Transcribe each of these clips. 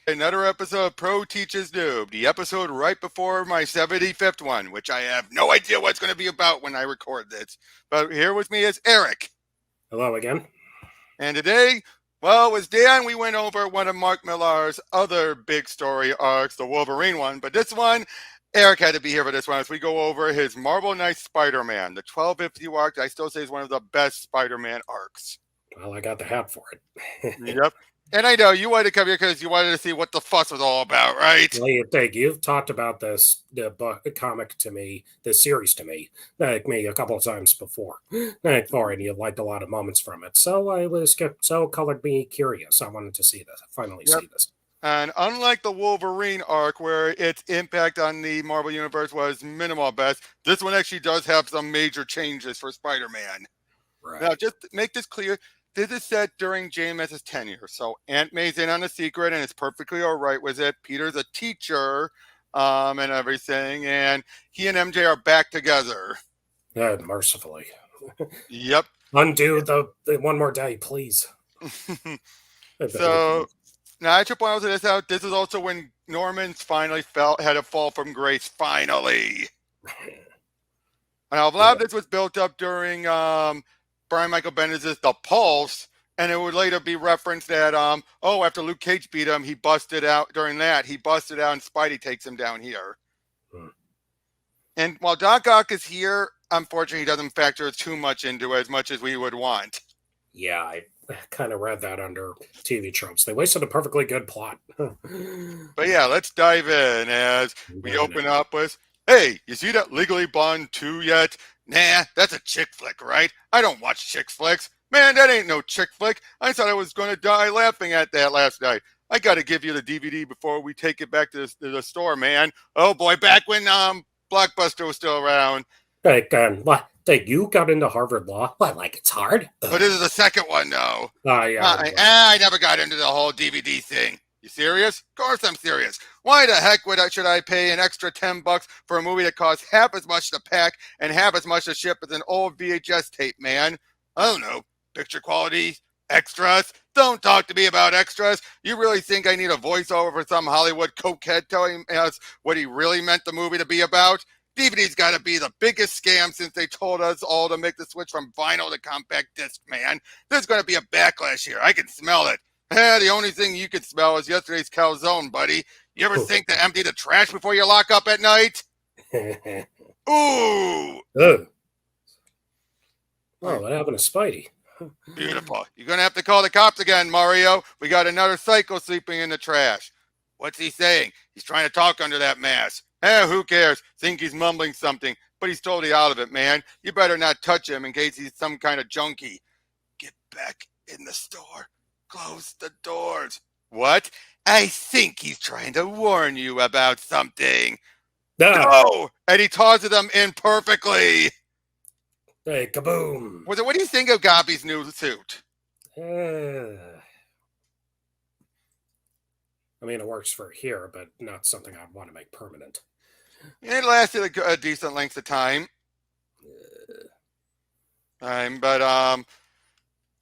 Another episode of Pro Teaches Noob, the episode right before my 75th one, which I have no idea what it's going to be about when I record this. But here with me is Eric. Hello again. And today, well, with Dan, we went over one of Mark Millar's other big story arcs, the Wolverine one. But this one, Eric had to be here for this one as we go over his Marvel Knights Spider-Man. The 1250 arc, I still say, is one of the best Spider-Man arcs. Well, I got the hat for it. Yep. And I know you wanted to come here because you wanted to see what the fuss was all about, right? Well, you've talked about the comic to me, this series to me, like me a couple of times before, and you liked a lot of moments from it. So colored me curious. I wanted to see this, finally Yep. see this. And unlike the Wolverine arc, where its impact on the Marvel Universe was minimal at best, this one actually does have some major changes for Spider-Man. Right. Now, just to make this clear, this is set during JMS's tenure. So Aunt May's in on a secret, and it's perfectly all right with it. Peter's a teacher and everything, and he and MJ are back together. Mercifully. Yep. Undo the one more day, please. So, now I should point out to this out. This is also when Norman's finally had a fall from grace. Finally. And a lot of this was built up during Brian Michael Bendis' The Pulse, and it would later be referenced that, after Luke Cage beat him, he busted out during that. He busted out and Spidey takes him down here. And while Doc Ock is here, unfortunately, he doesn't factor too much into it as much as we would want. Yeah, I kind of read that under TV tropes. They wasted a perfectly good plot. But yeah, let's dive in as we open up with, hey, you see that Legally Blonde 2 yet? Nah, that's a chick flick, right? I don't watch chick flicks. Man, that ain't no chick flick. I thought I was going to die laughing at that last night. I got to give you the DVD before we take it back to the store, man. Oh, boy, back when Blockbuster was still around. Hey, you got into Harvard Law? What, like it's hard? But this is the second one, though. Yeah. I never got into the whole DVD thing. You serious? Of course I'm serious. Why the heck should I pay an extra $10 for a movie that costs half as much to pack and half as much to ship as an old VHS tape, man? I don't know. Picture quality, extras. Don't talk to me about extras. You really think I need a voiceover for some Hollywood cokehead telling us what he really meant the movie to be about? DVD's got to be the biggest scam since they told us all to make the switch from vinyl to compact disc, man. There's going to be a backlash here. I can smell it. The only thing you could smell is yesterday's calzone, buddy. You ever think to empty the trash before you lock up at night? Ooh! Oh, what happened to Spidey? Beautiful. You're going to have to call the cops again, Mario. We got another psycho sleeping in the trash. What's he saying? He's trying to talk under that mask. Who cares? Think he's mumbling something, but he's totally out of it, man. You better not touch him in case he's some kind of junkie. Get back in the store. Close the doors. What? I think he's trying to warn you about something. No! And he tosses them in perfectly. Hey, kaboom. What do you think of Gabi's new suit? I mean, it works for here, but not something I'd want to make permanent. It lasted a decent length of time. But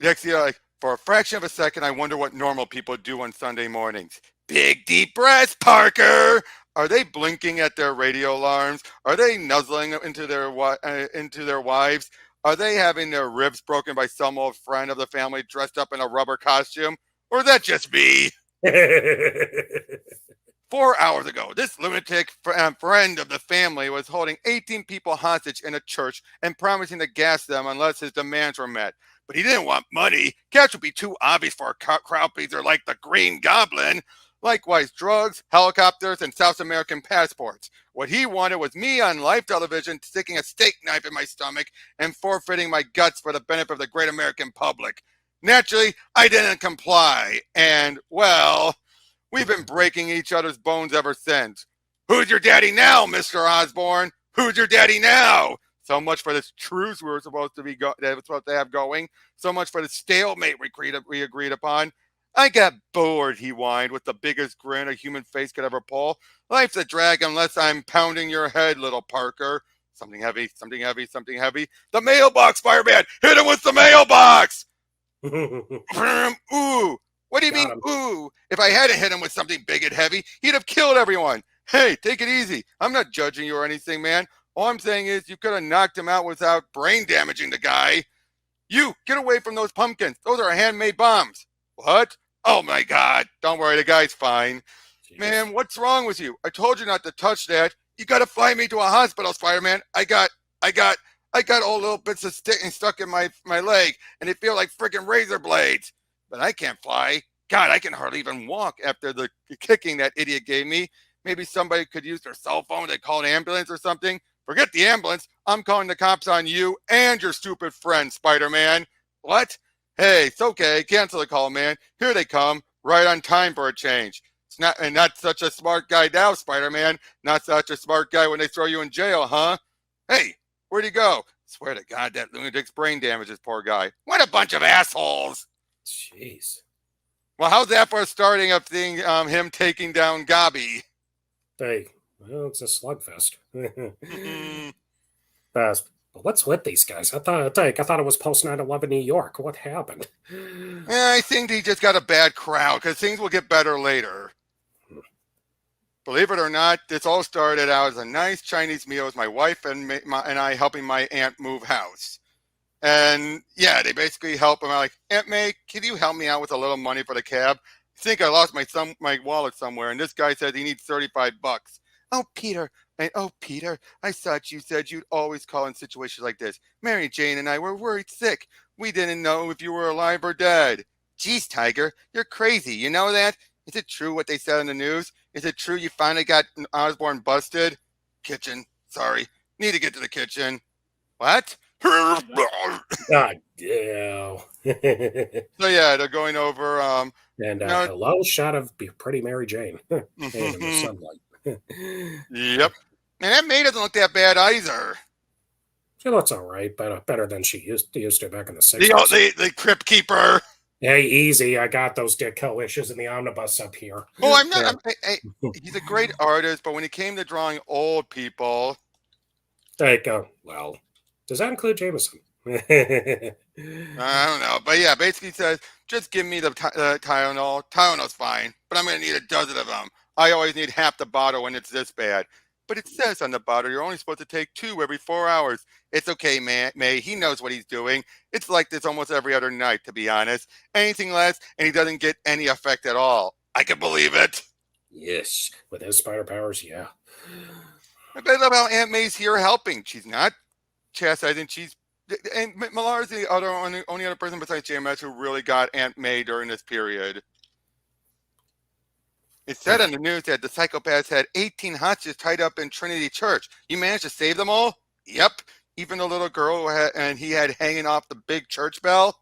next year, like, for a fraction of a second, I wonder what normal people do on Sunday mornings. Big deep breaths, Parker. Are they blinking at their radio alarms? Are they nuzzling into their wives? Are they having their ribs broken by some old friend of the family dressed up in a rubber costume? Or is that just me? 4 hours ago, this lunatic friend of the family was holding 18 people hostage in a church and promising to gas them unless his demands were met. But he didn't want money. Cash would be too obvious for a crowd pleaser like the Green Goblin. Likewise, drugs, helicopters, and South American passports. What he wanted was me on live television sticking a steak knife in my stomach and forfeiting my guts for the benefit of the great American public. Naturally, I didn't comply. And, well, we've been breaking each other's bones ever since. Who's your daddy now, Mr. Osborn? Who's your daddy now? So much for this truce we were supposed to have going. So much for the stalemate we agreed upon. I got bored, he whined, with the biggest grin a human face could ever pull. Life's a drag unless I'm pounding your head, little Parker. Something heavy, something heavy, something heavy. The mailbox, fireman! Hit him with the mailbox! Ooh, What do you mean, Got him. ooh? If I hadn't hit him with something big and heavy, he'd have killed everyone. Hey, take it easy. I'm not judging you or anything, man. All I'm saying is you could have knocked him out without brain damaging the guy. You, get away from those pumpkins. Those are handmade bombs. What? Oh my God. Don't worry, the guy's fine. Jeez. Man, what's wrong with you? I told you not to touch that. You gotta fly me to a hospital, Spider-Man. I got all little bits of sticking stuck in my leg, and they feel like freaking razor blades. But I can't fly. God, I can hardly even walk after the kicking that idiot gave me. Maybe somebody could use their cell phone to call an ambulance or something. Forget the ambulance. I'm calling the cops on you and your stupid friend, Spider-Man. What? Hey, it's okay. Cancel the call, man. Here they come. Right on time for a change. It's not such a smart guy now, Spider-Man. Not such a smart guy when they throw you in jail, huh? Hey, where'd he go? Swear to God, that lunatic's brain damages poor guy. What a bunch of assholes. Jeez. Well, how's that for starting up thing? Him taking down Gabi. Hey, well, it's a slugfest. But what's with these guys? I thought it was post 9/11 New York. What happened? I think he just got a bad crowd because things will get better later. Believe it or not, this all started out as a nice Chinese meal with my wife and I helping my aunt move house. And yeah, they basically help him out like, Aunt May, can you help me out with a little money for the cab? I think I lost my wallet somewhere, and this guy says he needs $35. Oh, Peter, I thought you said you'd always call in situations like this. Mary Jane and I were worried sick. We didn't know if you were alive or dead. Geez, Tiger, you're crazy. You know that? Is it true what they said in the news? Is it true you finally got Osborn busted? Kitchen. Sorry. Need to get to the kitchen. What? God, yeah. So yeah, they're going over. And hello, shot of Pretty Mary Jane in the sunlight. Yep. And that May doesn't look that bad either. She looks all right, but better than she used to back in the 60s. The Crypt Keeper. Hey, easy. I got those Ditko issues in the omnibus up here. Oh, I'm not. He's a great artist, but when it came to drawing old people. There you go. Well, does that include Jameson? I don't know. But yeah, basically says, just give me the Tylenol. Tylenol's fine, but I'm going to need a dozen of them. I always need half the bottle when it's this bad. But it says on the bottle you're only supposed to take 2 every 4 hours. It's okay, May. He knows what he's doing. It's like this almost every other night, to be honest. Anything less, and he doesn't get any effect at all. I can believe it. Yes, with his spider powers, yeah. I love how Aunt May's here helping. She's not chastising. And Millar is the only other person besides JMS who really got Aunt May during this period. It said on the news that the psychopaths had 18 hostages tied up in Trinity Church. You managed to save them all? Yep. Even the little girl he had hanging off the big church bell?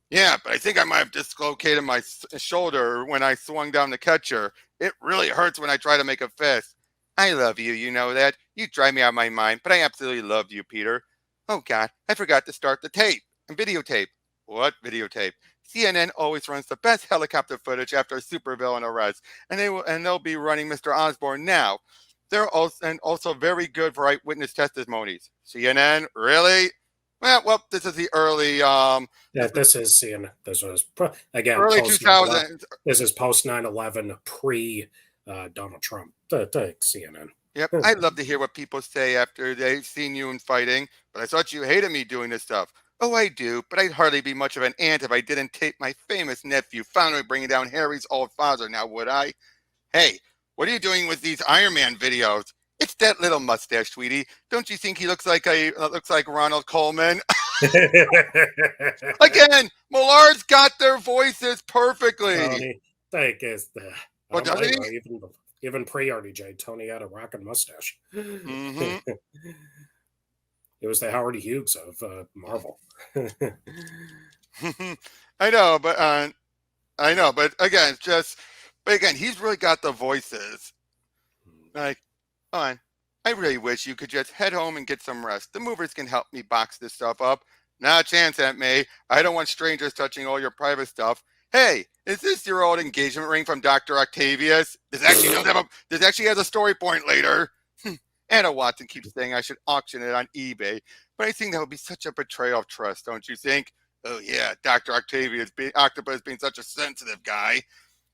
Yeah, but I think I might have dislocated my shoulder when I swung down to catch her. It really hurts when I try to make a fist. I love you, you know that. You drive me out of my mind, but I absolutely love you, Peter. Oh, God, I forgot to start the tape and videotape. What videotape? CNN always runs the best helicopter footage after a supervillain arrest, and they'll be running Mr. Osborn now. They're also very good for eyewitness testimonies. CNN, really? Well, this is the early. This is CNN. This was again early 2000s. This is post 9/11, pre Donald Trump. CNN. Yep, I'd love to hear what people say after they've seen you in fighting, but I thought you hated me doing this stuff. Oh, I do, but I'd hardly be much of an ant if I didn't tape my famous nephew finally bringing down Harry's old father, now would I? Hey, what are you doing with these Iron Man videos? It's that little mustache, sweetie. Don't you think he looks like Ronald Coleman? Again, Millar's got their voices perfectly. Tony, What does he? Even pre-RDJ, Tony had a rockin' mustache. Mm-hmm. It was the Howard Hughes of Marvel. I know, but again, he's really got the voices. Like, I really wish you could just head home and get some rest. The movers can help me box this stuff up. Not a chance, Aunt May. I don't want strangers touching all your private stuff. Hey, is this your old engagement ring from Dr. Octavius? This actually has a story point later. Anna Watson keeps saying I should auction it on eBay, but I think that would be such a betrayal of trust, don't you think? Oh yeah, Dr. Octopus being such a sensitive guy.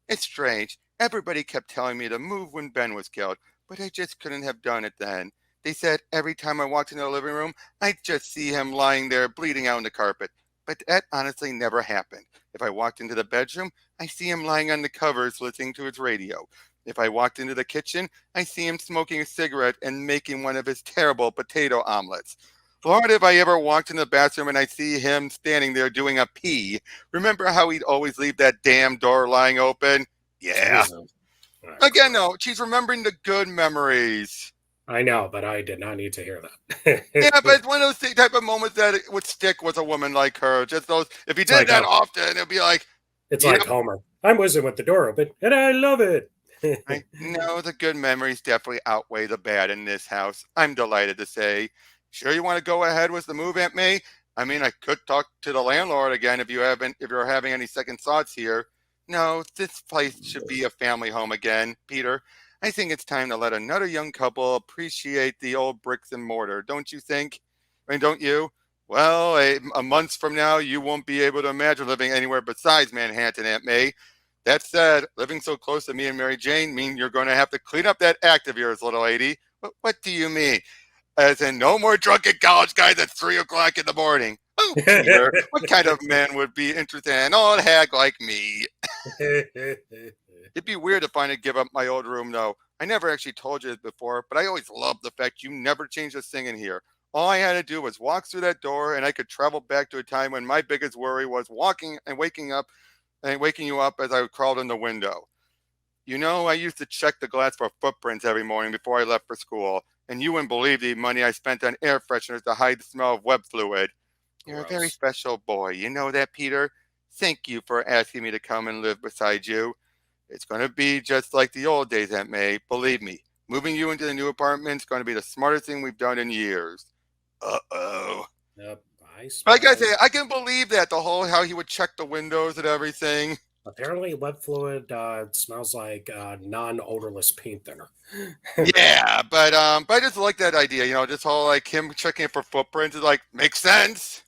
It's strange. Everybody kept telling me to move when Ben was killed, but I just couldn't have done it then. They said every time I walked into the living room, I'd just see him lying there bleeding out on the carpet. But that honestly never happened. If I walked into the bedroom, I see him lying on the covers listening to his radio. If I walked into the kitchen, I see him smoking a cigarette and making one of his terrible potato omelets. Lord, if I ever walked in the bathroom and I see him standing there doing a pee, remember how he'd always leave that damn door lying open? Yeah. Jesus. Oh, Again, Christ. no, she's remembering the good memories. I know, but I did not need to hear Yeah, that. but it's one of those type of moments that it would stick with a woman like her. Just those, if he It's did like that often, it'd be like, it's yep, like Homer. I'm whizzing with the door open, and I love it. right? No, the good memories definitely outweigh the bad in this house. I'm delighted to say. Sure, you want to go ahead with the move, Aunt May? I mean, I could talk to the landlord again if you're having any second thoughts here. No, this place should be a family home again, Peter. I think it's time to let another young couple appreciate the old bricks and mortar, don't you think? I mean, don't you? Well, a month from now, you won't be able to imagine living anywhere besides Manhattan, Aunt May. That said, living so close to me and Mary Jane mean you're going to have to clean up that act of yours, little lady. What do you mean? As in, no more drunken college guys at 3 o'clock in the morning. Oh, Peter, what kind of man would be interested in an old hag like me? It'd be weird if I didn't give up my old room, though. I never actually told you this before, but I always loved the fact you never changed a thing in here. All I had to do was walk through that door, and I could travel back to a time when my biggest worry was walking and waking you up as I crawled in the window. You know, I used to check the glass for footprints every morning before I left for school, and you wouldn't believe the money I spent on air fresheners to hide the smell of web fluid. You're a very Gross. special boy. You know that, Peter? Thank you for asking me to come and live beside you. It's going to be just like the old days, Aunt May. Believe me, moving you into the new apartment is going to be the smartest thing we've done in years. Uh-oh. Yep, I Like I say, spy. I can believe that, the whole how he would check the windows and everything. Apparently, web fluid smells like non-odorless paint thinner. Yeah, but I just like that idea, this whole like him checking for footprints is like makes sense.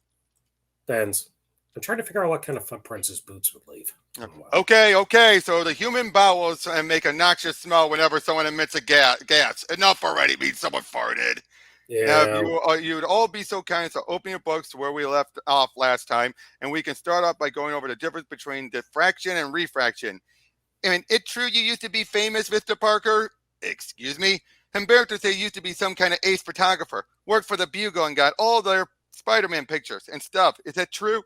Then I'm trying to figure out what kind of footprints his boots would leave. Oh, well. Okay. So the human bowels and make a noxious smell whenever someone emits a gas. Enough already. Means someone farted. Now, if Yeah. you would all be so kind as to open your books to where we left off last time, and we can start off by going over the difference between diffraction and refraction. I mean, it true you used to be famous, Mr. Parker? Excuse me? Humberto said you used to be some kind of ace photographer, worked for the Bugle and got all their Spider-Man pictures and stuff. Is that true?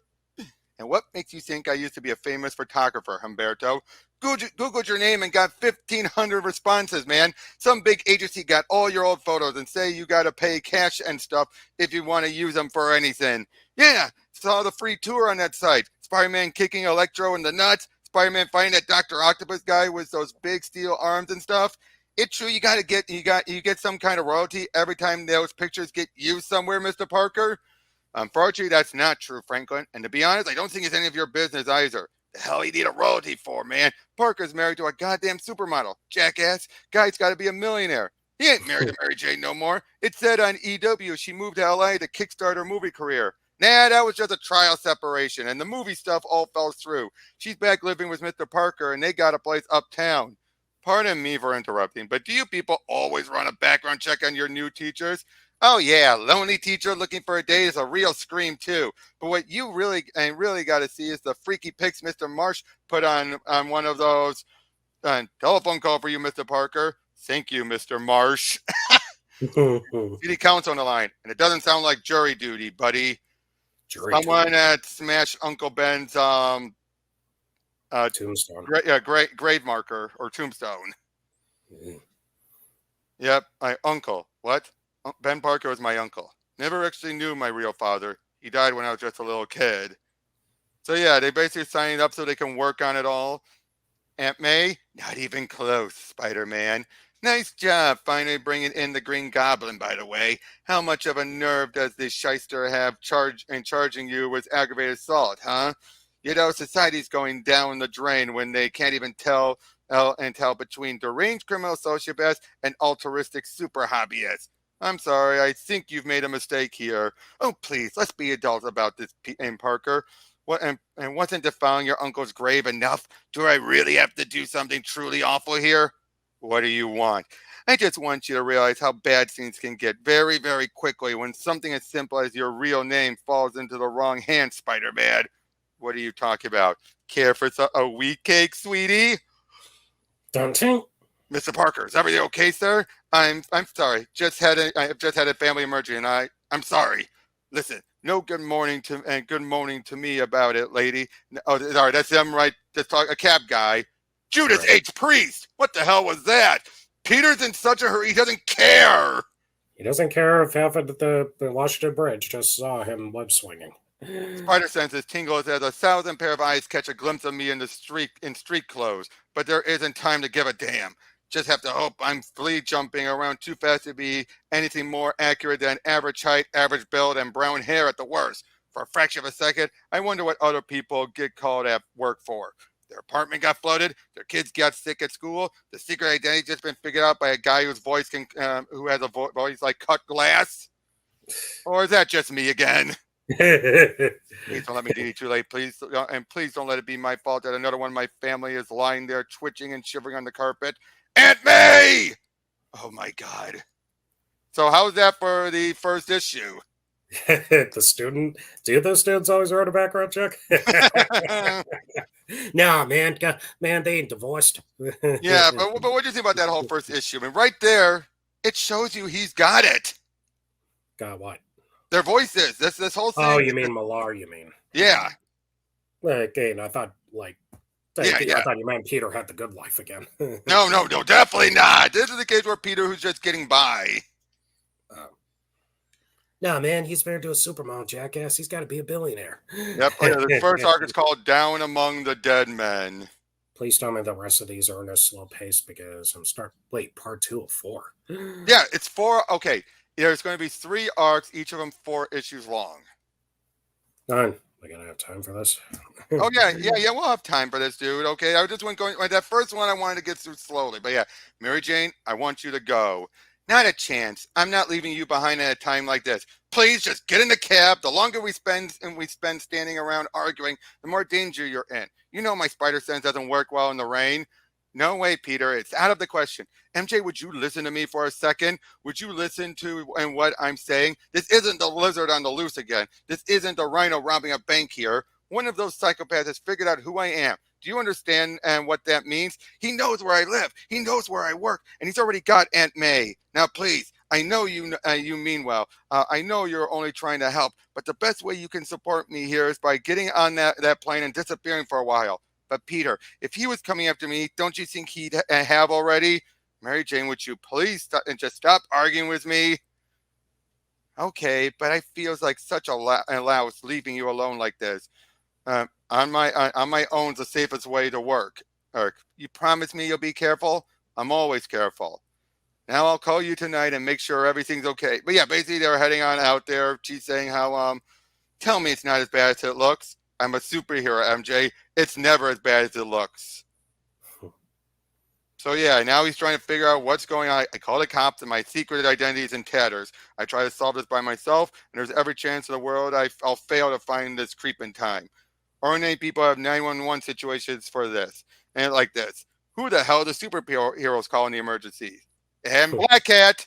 And what makes you think I used to be a famous photographer, Humberto? Googled your name and got 1,500 responses, man. Some big agency got all your old photos and say you got to pay cash and stuff if you want to use them for anything. Yeah, saw the free tour on that site. Spider-Man kicking Electro in the nuts. Spider-Man fighting that Dr. Octopus guy with those big steel arms and stuff. It's true you get some kind of royalty every time those pictures get used somewhere, Mr. Parker. Unfortunately, that's not true, Franklin. And to be honest, I don't think it's any of your business either. The hell you need a royalty for, man? Parker's married to a goddamn supermodel. Jackass. Guy's got to be a millionaire. He ain't married to Mary Jane no more. It said on EW she moved to LA to kickstart her movie career. Nah, that was just a trial separation, and the movie stuff all fell through. She's back living with Mr. Parker, and they got a place uptown. Pardon me for interrupting, but do you people always run a background check on your new teachers? Oh yeah, lonely teacher looking for a date is a real scream too. But what you really got to see is the freaky pics Mr. Marsh put on one of those. Telephone call for you, Mr. Parker. Thank you, Mr. Marsh. City council on the line, and it doesn't sound like jury duty, buddy. Jury Someone at smashed Uncle Ben's tombstone. grave marker or tombstone. Mm. Yep, my uncle. What? Ben Parker was my uncle. Never actually knew my real father. He died when I was just a little kid. So yeah, they basically signed up so they can work on it all. Aunt May, not even close, Spider-Man. Nice job finally bringing in the Green Goblin, by the way. How much of a nerve does this shyster have charging you with aggravated assault, huh? Society's going down the drain when they can't even tell between deranged criminal sociopaths and altruistic super hobbyists. I'm sorry, I think you've made a mistake here. Oh, please, let's be adults about this, Parker. What and wasn't defiling your uncle's grave enough? Do I really have to do something truly awful here? What do you want? I just want you to realize how bad things can get very, very quickly when something as simple as your real name falls into the wrong hands, Spider-Man. What are you talking about? Care for a wheat cake, sweetie? Don't you? Mr. Parker, is everything okay, sir? I'm sorry. I've just had a family emergency, and I'm sorry. Listen, no good morning to me about it, lady. Oh, sorry, that's them, right? Just talk a cab guy. Judas Right. H. Priest. What the hell was that? Peter's in such a hurry. He doesn't care. He doesn't care if half of the Washington Bridge just saw him web swinging. Spider senses tingle as a thousand pair of eyes catch a glimpse of me in street clothes. But there isn't time to give a damn. Just have to hope I'm flea jumping around too fast to be anything more accurate than average height, average build, and brown hair at the worst. For a fraction of a second, I wonder what other people get called at work for. Their apartment got flooded. Their kids got sick at school. The secret identity just been figured out by a guy whose voice who has a voice like cut glass. Or is that just me again? Please don't let me do you too late, please, and please don't let it be my fault that another one of my family is lying there twitching and shivering on the carpet. Aunt May! Oh my God. So how's that for the first issue? The student? Do those students always write a background check? No, man, man, they ain't divorced. Yeah, but what do you think about that whole first issue? I mean, right there, it shows you he's got it. God, what? Their voices. This whole Oh, thing. you mean Millar? You mean? Yeah, Again, I thought yeah, I yeah. thought you meant Peter had the good life again. No, definitely not. This is the case where Peter, who's just getting by. Um, no, man, he's married to a supermodel jackass. He's got to be a billionaire. Yep. Oh, yeah, the first arc is called "Down Among the Dead Men." Please tell me the rest of these are in a slow pace because I'm start. Wait, part 2 of 4. Yeah, it's 4. Okay, there's going to be 3 arcs, each of them 4 issues long. None. We're gonna have time for this. Oh yeah. We'll have time for this, dude. Okay, I just went going. That first one I wanted to get through slowly, but yeah, Mary Jane, I want you to go. Not a chance. I'm not leaving you behind at a time like this. Please just get in the cab. The longer we spend standing around arguing, the more danger you're in. You know my spider sense doesn't work well in the rain. No way, Peter. It's out of the question. MJ, would you listen to me for a second? Would you listen to and what I'm saying? This isn't the lizard on the loose again. This isn't the rhino robbing a bank here. One of those psychopaths has figured out who I am. Do you understand and what that means? He knows where I live. He knows where I work, and he's already got Aunt May. Now, please, I know you mean well. I know you're only trying to help, but the best way you can support me here is by getting on that plane and disappearing for a while. But Peter, if he was coming after me, don't you think he'd have already? Mary Jane, would you please just stop arguing with me? Okay, but I feels like such a louse leaving you alone like this. On my own's the safest way to work. You promise me you'll be careful? I'm always careful. Now I'll call you tonight and make sure everything's okay. But yeah, basically they're heading on out there. She's saying how tell me it's not as bad as it looks. I'm a superhero, MJ. It's never as bad as it looks. So yeah, now he's trying to figure out what's going on. I call the cops and my secret identity is in tatters. I try to solve this by myself, and there's every chance in the world I'll fail to find this creep in time. Ordinary people have 911 situations for this. And like this. Who the hell do superheroes call in the emergency? And Black Cat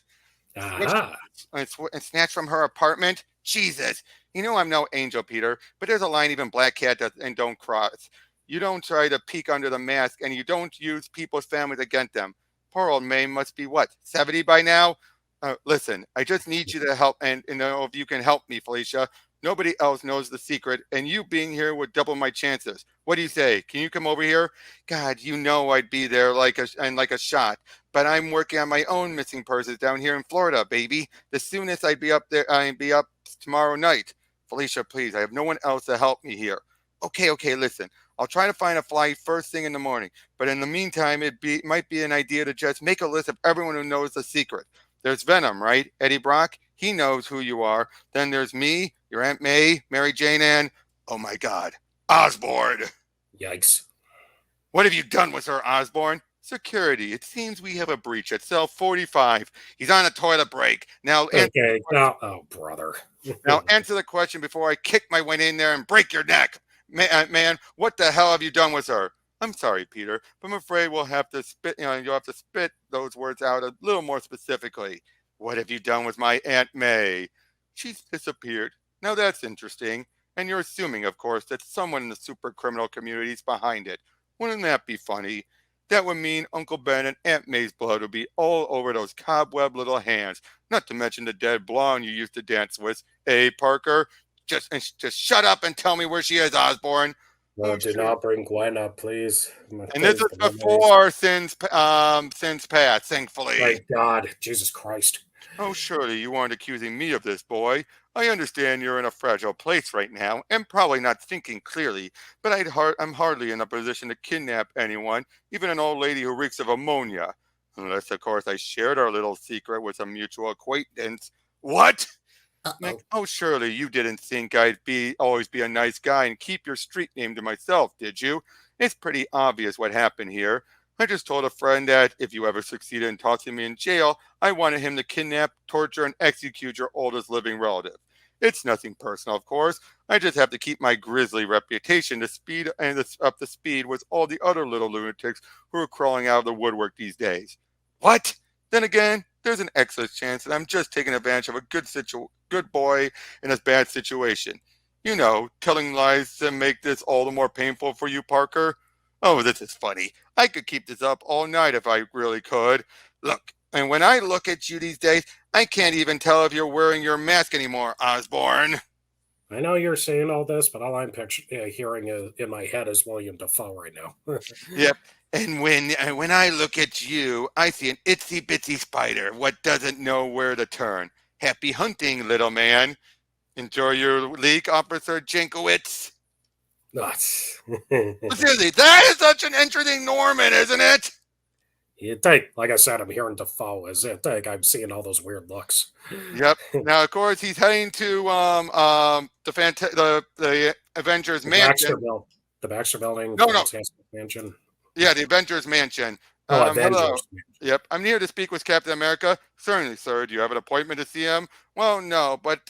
Aha. and snatched from her apartment. Jesus. You know I'm no angel, Peter, but there's a line even Black Cat does and don't cross. You don't try to peek under the mask, and you don't use people's families against them. Poor old May must be what, 70 by now? Listen, I just need you to help, and know if you can help me, Felicia. Nobody else knows the secret, and you being here would double my chances. What do you say? Can you come over here? God, you know I'd be there like a shot. But I'm working on my own missing persons down here in Florida, baby. The soonest I'd be up there, I'd be up tomorrow night. Felicia, please, I have no one else to help me here. Okay, listen. I'll try to find a flight first thing in the morning. But in the meantime, might be an idea to just make a list of everyone who knows the secret. There's Venom, right? Eddie Brock, he knows who you are. Then there's me, your Aunt May, Mary Jane, and, oh my God, Osborn. Yikes. What have you done with her, Osborn? Security, it seems we have a breach at cell 45. He's on a toilet break. Okay, oh, brother. Now answer the question before I kick my way in there and break your neck. Man, what the hell have you done with her? I'm sorry, Peter, but I'm afraid we'll have to you'll have to spit those words out a little more specifically. What have you done with my Aunt May? She's disappeared. Now that's interesting. And you're assuming, of course, that someone in the super criminal community is behind it. Wouldn't that be funny? That would mean Uncle Ben and Aunt May's blood would be all over those cobweb little hands, not to mention the dead blonde you used to dance with. Hey, Parker, just shut up and tell me where she is, Osborne. No, Oh, do sure. not bring Gwen up, please. And this Please, is the memories. before sins past, thankfully. Thank God. Jesus Christ. Oh, surely you aren't accusing me of this, boy. I understand you're in a fragile place right now and probably not thinking clearly, but I'm hardly in a position to kidnap anyone, even an old lady who reeks of ammonia. Unless, of course, I shared our little secret with a mutual acquaintance. What? Uh-oh. Oh, surely you didn't think I'd always be a nice guy and keep your street name to myself, did you? It's pretty obvious what happened here. I just told a friend that if you ever succeeded in tossing me in jail, I wanted him to kidnap, torture, and execute your oldest living relative. It's nothing personal, of course. I just have to keep my grisly reputation up to speed with all the other little lunatics who are crawling out of the woodwork these days. What? Then again, there's an excellent chance that I'm just taking advantage of a good boy in a bad situation. You know, telling lies to make this all the more painful for you, Parker. Oh, this is funny. I could keep this up all night if I really could. Look, and when I look at you these days, I can't even tell if you're wearing your mask anymore, Osborne. I know you're saying all this, but all I'm hearing in my head is William Dafoe right now. Yep. And when I look at you, I see an itsy bitsy spider. What doesn't know where to turn? Happy hunting, little man. Enjoy your leak, Officer Jankowitz. Nuts. But seriously, that is such an interesting Norman, isn't it? You think, like I said, I'm hearing Defoe. Is it? Think I'm seeing all those weird looks. Yep. Now, of course, he's heading to the Avengers The Mansion. The Baxter Building, No, no, Fantastic Mansion. yeah, the Avengers Mansion. Oh, Hello. Avengers. Yep, I'm here to speak with Captain America. Certainly, sir. Do you have an appointment to see him? Well, no, but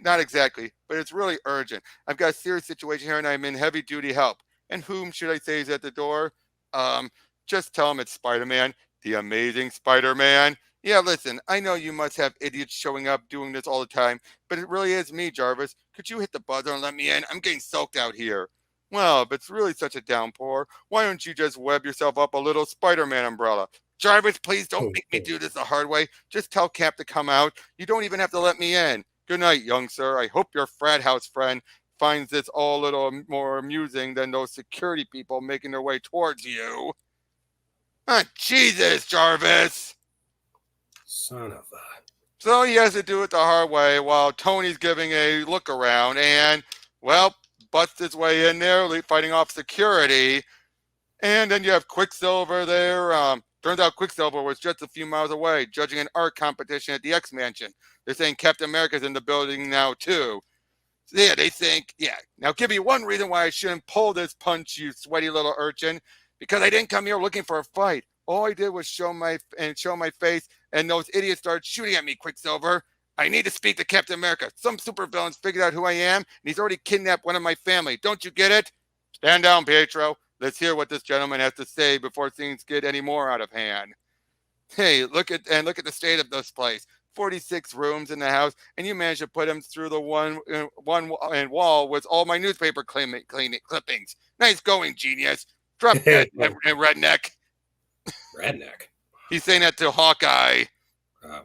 not exactly. But it's really urgent. I've got a serious situation here, and I'm in heavy duty help. And whom should I say is at the door? Um, just tell him it's Spider-Man, the Amazing Spider-Man. Yeah, listen, I know you must have idiots showing up doing this all the time, but it really is me, Jarvis. Could you hit the buzzer and let me in? I'm getting soaked out here. Well, if it's really such a downpour, why don't you just web yourself up a little Spider-Man umbrella? Jarvis, please don't make me do this the hard way. Just tell Cap to come out. You don't even have to let me in. Good night, young sir. I hope your frat house friend finds this all a little more amusing than those security people making their way towards you. Ah, Jesus, Jarvis. Son of a. So he has to do it the hard way while Tony's giving a look around and, well, busts his way in there, fighting off security. And then you have Quicksilver there. Turns out Quicksilver was just a few miles away, judging an art competition at the X Mansion. They're saying Captain America's in the building now, too. So yeah, they think, yeah. Now give me one reason why I shouldn't pull this punch, you sweaty little urchin. Because I didn't come here looking for a fight. All I did was show my face, and those idiots started shooting at me, Quicksilver. I need to speak to Captain America. Some supervillain's figured out who I am, and he's already kidnapped one of my family. Don't you get it? Stand down, Pietro. Let's hear what this gentleman has to say before things get any more out of hand. Hey, look at the state of this place. 46 rooms in the house, and you managed to put him through the one wall with all my newspaper clippings. Nice going, genius. Drop dead, redneck. Redneck. He's saying that to Hawkeye. Oh.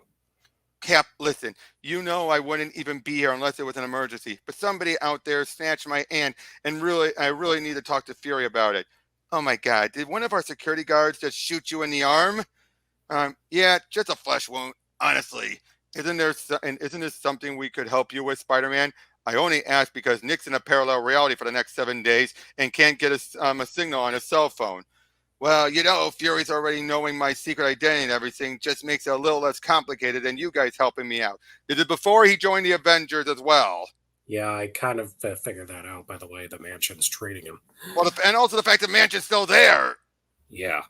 Cap, listen, you know I wouldn't even be here unless it was an emergency. But somebody out there snatched my aunt, and I really need to talk to Fury about it. Oh my God, did one of our security guards just shoot you in the arm? Yeah, just a flesh wound. Honestly, isn't this something we could help you with, Spider-Man? I only ask because Nick's in a parallel reality for the next 7 days and can't get a signal on his cell phone. Well, you know, Fury's already knowing my secret identity and everything just makes it a little less complicated than you guys helping me out. Did it before he joined the Avengers as well. Yeah, I kind of figured that out by the way the mansion's treating him. Well, and also the fact that Mansion's still there. Yeah.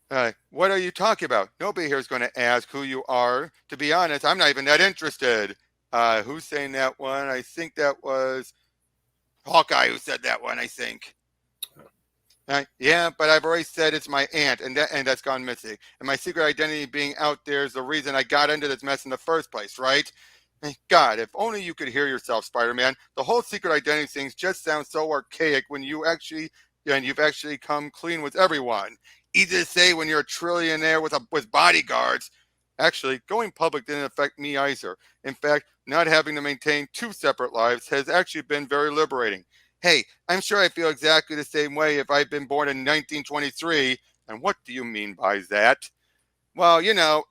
What are you talking about? Nobody here is going to ask who you are. To be honest, I'm not even that interested. Who's saying that one? I think that was Hawkeye who said that one, I think. Yeah, but I've already said it's my aunt, and that's gone missing. And my secret identity being out there is the reason I got into this mess in the first place, right? God, if only you could hear yourself, Spider-Man. The whole secret identity thing just sounds so archaic when you've actually come clean with everyone. Easy to say when you're a trillionaire with bodyguards. Actually, going public didn't affect me either. In fact, not having to maintain two separate lives has actually been very liberating. Hey, I'm sure I feel exactly the same way if I'd been born in 1923. And what do you mean by that? Well,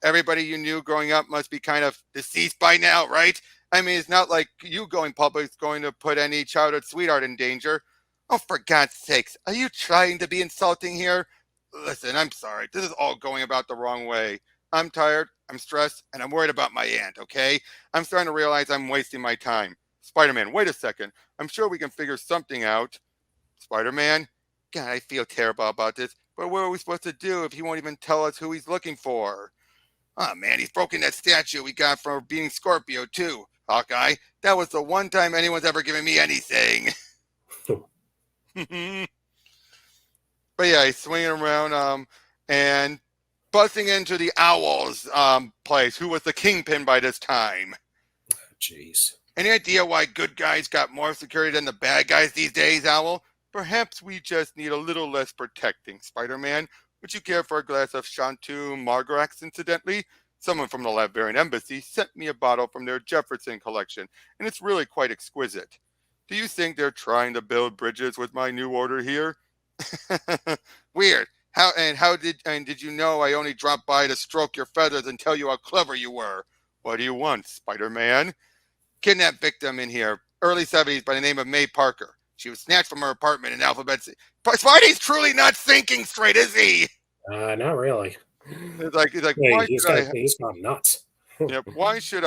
everybody you knew growing up must be kind of deceased by now, right? I mean, it's not like you going public is going to put any childhood sweetheart in danger. Oh, for God's sakes, are you trying to be insulting here? Listen, I'm sorry. This is all going about the wrong way. I'm tired, I'm stressed, and I'm worried about my aunt, okay? I'm starting to realize I'm wasting my time. Spider-Man, wait a second. I'm sure we can figure something out. Spider-Man? God, I feel terrible about this. But what are we supposed to do if he won't even tell us who he's looking for? Oh man, he's broken that statue we got for being Scorpio too. Hawkeye, that was the one time anyone's ever given me anything. But yeah, he's swinging around and busting into the Owl's place, who was the kingpin by this time. Jeez. Any idea why good guys got more security than the bad guys these days, Owl? Perhaps we just need a little less protecting, Spider-Man. Would you care for a glass of Chantu Margrax, incidentally? Someone from the Latvian embassy sent me a bottle from their Jefferson collection, and it's really quite exquisite. Do you think they're trying to build bridges with my new order here? Weird. Did you know I only dropped by to stroke your feathers and tell you how clever you were? What do you want, Spider-Man? Kidnapped victim in here, early 70s, by the name of May Parker. She was snatched from her apartment in Alphabet City. Spidey's truly not thinking straight, is he? Not really. It's like Hey, why should I? he's gone nuts. Yep. Why should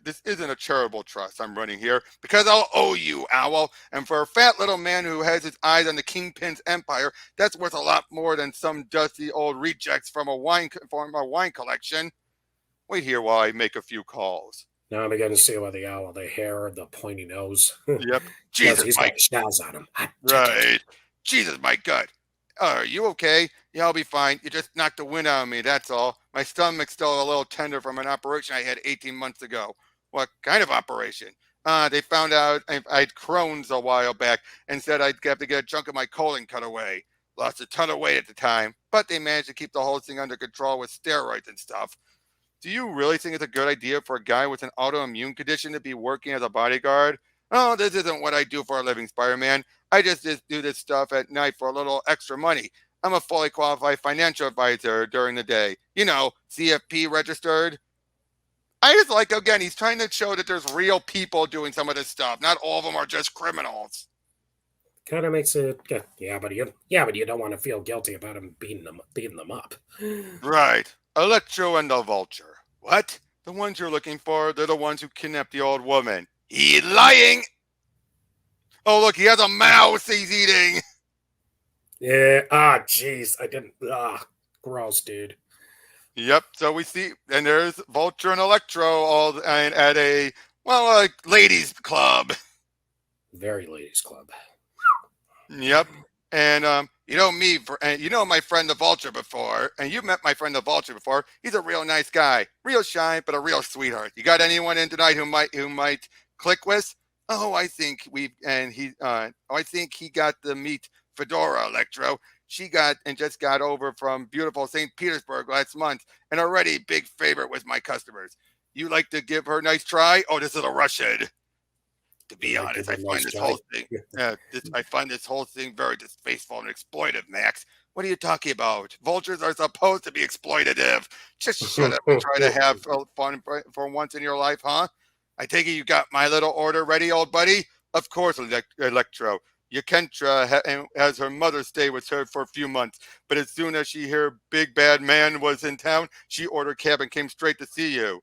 this isn't a charitable trust I'm running here because I'll owe you, Owl. And for a fat little man who has his eyes on the kingpin's empire, that's worth a lot more than some dusty old rejects from a wine collection. Wait here while I make a few calls. Now I'm beginning to see why the owl, the hair, the pointy nose. Yep. Jesus, Jesus, he's got shells on him. Right. Jesus, my gut. Are you okay? Yeah, I'll be fine. You just knocked the wind out of me, that's all. My stomach's still a little tender from an operation I had 18 months ago. What kind of operation? They found out I had Crohn's a while back and said I'd have to get a chunk of my colon cut away. Lost a ton of weight at the time, but they managed to keep the whole thing under control with steroids and stuff. Do you really think it's a good idea for a guy with an autoimmune condition to be working as a bodyguard? Oh, this isn't what I do for a living, Spider-Man. I just do this stuff at night for a little extra money. I'm a fully qualified financial advisor during the day. CFP registered. I just again, he's trying to show that there's real people doing some of this stuff. Not all of them are just criminals. Kind of makes it, but you don't want to feel guilty about him beating them up. Right. Electro and the Vulture. What? The ones you're looking for, they're the ones who kidnapped the old woman. He's lying! Oh, look, he has a mouse he's eating! Yeah, jeez, I didn't, gross, dude. Yep, so we see, and there's Vulture and Electro all at a, ladies' club. Very ladies' club. Yep. And you know my friend the Vulture before, and you met my friend the Vulture before. He's a real nice guy, real shy, but a real sweetheart. You got anyone in tonight who might click with? Oh, I think I think he got to meet Fedora Electro. She just got over from beautiful St. Petersburg last month, and already big favorite with my customers. You like to give her a nice try? Oh, this is a Russian. To be honest, I find this whole thing very distasteful and exploitive, Max. What are you talking about? Vultures are supposed to be exploitative. Just shut up and try to have fun for once in your life, huh? I take it you got my little order ready, old buddy? Of course, Electro. Yakentra has her mother stay with her for a few months, but as soon as she heard Big Bad Man was in town, she ordered a cab and came straight to see you.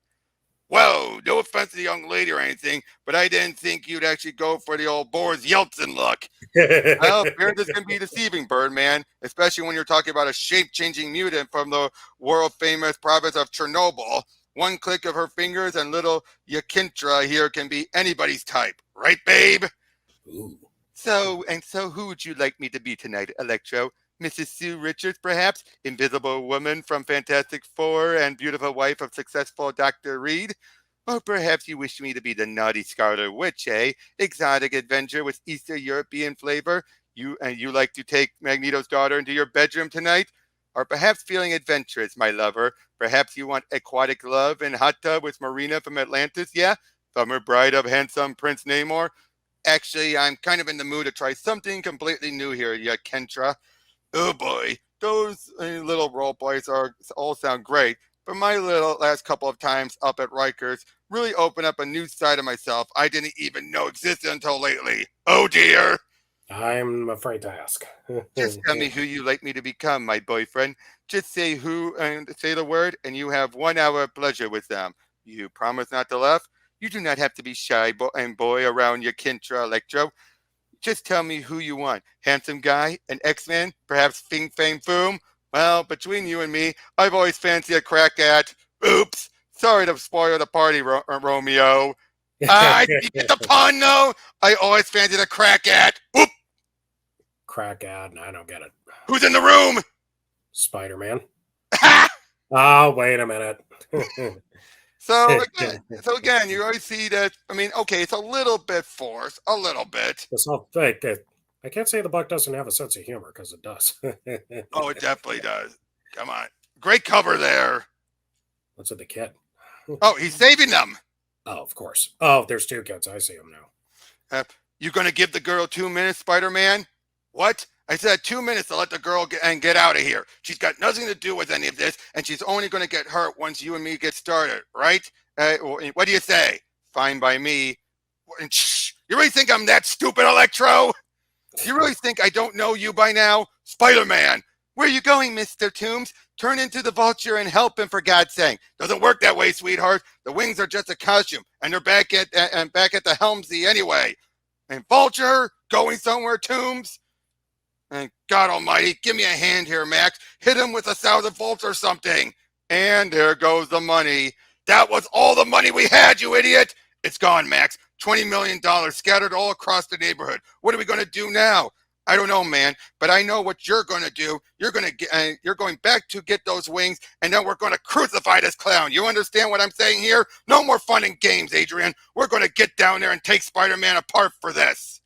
Whoa, no offense to the young lady or anything, but I didn't think you'd actually go for the old Boris Yeltsin look. Well, appearances can be deceiving, Birdman, especially when you're talking about a shape-changing mutant from the world-famous province of Chernobyl. One click of her fingers and little Yakintra here can be anybody's type. Right, babe? Ooh. So who would you like me to be tonight, Electro? Mrs. Sue Richards, perhaps? Invisible Woman from Fantastic Four and beautiful wife of successful Dr. Reed? Or perhaps you wish me to be the naughty Scarlet Witch, eh? Exotic adventure with Eastern European flavor? You like to take Magneto's daughter into your bedroom tonight? Or perhaps feeling adventurous, my lover? Perhaps you want aquatic love and hot tub with Marina from Atlantis, yeah? Summer bride of handsome Prince Namor? Actually, I'm kind of in the mood to try something completely new here, yeah, Kentra. Oh boy, those little role plays are all sound great, but my little last couple of times up at Rikers really opened up a new side of myself I didn't even know existed until lately. Oh dear! I'm afraid to ask. Just tell me who you like me to become, my boyfriend. Just say who and say the word, and you have 1 hour of pleasure with them. You promise not to laugh? You do not have to be shy and boy around your Kintra Electro. Just tell me who you want. Handsome guy? An X-Man? Perhaps Fing Fang Foom? Well, between you and me, I've always fancied a crack at... Oops! Sorry to spoil the party, Romeo. Did you get the pun, though? I always fancied a crack at... Oop! Crack ad. I don't get it. Who's in the room? Spider-Man. Ha! Oh, wait a minute. So again, you always see that. I mean, okay, it's a little bit forced, a little bit. This whole thing, I can't say the book doesn't have a sense of humor because it does. Oh, it definitely does. Come on, great cover there. What's with the kid? Oh, he's saving them. Oh, of course. Oh, there's two kids. I see them now. You gonna give the girl 2 minutes, Spider-Man? What? I said 2 minutes to let the girl get out of here. She's got nothing to do with any of this, and she's only going to get hurt once you and me get started, right? What do you say? Fine by me. You really think I'm that stupid, Electro? You really think I don't know you by now? Spider-Man! Where are you going, Mr. Toombs? Turn into the vulture and help him, for God's sake. Doesn't work that way, sweetheart. The wings are just a costume, and they're back at the Helmsy anyway. And Vulture, going somewhere, Toombs? And God almighty, give me a hand here, Max. Hit him with 1,000 volts or something. And there goes the money. That was all the money we had, you idiot. It's gone, Max. $20 million scattered all across the neighborhood. What are we going to do now? I don't know, man, but I know what you're going to do. You're going back to get those wings, and then we're going to crucify this clown. You understand what I'm saying here? No more fun and games, Adrian. We're going to get down there and take Spider-Man apart for this.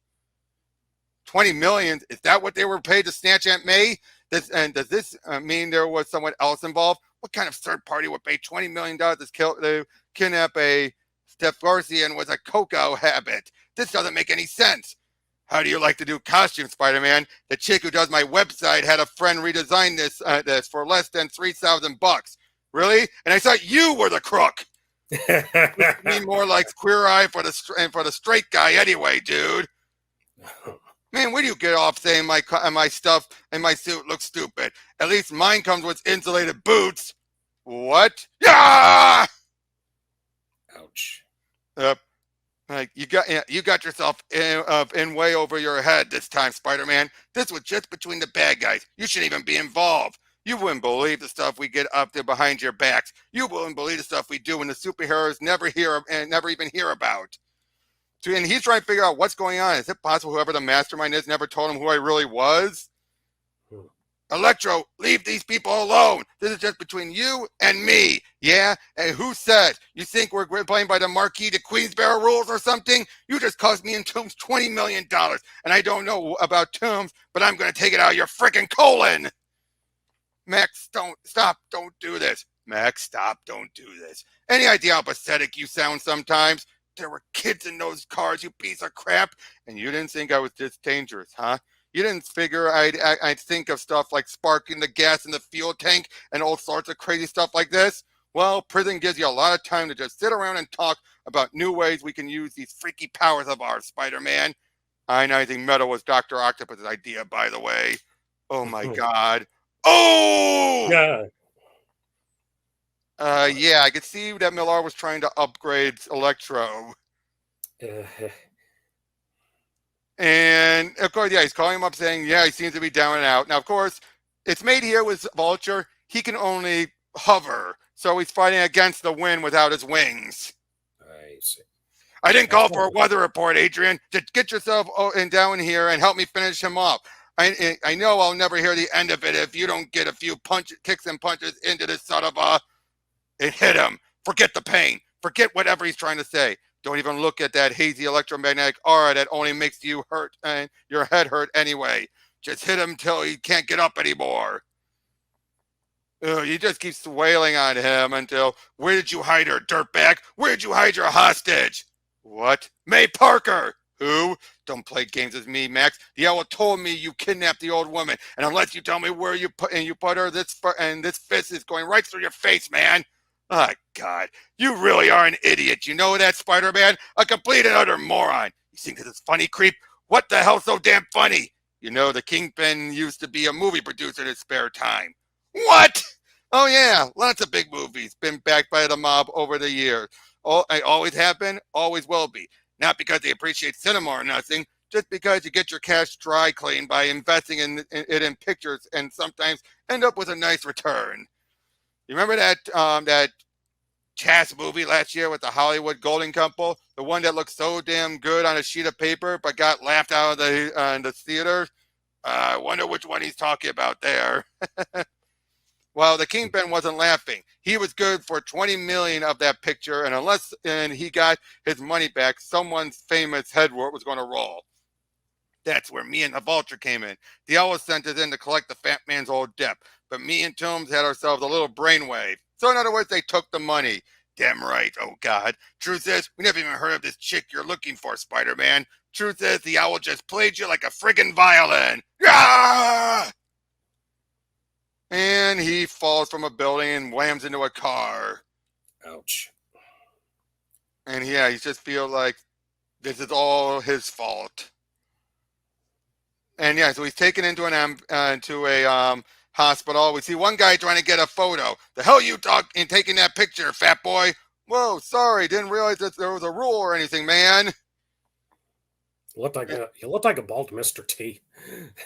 20 million, is that what they were paid to snatch Aunt May? Does this mean there was someone else involved? What kind of third party would pay $20 million to kidnap a Steph Garcian with a cocoa habit? This doesn't make any sense. How do you like to do costumes, Spider-Man? The chick who does my website had a friend redesign this for less than $3,000. Really? And I thought you were the crook. Me more like Queer Eye for the straight guy anyway, dude. Man, where do you get off saying my stuff and my suit looks stupid? At least mine comes with insulated boots. What? Yeah! Ouch. You got yourself in way over your head this time, Spider-Man. This was just between the bad guys. You shouldn't even be involved. You wouldn't believe the stuff we get up to behind your backs. You wouldn't believe the stuff we do when the superheroes never even hear about. And he's trying to figure out what's going on. Is it possible whoever the mastermind is never told him who I really was? Electro, leave these people alone. This is just between you and me. Yeah? And who said? You think we're playing by the Marquis de Queensborough rules or something? You just cost me and Toombs $20 million. And I don't know about Toombs, but I'm going to take it out of your freaking colon. Max, don't do this. Max, stop, don't do this. Any idea how pathetic you sound sometimes? There were kids in those cars, you piece of crap. And you didn't think I was this dangerous, huh? You didn't figure I'd think of stuff like sparking the gas in the fuel tank and all sorts of crazy stuff like this? Well, prison gives you a lot of time to just sit around and talk about new ways we can use these freaky powers of ours, Spider-Man. Ionizing metal was Dr. Octopus's idea, by the way. Oh, my God. Oh! Yeah. Yeah, I could see that Millar was trying to upgrade Electro. And of course, yeah, he's calling him up saying, yeah, he seems to be down and out. Now, of course, it's made here with Vulture. He can only hover. So he's fighting against the wind without his wings. I see. I didn't That's call for a wonderful. weather report, Adrian. Just get yourself down here and help me finish him off. I know I'll never hear the end of it if you don't get a few kicks and punches into this son of a... It hit him. Forget the pain. Forget whatever he's trying to say. Don't even look at that hazy electromagnetic aura that only makes you hurt and your head hurt anyway. Just hit him till he can't get up anymore. He just keeps wailing on him until, where did you hide her, dirtbag? Where did you hide your hostage? What? May Parker! Who? Don't play games with me, Max. The owl told me you kidnapped the old woman, and unless you tell me where you put her, this fist is going right through your face, man. Oh, God. You really are an idiot. You know that, Spider-Man? A complete and utter moron. You think this is funny, creep? What the hell's so damn funny? You know, the Kingpin used to be a movie producer in his spare time. What? Oh, yeah. Lots of big movies. Been backed by the mob over the years. I always have been, always will be. Not because they appreciate cinema or nothing, just because you get your cash dry cleaned by investing it in pictures and sometimes end up with a nice return. You remember that Chess movie last year with the Hollywood Golden Couple? The one that looked so damn good on a sheet of paper but got laughed out of the theater? I wonder which one he's talking about there. Well, the Kingpin wasn't laughing. He was good for 20 million of that picture, and unless he got his money back, someone's famous head was going to roll. That's where me and the Vulture came in. The owl sent us in to collect the fat man's old debt, but me and Toombs had ourselves a little brainwave. So in other words, they took the money. Damn right, oh God. Truth is, we never even heard of this chick you're looking for, Spider-Man. Truth is, the owl just played you like a friggin' violin. Ah! And he falls from a building and whams into a car. Ouch. And yeah, he just feels like this is all his fault. And yeah, so he's taken into a hospital. We see one guy trying to get a photo. The hell you taking that picture, fat boy? Whoa, sorry, didn't realize that there was a rule or anything, man. You look like a bald Mr. T.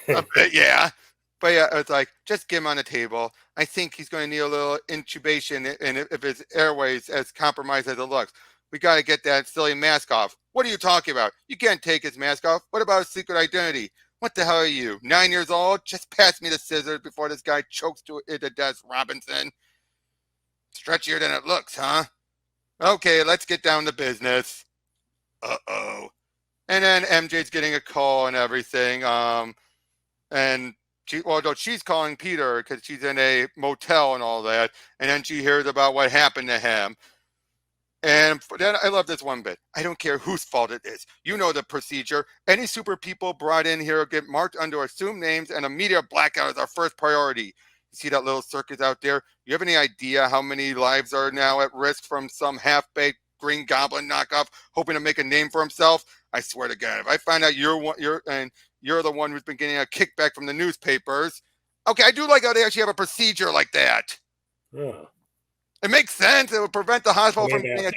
A bit, yeah. But yeah, it's like, just get him on the table. I think he's going to need a little intubation, and if his airways as compromised as it looks. We got to get that silly mask off. What are you talking about? You can't take his mask off. What about his secret identity? What the hell are you, 9 years old? Just pass me the scissors before this guy chokes it to death, Robinson. Stretchier than it looks, huh? Okay, let's get down to business. Uh-oh. And then MJ's getting a call and everything. And she's calling Peter because she's in a motel and all that. And then she hears about what happened to him. And then I love this one bit. I don't care whose fault it is. You know the procedure. Any super people brought in here get marked under assumed names, and immediate blackout is our first priority. You see that little circus out there? You have any idea how many lives are now at risk from some half-baked Green Goblin knockoff hoping to make a name for himself? I swear to God, if I find out you're the one who's been getting a kickback from the newspapers. Okay, I do like how they actually have a procedure like that. Yeah. It makes sense. It would prevent the hospital from being I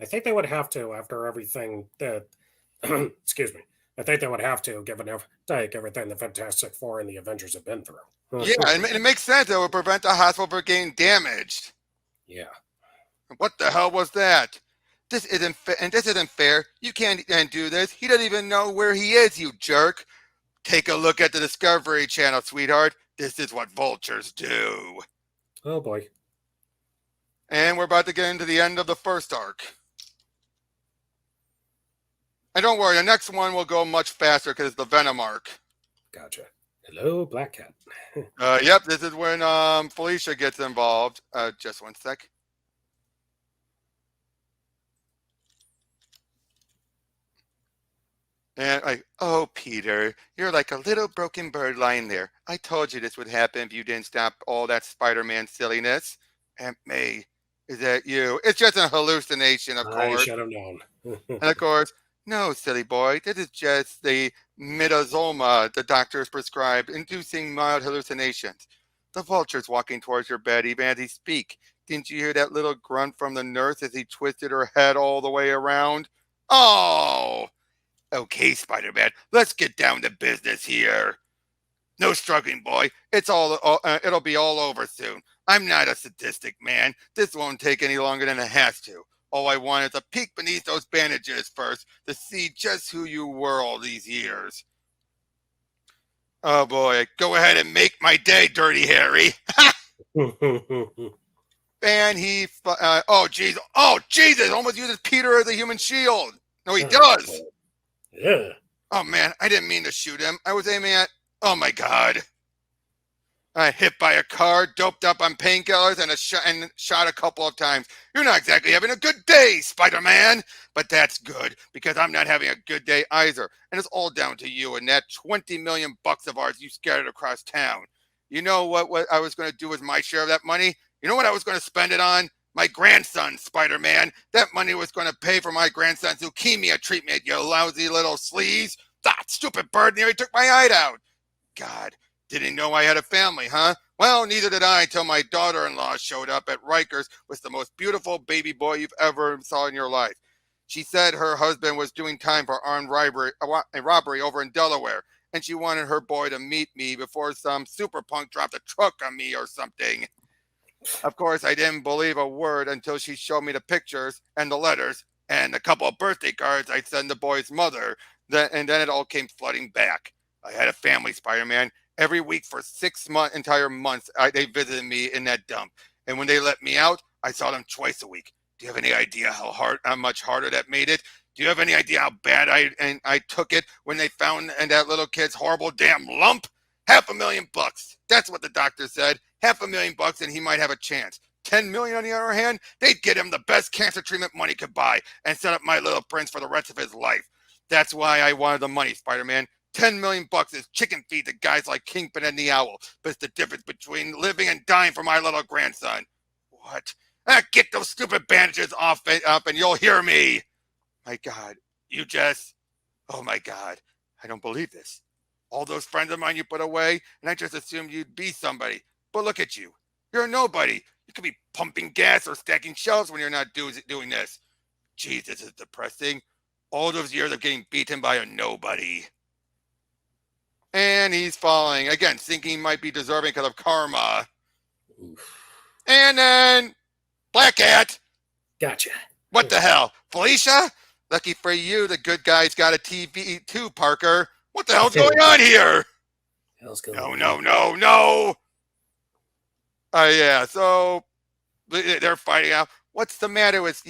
think they would have to after everything that. Excuse me. I think they would have to, given everything the Fantastic Four and the Avengers have been through. Yeah, and it makes sense. It would prevent the hospital from getting damaged. Yeah. What the hell was that? This isn't fair. You can't do this. He doesn't even know where he is, you jerk. Take a look at the Discovery Channel, sweetheart. This is what vultures do. Oh, boy. And we're about to get into the end of the first arc. And don't worry, the next one will go much faster because it's the Venom arc. Gotcha. Hello, Black Cat. Yep, this is when Felicia gets involved. Just one sec. And like, oh, Peter, you're like a little broken bird lying there. I told you this would happen if you didn't stop all that Spider-Man silliness. Aunt May, is that you? It's just a hallucination, of course. I should have known. And of course, no, silly boy, this is just the midazoma the doctors prescribed, inducing mild hallucinations. The vulture's walking towards your bed even as he speaks. Didn't you hear that little grunt from the nurse as he twisted her head all the way around? Oh! Okay, Spider-Man, let's get down to business here. No struggling, boy. It'll be all over soon. I'm not a sadistic man. This won't take any longer than it has to. All I want is a peek beneath those bandages first to see just who you were all these years. Oh boy, go ahead and make my day, Dirty Harry. And oh Jesus, almost uses Peter as a human shield. No, he does. Yeah. Oh man, I didn't mean to shoot him. I was aiming at. Oh my God. I hit by a car, doped up on painkillers, and shot a couple of times. You're not exactly having a good day, Spider-Man. But that's good, because I'm not having a good day either. And it's all down to you and that 20 million bucks of ours you scattered across town. You know what I was going to do with my share of that money? You know what I was going to spend it on? My grandson, Spider-Man. That money was going to pay for my grandson's leukemia treatment, you lousy little sleaze. That stupid bird nearly took my eye out. God. Didn't know I had a family, huh? Well, neither did I until my daughter-in-law showed up at Rikers with the most beautiful baby boy you've ever saw in your life. She said her husband was doing time for armed robbery over in Delaware, and she wanted her boy to meet me before some super punk dropped a truck on me or something. Of course, I didn't believe a word until she showed me the pictures and the letters and a couple of birthday cards I'd send the boy's mother, and then it all came flooding back. I had a family, Spider-Man. Every week for 6 entire months, they visited me in that dump. And when they let me out, I saw them twice a week. Do you have any idea how much harder that made it? Do you have any idea how bad I took it when they found that little kid's horrible damn lump? $500,000. That's what the doctor said. $500,000 and he might have a chance. 10 million on the other hand, they'd get him the best cancer treatment money could buy and set up my little prince for the rest of his life. That's why I wanted the money, Spider-Man. 10 million bucks is chicken feed to guys like Kingpin and the Owl, but it's the difference between living and dying for my little grandson. What? Get those stupid bandages off up and you'll hear me. My God, oh my God, I don't believe this. All those friends of mine you put away, and I just assumed you'd be somebody. But look at you. You're a nobody. You could be pumping gas or stacking shelves when you're not doing this. Jeez, this is depressing. All those years of getting beaten by a nobody. And he's falling. Again, thinking he might be deserving because of karma. Oof. And then Black Cat. Gotcha. What the hell? Felicia? Lucky for you, the good guy's got a TV too, Parker. What the hell's going on here? No. Yeah, so they're fighting out. What's the matter with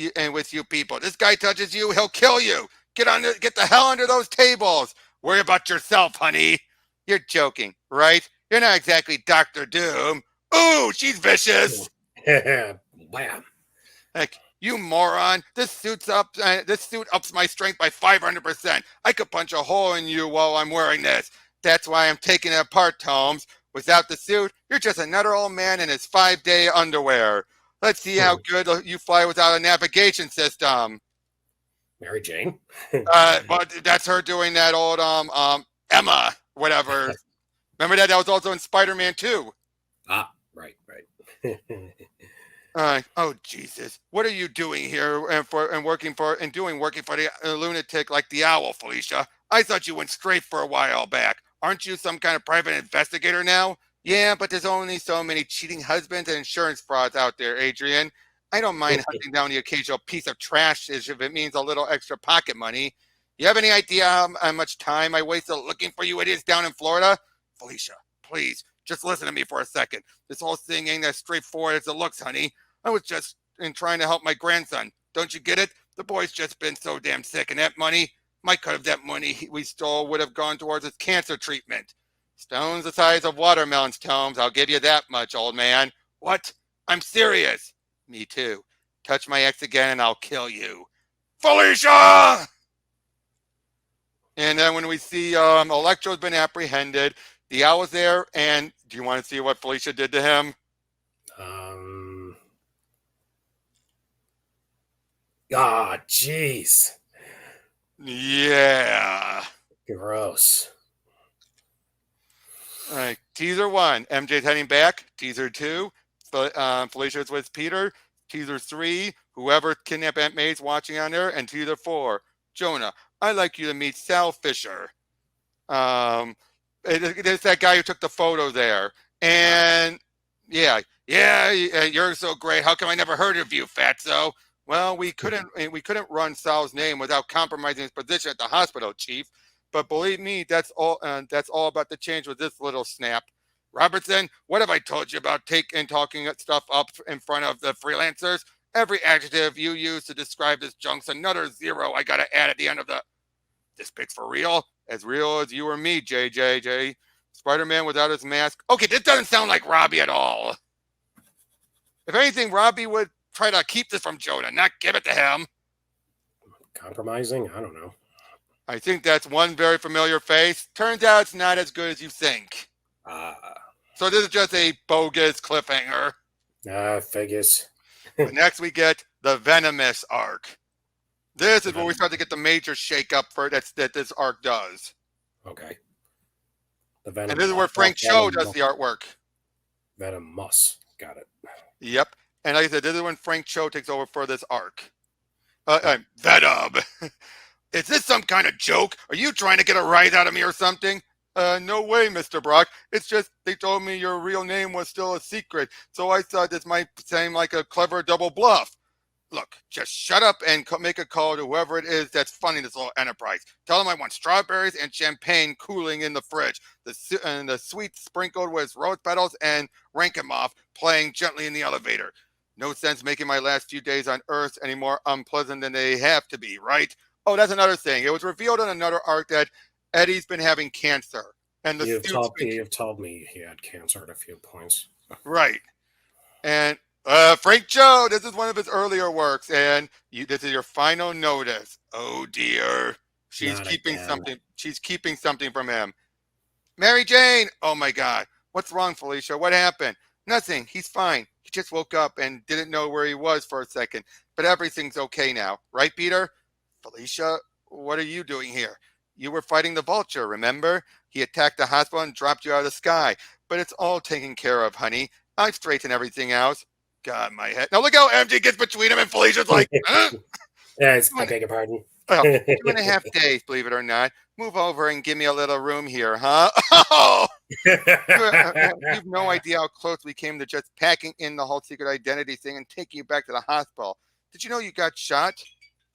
you people? This guy touches you, he'll kill you. Get the hell under those tables. Worry about yourself, honey. You're joking, right? You're not exactly Dr. Doom. Ooh, she's vicious. Bam. Like, you moron. This suit ups my strength by 500%. I could punch a hole in you while I'm wearing this. That's why I'm taking it apart, Holmes. Without the suit, you're just another old man in his 5-day underwear. Let's see how good you fly without a navigation system. Mary Jane? Well, that's her doing that old Emma, whatever. Remember that? That was also in Spider-Man 2. Ah, right. Oh Jesus! What are you doing here working for the lunatic like the Owl, Felicia? I thought you went straight for a while back. Aren't you some kind of private investigator now? Yeah, but there's only so many cheating husbands and insurance frauds out there, Adrian. I don't mind hunting down the occasional piece of trash if it means a little extra pocket money. You have any idea how much time I wasted looking for you idiots down in Florida? Felicia, please, just listen to me for a second. This whole thing ain't as straightforward as it looks, honey. I was just trying to help my grandson. Don't you get it? The boy's just been so damn sick, and that money, my cut of that money we stole would have gone towards his cancer treatment. Stones the size of watermelon stones, I'll give you that much, old man. What? I'm serious. Me too. Touch my ex again and I'll kill you. Felicia! And then when we see Electro's been apprehended, the Owl's there, and do you want to see what Felicia did to him? Jeez. Yeah. Gross. All right. Teaser 1, MJ's heading back. Teaser 2, Felicia's with Peter. Teaser 3, whoever kidnapped Aunt May's watching on there. And teaser 4, Jonah, I'd like you to meet Sal Fisher. Um, there's that guy who took the photo there. And yeah, you're so great. How come I never heard of you, Fatso? Well, we couldn't run Sal's name without compromising his position at the hospital, Chief. But believe me, that's all about to change with this little snap. Robertson, what have I told you about talking stuff up in front of the freelancers? Every adjective you use to describe this junk's another zero I gotta add at the end of the. This bit's for real? As real as you or me, JJJ. Spider-Man without his mask. Okay, this doesn't sound like Robbie at all. If anything, Robbie would try to keep this from Jonah, not give it to him. Compromising? I don't know. I think that's one very familiar face. Turns out it's not as good as you think. So this is just a bogus cliffhanger. Figures. But next we get the Venomous arc. This is where we start to get the major shakeup that this arc does. Okay. The Venom. And this is where Frank Cho does the artwork. Venomous. Got it. Yep. And like I said, this is when Frank Cho takes over for this arc. Venom. Is this some kind of joke? Are you trying to get a rise out of me or something? No way, Mr. Brock. It's just they told me your real name was still a secret, so I thought this might seem like a clever double bluff. Look, just shut up and make a call to whoever it is that's funding this little enterprise. Tell them I want strawberries and champagne cooling in the fridge, the sweet sprinkled with rose petals, and Rankomoff playing gently in the elevator. No sense making my last few days on Earth any more unpleasant than they have to be, right? Oh, that's another thing. It was revealed in another arc that Eddie's been having cancer. And you've told me he had cancer at a few points. Right. And Frank Cho, this is one of his earlier works, and this is your final notice. Oh dear. She's keeping something from him. Mary Jane! Oh my God. What's wrong, Felicia? What happened? Nothing. He's fine. He just woke up and didn't know where he was for a second. But everything's okay now. Right, Peter? Felicia, what are you doing here? You were fighting the Vulture, remember? He attacked the hospital and dropped you out of the sky. But it's all taken care of, honey. I've straightened everything out. God, my head. Now look how MJ gets between him and Felicia's like, Yes, I beg your pardon. Well, 2.5 days, believe it or not. Move over and give me a little room here, huh? Oh! You have no idea how close we came to just packing in the whole secret identity thing and taking you back to the hospital. Did you know you got shot?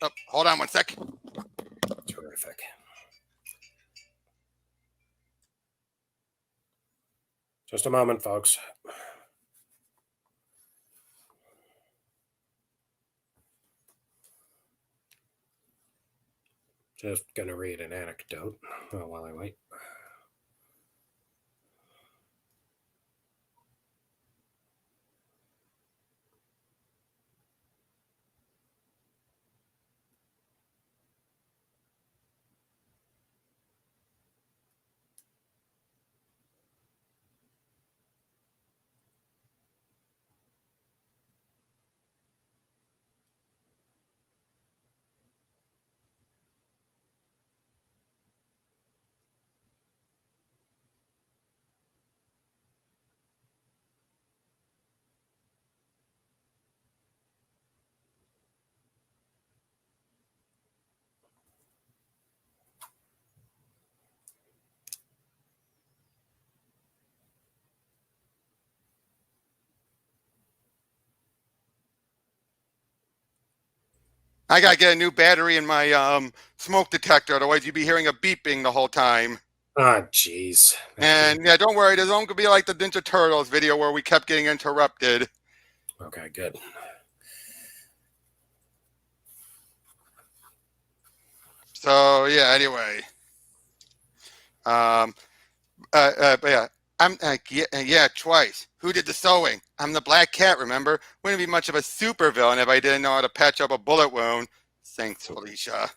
Oh, hold on one sec. Terrific. Just a moment, folks. Just going to read an anecdote while I wait. I gotta get a new battery in my smoke detector, otherwise you'd be hearing a beeping the whole time. Ah, jeez. And yeah, don't worry, there's not gonna be like the Ninja Turtles video where we kept getting interrupted. Okay, good. So yeah, anyway. But yeah, I'm yeah, twice. Who did the sewing? I'm the Black Cat, remember? Wouldn't be much of a supervillain if I didn't know how to patch up a bullet wound. Thanks, Felicia.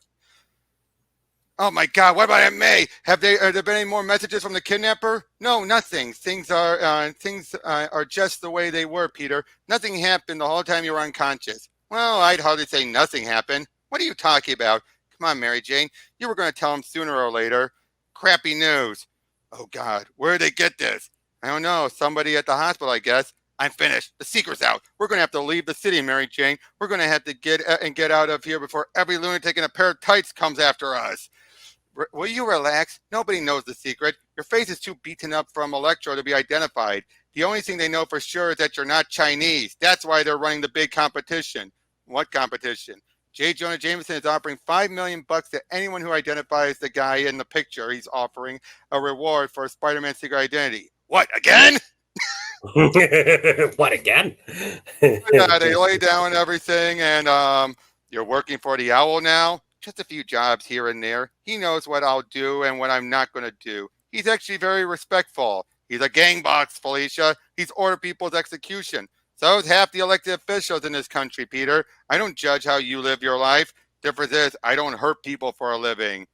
Oh my God, what about Aunt May? Have there been any more messages from the kidnapper? No, nothing. Things are just the way they were, Peter. Nothing happened the whole time you were unconscious. Well, I'd hardly say nothing happened. What are you talking about? Come on, Mary Jane. You were going to tell him sooner or later. Crappy news. Oh God, where did they get this? I don't know. Somebody at the hospital, I guess. I'm finished. The secret's out. We're going to have to leave the city, Mary Jane. We're going to have to get out of here before every lunatic in a pair of tights comes after us. Will you relax? Nobody knows the secret. Your face is too beaten up from Electro to be identified. The only thing they know for sure is that you're not Chinese. That's why they're running the big competition. What competition? J. Jonah Jameson is offering $5 million to anyone who identifies the guy in the picture. He's offering a reward for Spider-Man's secret identity. What, again? What again? Yeah, they lay down everything, and you're working for the Owl now. Just a few jobs here and there. He knows what I'll do and what I'm not going to do. He's actually very respectful. He's a gang boss, Felicia. He's ordered people's execution. So is half the elected officials in this country, Peter. I don't judge how you live your life. Difference is, I don't hurt people for a living.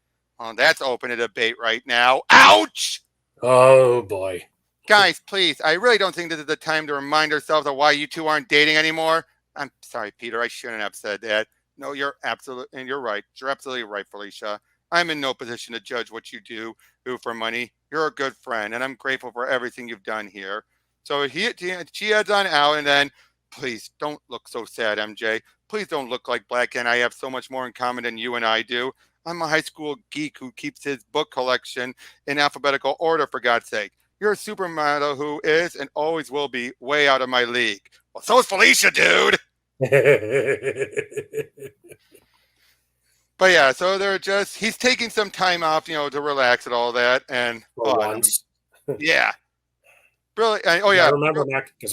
That's open to debate right now. Ouch! Oh boy. Guys, please, I really don't think this is the time to remind ourselves of why you two aren't dating anymore. I'm sorry, Peter. I shouldn't have said that. No, you're absolutely, and you're right. You're absolutely right, Felicia. I'm in no position to judge what you do for money. You're a good friend, and I'm grateful for everything you've done here. So she heads on out, and then, please don't look so sad, MJ. Please don't look like Black and I have so much more in common than you and I do. I'm a high school geek who keeps his book collection in alphabetical order, for God's sake. You're a supermodel who is and always will be way out of my league. Well, so is Felicia, dude. But yeah, so he's taking some time off, to relax and all that. And For once. Yeah. Brilliant. Oh, yeah. I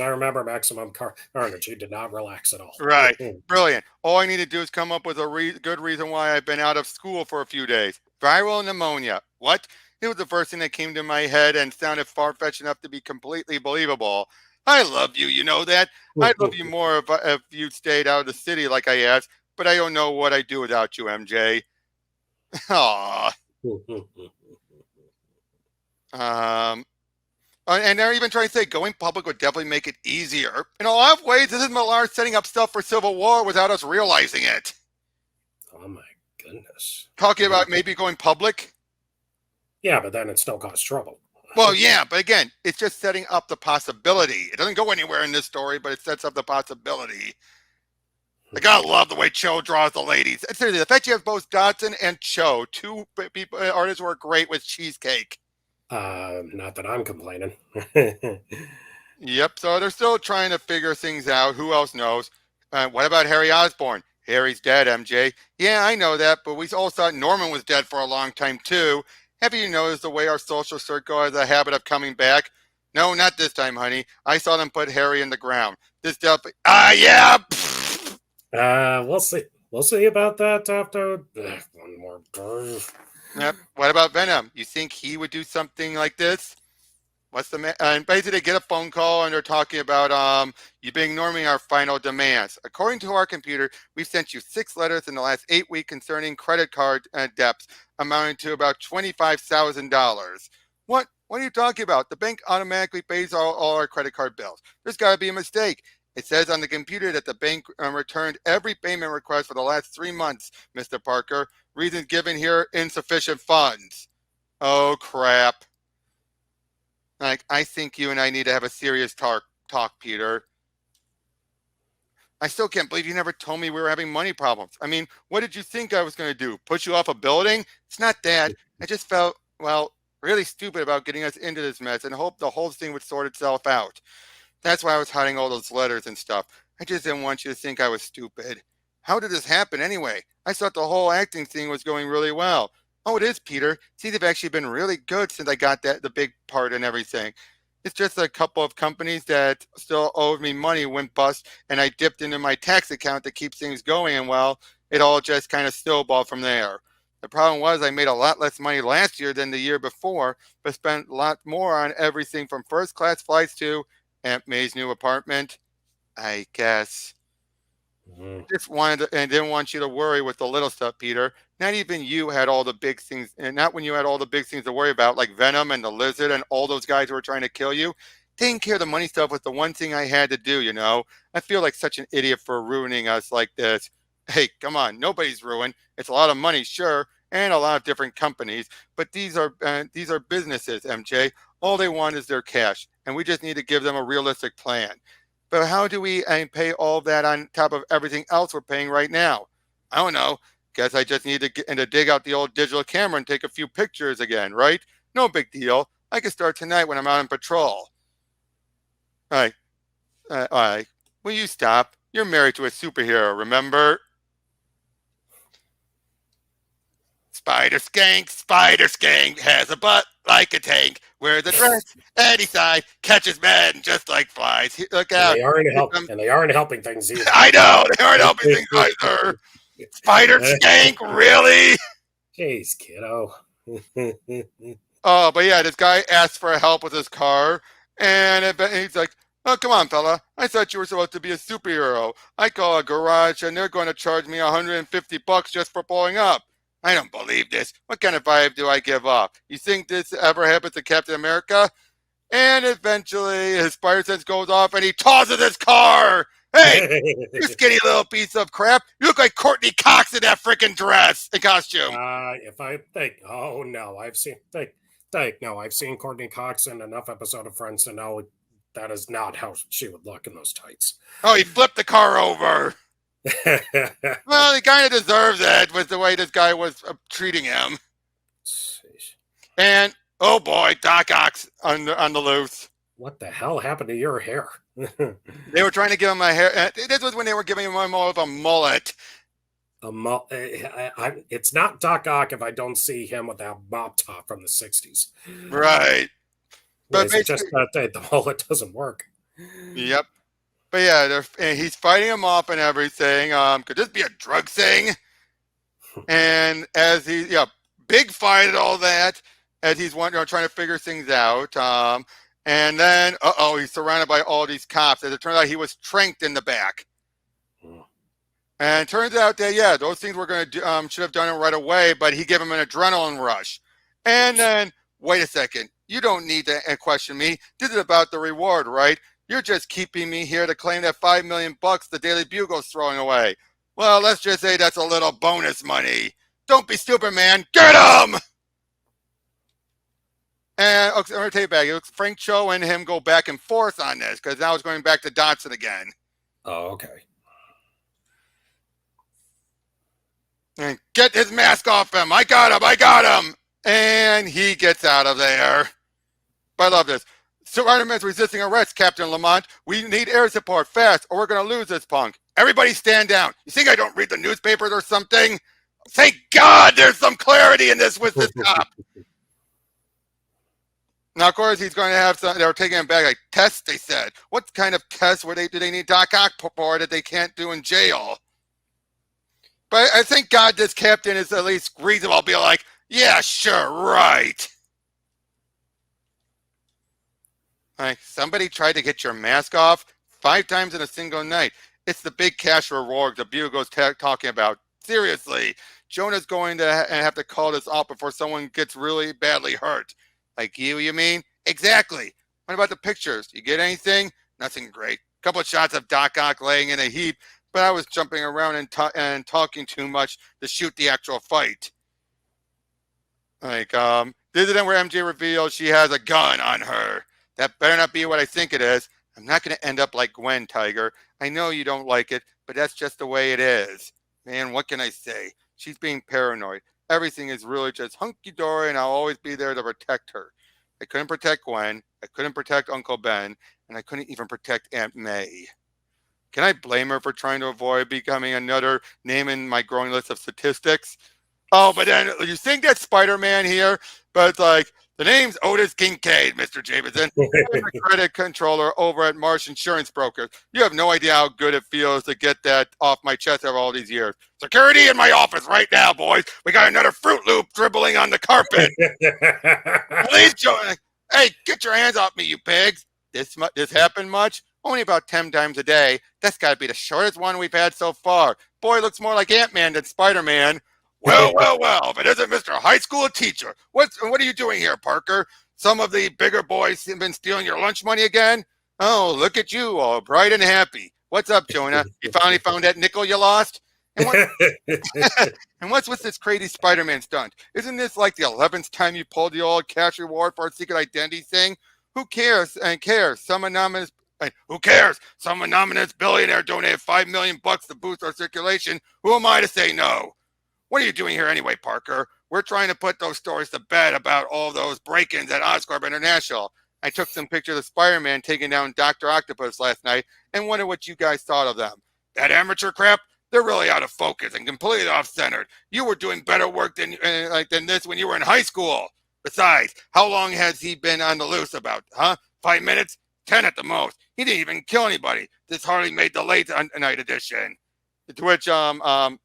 remember Maximum Carnage. He did not relax at all. Right. Brilliant. All I need to do is come up with a good reason why I've been out of school for a few days. Viral pneumonia. What? It was the first thing that came to my head and sounded far-fetched enough to be completely believable. I love you, you know that? I'd love you more if you'd stayed out of the city like I asked, but I don't know what I'd do without you, MJ. Aww. And they're even trying to say going public would definitely make it easier. In a lot of ways, this is Millar setting up stuff for Civil War without us realizing it. Oh my goodness. Talking about maybe going public? Yeah, but then it still caused trouble. Well, yeah, but again, it's just setting up the possibility. It doesn't go anywhere in this story, but it sets up the possibility. I gotta love the way Cho draws the ladies. Seriously, the fact you have both Dodson and Cho, two people, artists who are great with cheesecake. Not that I'm complaining. Yep, so they're still trying to figure things out. Who else knows? What about Harry Osborn? Harry's dead, MJ. Yeah, I know that, but we all thought Norman was dead for a long time, too. Have you noticed the way our social circle has a habit of coming back? No, not this time, honey. I saw them put Harry in the ground. This definitely... yeah! We'll see. We'll see about that after one more turn. Yep. What about Venom? You think he would do something like this? And basically they get a phone call and they're talking about you been ignoring our final demands. According to our computer, we've sent you 6 letters in the last 8 weeks concerning credit card debts amounting to about $25,000. What are you talking about? The bank automatically pays all our credit card bills. There's got to be a mistake. It says on the computer that the bank returned every payment request for the last 3 months, Mr. Parker. Reasons given here, insufficient funds. Oh, crap. I think you and I need to have a serious talk, Peter. I still can't believe you never told me we were having money problems. I mean, what did you think I was going to do? Push you off a building? It's not that. I just felt, really stupid about getting us into this mess and hoped the whole thing would sort itself out. That's why I was hiding all those letters and stuff. I just didn't want you to think I was stupid. How did this happen anyway? I thought the whole acting thing was going really well. Oh, it is, Peter. See, they've actually been really good since I got the big part and everything. It's just a couple of companies that still owed me money went bust, and I dipped into my tax account to keep things going, and it all just kind of snowballed from there. The problem was I made a lot less money last year than the year before, but spent a lot more on everything from first-class flights to Aunt May's new apartment, I guess. Just wanted to, and didn't want you to worry with the little stuff, Peter. Not even you had all the big things, and not when you had all the big things to worry about, like Venom and the Lizard and all those guys who were trying to kill you. Taking care of the money stuff was the one thing I had to do, you know. I feel like such an idiot for ruining us like this. Hey, come on, nobody's ruined. It's a lot of money, sure, and a lot of different companies, but these are businesses, MJ. All they want is their cash, and we just need to give them a realistic plan. But how do we pay all of that on top of everything else we're paying right now? I don't know. Guess I just need to get and to dig out the old digital camera and take a few pictures again, right? No big deal. I can start tonight when I'm out on patrol. All right, all right. Will you stop? You're married to a superhero, remember? Spider Skank has a butt like a tank, wears a dress at his side, catches men just like flies. Look And out. they aren't helping things either. I know, they aren't helping things either. Spider Skank, really? Jeez, kiddo. Oh, but yeah, this guy asked for help with his car, and he's like, "Oh, come on, fella. I thought you were supposed to be a superhero. I call a garage, and they're going to charge me $150 just for blowing up. I don't believe this. What kind of vibe do I give off? You think this ever happened to Captain America?" And eventually, his spider sense goes off, and he tosses his car. Hey, you skinny little piece of crap! You look like Courtney Cox in that freaking dress and costume. If I think, oh no, I've seen Courtney Cox in enough episode of Friends to know that is not how she would look in those tights. Oh, he flipped the car over. Well, he kind of deserves it with the way this guy was treating him. And oh boy, Doc Ock's on the loose. What the hell happened to your hair? They were trying to give him my hair. This was when they were giving him more of a mullet. It's not Doc Ock if I don't see him with that mop top from the 60s. Right. But it's just that the mullet doesn't work. Yep. But yeah, he's fighting him off and everything. Could this be a drug thing? And as big fight and all that, as he's trying to figure things out. And then, he's surrounded by all these cops. As it turns out, he was tranked in the back. And it turns out that, those things we're going to should have done it right away, but he gave him an adrenaline rush. And then, wait a second. You don't need to question me. This is about the reward, right? You're just keeping me here to claim that $5 million the Daily Bugle's throwing away. Well, let's just say that's a little bonus money. Don't be stupid, man. Get him! And I'm going to take it back. It looks Frank Cho and him go back and forth on this because now it's going back to Dodson again. Oh, okay. And get his mask off him. I got him. And he gets out of there. But I love this. Spider-Man's resisting arrest, Captain Lamont. We need air support fast or we're going to lose this punk. Everybody stand down. You think I don't read the newspapers or something? Thank God there's some clarity in this with this cop. Now, of course, he's going to have some. They were taking him back like tests, they said. What kind of tests do they need Doc Ock for that they can't do in jail? But I think God, this captain is at least reasonable. I'll be like, yeah, sure, right. Like, somebody tried to get your mask off 5 times in a single night. It's the big cash reward the Bugle's talking about. Seriously, Jonah's going to have to call this off before someone gets really badly hurt. Like you mean? Exactly. What about the pictures? You get anything? Nothing great. A couple of shots of Doc Ock laying in a heap, but I was jumping around and talking too much to shoot the actual fight. Like, this is then where MJ reveals she has a gun on her. That better not be what I think it is. I'm not going to end up like Gwen, Tiger. I know you don't like it, but that's just the way it is. Man, what can I say? She's being paranoid. Everything is really just hunky-dory, and I'll always be there to protect her. I couldn't protect Gwen. I couldn't protect Uncle Ben, and I couldn't even protect Aunt May. Can I blame her for trying to avoid becoming another name in my growing list of statistics? Oh, but then you think that's Spider-Man here, but it's like, the name's Otis Kincaid, Mr. Jameson. I'm a credit controller over at Marsh Insurance Brokers. You have no idea how good it feels to get that off my chest after all these years. Security in my office right now, boys. We got another Fruit Loop dribbling on the carpet. Please, hey, get your hands off me, you pigs. This happened much? Only about 10 times a day. That's got to be the shortest one we've had so far. Boy looks more like Ant-Man than Spider-Man. Well, if it isn't Mr. High School Teacher. What are you doing here, Parker? Some of the bigger boys have been stealing your lunch money again? Oh, look at you, all bright and happy. What's up, Jonah? You finally found that nickel you lost? And what's with this crazy Spider-Man stunt? Isn't this like the 11th time you pulled the old cash reward for a secret identity thing? Who cares and cares? Some anonymous Like, who cares? Some anonymous billionaire donated $5 million to boost our circulation. Who am I to say no? What are you doing here anyway, Parker? We're trying to put those stories to bed about all those break-ins at Oscorp International. I took some pictures of Spider-Man taking down Dr. Octopus last night and wondered what you guys thought of them. That amateur crap? They're really out of focus and completely off-centered. You were doing better work than this when you were in high school. Besides, how long has he been on the loose about, huh? 5 minutes? 10 at the most. He didn't even kill anybody. This hardly made the late night edition. To which John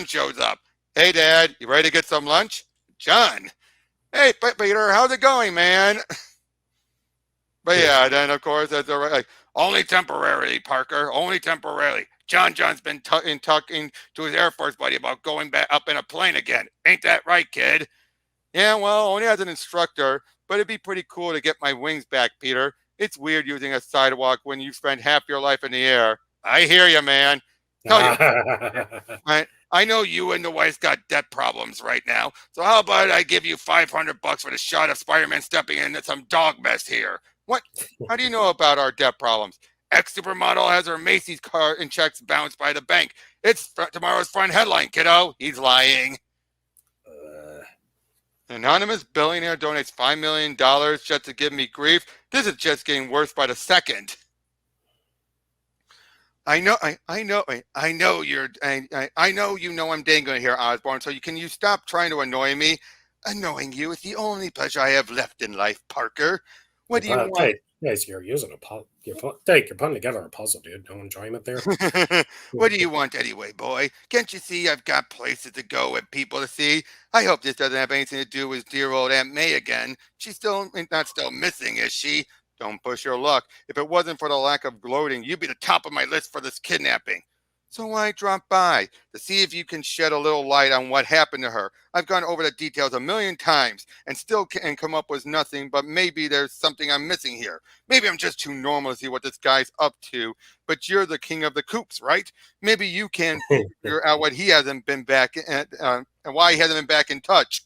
shows up. Hey, Dad, you ready to get some lunch? John. Hey, Peter, how's it going, man? But yeah, then of course that's like, only temporarily, Parker. Only temporarily. John's been talking to his Air Force buddy about going back up in a plane again. Ain't that right, kid? Yeah, well, only as an instructor, but it'd be pretty cool to get my wings back, Peter. It's weird using a sidewalk when you spend half your life in the air. I hear you, man. Tell you, I know you and the wife's got debt problems right now, so how about I give you $500 for the shot of Spider-Man stepping into some dog mess here? What? How do you know about our debt problems? Ex-supermodel has her Macy's card and checks bounced by the bank. It's tomorrow's front headline, kiddo. He's lying. Anonymous billionaire donates $5 million just to give me grief. This is just getting worse by the second. I know you know I'm dangling here, Osborn, so you stop trying to annoy me? Annoying you is the only pleasure I have left in life, Parker. What do you want? Hey, guys, you're using a puzzle. You're putting together a puzzle, dude. No enjoyment there. What do you want anyway, boy? Can't you see I've got places to go and people to see? I hope this doesn't have anything to do with dear old Aunt May again. She's not still missing, is she? Don't push your luck. If it wasn't for the lack of gloating, you'd be the top of my list for this kidnapping. So why drop by? To see if you can shed a little light on what happened to her. I've gone over the details a million times and still can't come up with nothing, but maybe there's something I'm missing here. Maybe I'm just too normal to see what this guy's up to, but you're the king of the coops, right? Maybe you can figure out what he hasn't been back and why he hasn't been back in touch.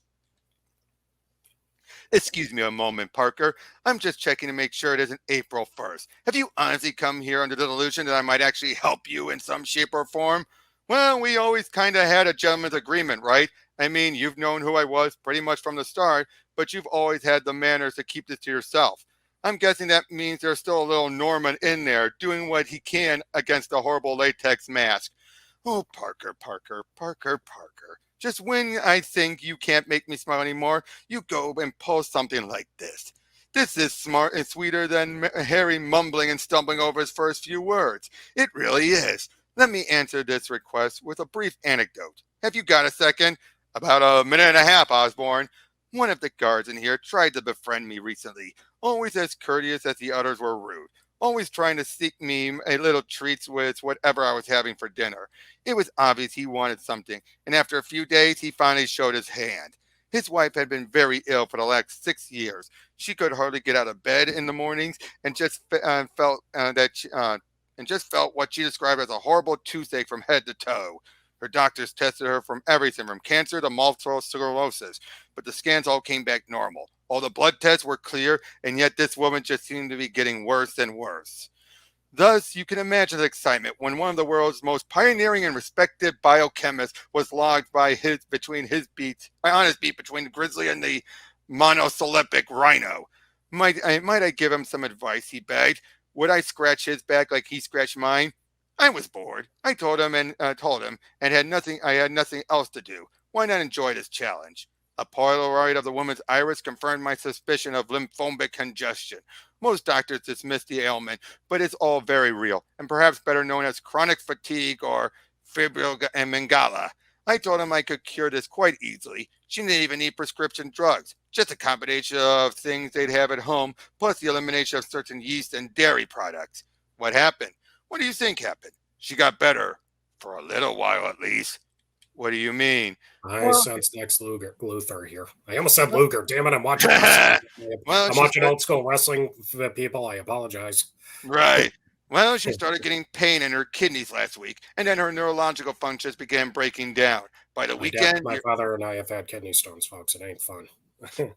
Excuse me a moment, Parker. I'm just checking to make sure it isn't April 1st. Have you honestly come here under the delusion that I might actually help you in some shape or form? Well, we always kind of had a gentleman's agreement, right? I mean, you've known who I was pretty much from the start, but you've always had the manners to keep this to yourself. I'm guessing that means there's still a little Norman in there doing what he can against the horrible latex mask. Oh, Parker. Just when I think you can't make me smile anymore, you go and post something like this. This is smart and sweeter than Harry mumbling and stumbling over his first few words. It really is. Let me answer this request with a brief anecdote. Have you got a second? About a minute and a half, Osborn. One of the guards in here tried to befriend me recently, always as courteous as the others were rude. Always trying to seek me a little treats with whatever I was having for dinner. It was obvious he wanted something, and after a few days, he finally showed his hand. His wife had been very ill for the last 6 years. She could hardly get out of bed in the mornings, and just felt what she described as a horrible toothache from head to toe. Her doctors tested her from everything from cancer to multiple sclerosis, but the scans all came back normal. All the blood tests were clear, and yet this woman just seemed to be getting worse and worse. Thus, you can imagine the excitement when one of the world's most pioneering and respected biochemists was logged on his beat between the grizzly and the monosyllabic rhino. Might I give him some advice? He begged. Would I scratch his back like he scratched mine? I was bored. I told him and had nothing. I had nothing else to do. Why not enjoy this challenge? A Polaroid of the woman's iris confirmed my suspicion of lymphomic congestion. Most doctors dismiss the ailment, but it's all very real, and perhaps better known as chronic fatigue or fibromyalgia. I told him I could cure this quite easily. She didn't even need prescription drugs, just a combination of things they'd have at home, plus the elimination of certain yeast and dairy products. What happened? What do you think happened? She got better, for a little while at least. What do you mean? I sense Lex Luthor here. I almost said Luger. Damn it! I'm watching wrestling. I'm watching old school wrestling people. I apologize. Right. Well, she started getting pain in her kidneys last week, and then her neurological functions began breaking down. By the weekend, my father and I have had kidney stones, folks. It ain't fun.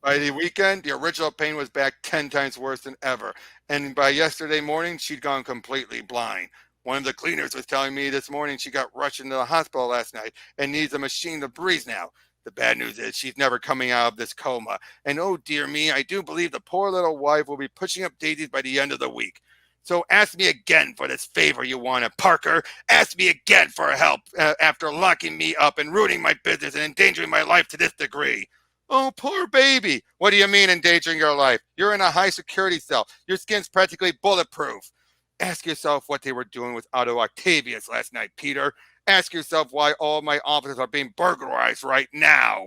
By the weekend, the original pain was back 10 times worse than ever. And by yesterday morning, she'd gone completely blind. One of the cleaners was telling me this morning she got rushed into the hospital last night and needs a machine to breathe now. The bad news is she's never coming out of this coma. And oh dear me, I do believe the poor little wife will be pushing up daisies by the end of the week. So ask me again for this favor you wanted, Parker. Ask me again for help after locking me up and ruining my business and endangering my life to this degree. Oh, poor baby. What do you mean endangering your life? You're in a high security cell. Your skin's practically bulletproof. Ask yourself what they were doing with Otto Octavius last night, Peter. Ask yourself why all my offices are being burglarized right now.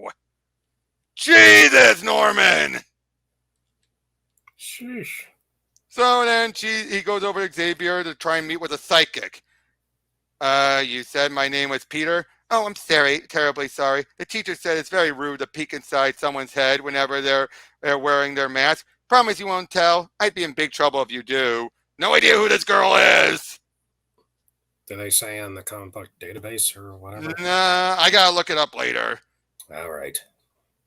Jesus, Norman! Sheesh. So then he goes over to Xavier to try and meet with a psychic. You said my name was Peter? Oh, I'm sorry, terribly sorry. The teacher said it's very rude to peek inside someone's head whenever they're wearing their mask. Promise you won't tell. I'd be in big trouble if you do. No idea who this girl is. Do they say on the comic book database or whatever? Nah, I gotta look it up later. All right.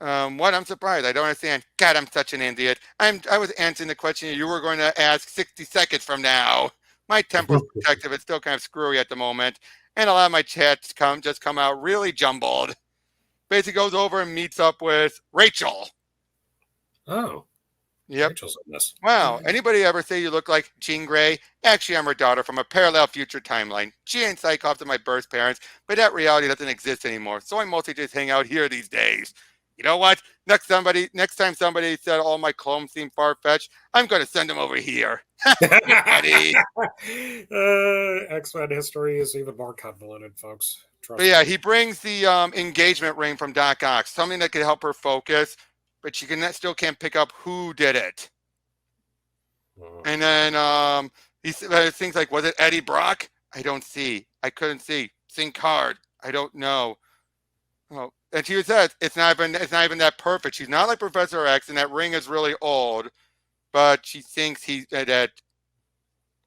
What? I'm surprised. I don't understand. God, I'm such an idiot. I was answering the question you were going to ask 60 seconds from now. My temporal protective is still kind of screwy at the moment, and a lot of my chats just come out really jumbled. Basically goes over and meets up with Rachel. Oh. Yep. Rachel's in this. Wow. Anybody ever say you look like Jean Grey? Actually, I'm her daughter from a parallel future timeline. She ain't Cyclops and my birth parents, but that reality doesn't exist anymore. So I mostly just hang out here these days. You know what? Next time somebody said all my clones seem far-fetched, I'm going to send them over here. Buddy. X-Men history is even more convoluted, folks. Trust But yeah, me. he brings the engagement ring from Doc Ock, something that could help her focus, but she still can't pick up who did it. And then he said things like, was it Eddie Brock? I don't see. I couldn't see. Sync card. I don't know. Oh, and she says it's not even that perfect. She's not like Professor X, and that ring is really old, but she thinks that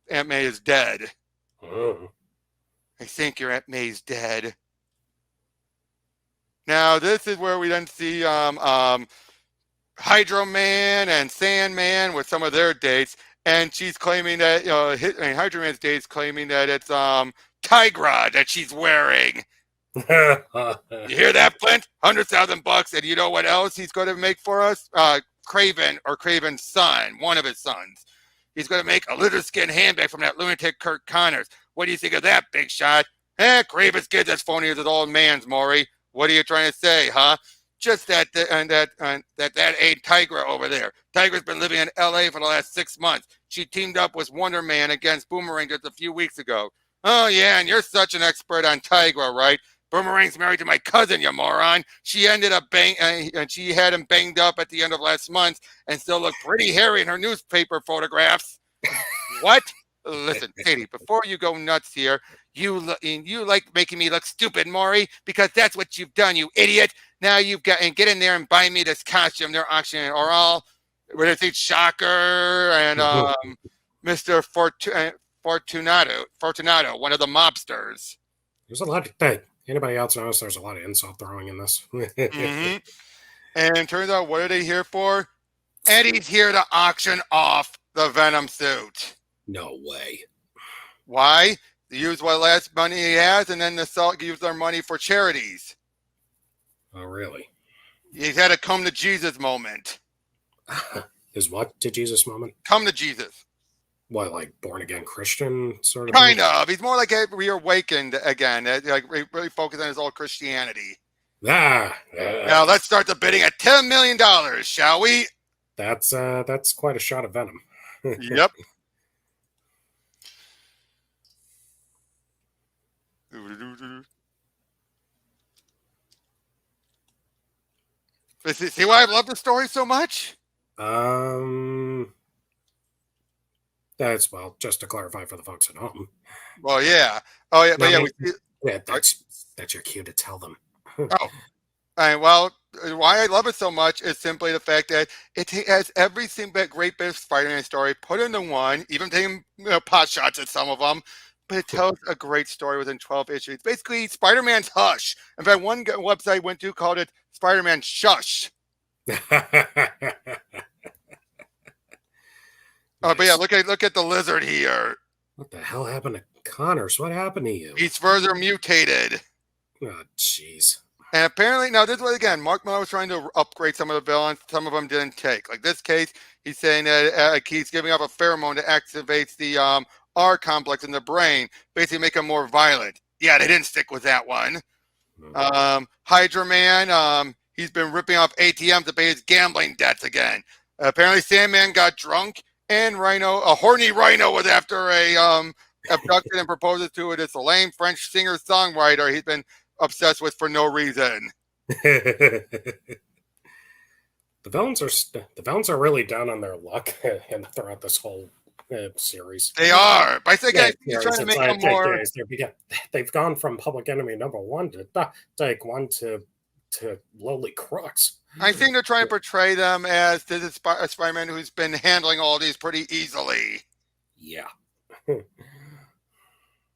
Aunt May is dead. Oh. I think your Aunt May's dead. Now this is where we then see Hydro Man and Sandman with some of their dates, and she's claiming that Hydro Man's date's claiming that it's Tigra that she's wearing. You hear that, Flint? $100,000, and you know what else he's going to make for us? Craven or Craven's son, one of his sons. He's going to make a litter skin handbag from that lunatic Kirk Connors. What do you think of that, big shot? Craven's kid's as phony as his old man's, Maury. What are you trying to say, huh? Just that ain't Tigra over there. Tigra's been living in L.A. for the last 6 months. She teamed up with Wonder Man against Boomerang just a few weeks ago. Oh, yeah, and you're such an expert on Tigra, right? Boomerang's married to my cousin, you moron. She ended up and she had him banged up at the end of last month and still looked pretty hairy in her newspaper photographs. What? Listen, Katie, before you go nuts here, you like making me look stupid, Maury, because that's what you've done, you idiot. Now you've got and get in there and buy me this costume they're auctioning, or I'll what is it, Shocker and Mr. Fortunato, one of the mobsters. There's a lot to anybody else knows there's a lot of insult throwing in this. Mm-hmm. And it turns out, what are they here for? Eddie's here to auction off the Venom suit. No way. Why? Use what last money he has, and then use their money for charities. Oh, really? He's had a come to Jesus moment. Is what to Jesus moment? Come to Jesus. What, like born again Christian sort of? Kind of. He's more like a reawakened again. Like really focused on his old Christianity. Now let's start the bidding at $10 million, shall we? That's quite a shot of Venom. Yep. See why I love the story so much? That's just to clarify for the folks at home. Well, yeah. Oh, yeah, but yeah, that's your cue to tell them. Oh, well, why I love it so much is simply the fact that it has every single great bit of Spider-Man story put into one, even taking pot shots at some of them, but it tells a great story within 12 issues. Basically, Spider-Man's Hush. In fact, one website I went to called it Spider-Man Shush. Oh, but yeah, Nice. look at the lizard here. What the hell happened to Connors? What happened to you? He's further mutated. Oh, jeez. And apparently, now this was again, Mark Millar was trying to upgrade some of the villains. Some of them didn't take. Like this case, he's saying that he's giving up a pheromone that activates the R complex in the brain, basically make him more violent. Yeah, they didn't stick with that one. Hydra Man, he's been ripping off ATMs to pay his gambling debts again. Apparently, Sandman got drunk, and Rhino, a horny Rhino, was after a abducted and proposes to it. It's a lame French singer-songwriter he's been obsessed with for no reason. The villains are really down on their luck throughout this whole series. They are. But I think Yeah, he's trying to make them more. They've gone from public enemy number one to like one to lowly crooks. I think they're trying to portray them as this is a Spider-Man who's been handling all these pretty easily. Yeah.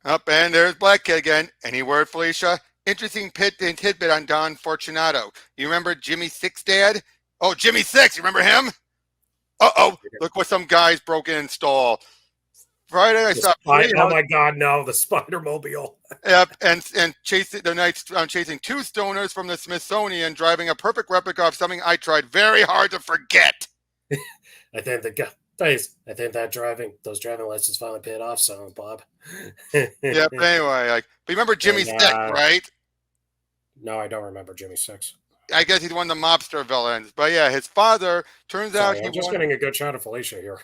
Up and there's Black Kid again. Any word, Felicia? Interesting tidbit on Don Fortunato. You remember Jimmy Six Dad? Oh, Jimmy Six. You remember him? Uh-oh. Look what some guys broke in and stole. Friday, I saw. Oh my God, no! The Spider-Mobile. Yep, and chasing the night. I'm chasing two stoners from the Smithsonian, driving a perfect replica of something I tried very hard to forget. I think those driving lessons finally paid off, so Bob. Yep. Anyway, but you remember Jimmy Six, right? No, I don't remember Jimmy Six. I guess he's one of the mobster villains. But yeah, his father turns out I'm just getting a good shot of Felicia here.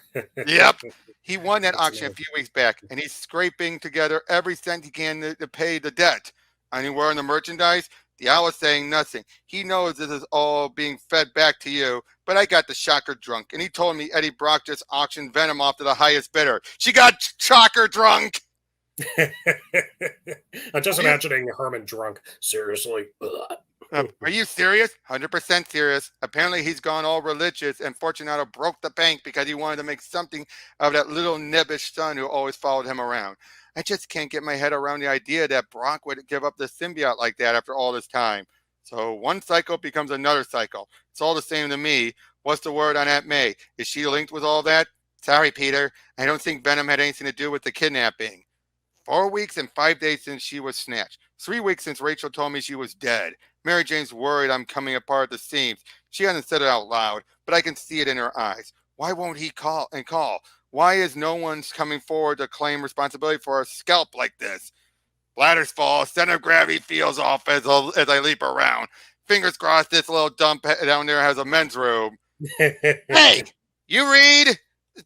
Yep. He won that auction a few weeks back, and he's scraping together every cent he can to pay the debt. Anywhere in the merchandise, the owl is saying nothing. He knows this is all being fed back to you, but I got the shocker drunk, and he told me Eddie Brock just auctioned Venom off to the highest bidder. She got shocker drunk. I'm just imagining Herman drunk. Seriously. Are you serious? 100% serious. Apparently, he's gone all religious, and Fortunato broke the bank because he wanted to make something of that little nebbish son who always followed him around. I just can't get my head around the idea that Brock would give up the symbiote like that after all this time. So one cycle becomes another cycle. It's all the same to me. What's the word on Aunt May? Is she linked with all that? Sorry, Peter. I don't think Venom had anything to do with the kidnapping. 4 weeks and 5 days since she was snatched. 3 weeks since Rachel told me she was dead. Mary Jane's worried I'm coming apart at the seams. She hasn't said it out loud, but I can see it in her eyes. Why won't he call? Why is no one's coming forward to claim responsibility for a scalp like this? Bladders fall, center of gravity feels off as I leap around. Fingers crossed this little dump down there has a men's room. Hey, you read?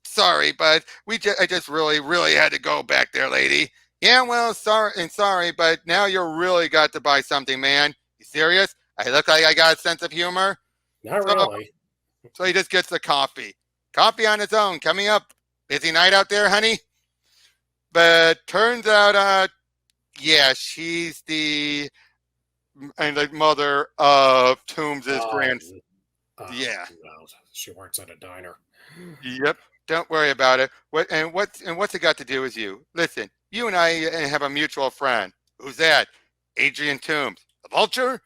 Sorry, but I just really, really had to go back there, lady. Yeah, well, sorry, but now you're really got to buy something, man. You serious? I look like I got a sense of humor? Not really. So he just gets the coffee. Coffee on its own, coming up. Busy night out there, honey? But turns out, yeah, she's the mother of Toombs' grandson. Yeah. No, she works at a diner. Yep. Don't worry about it. What's it got to do with you? Listen, you and I have a mutual friend. Who's that? Adrian Toombs. The Vulture?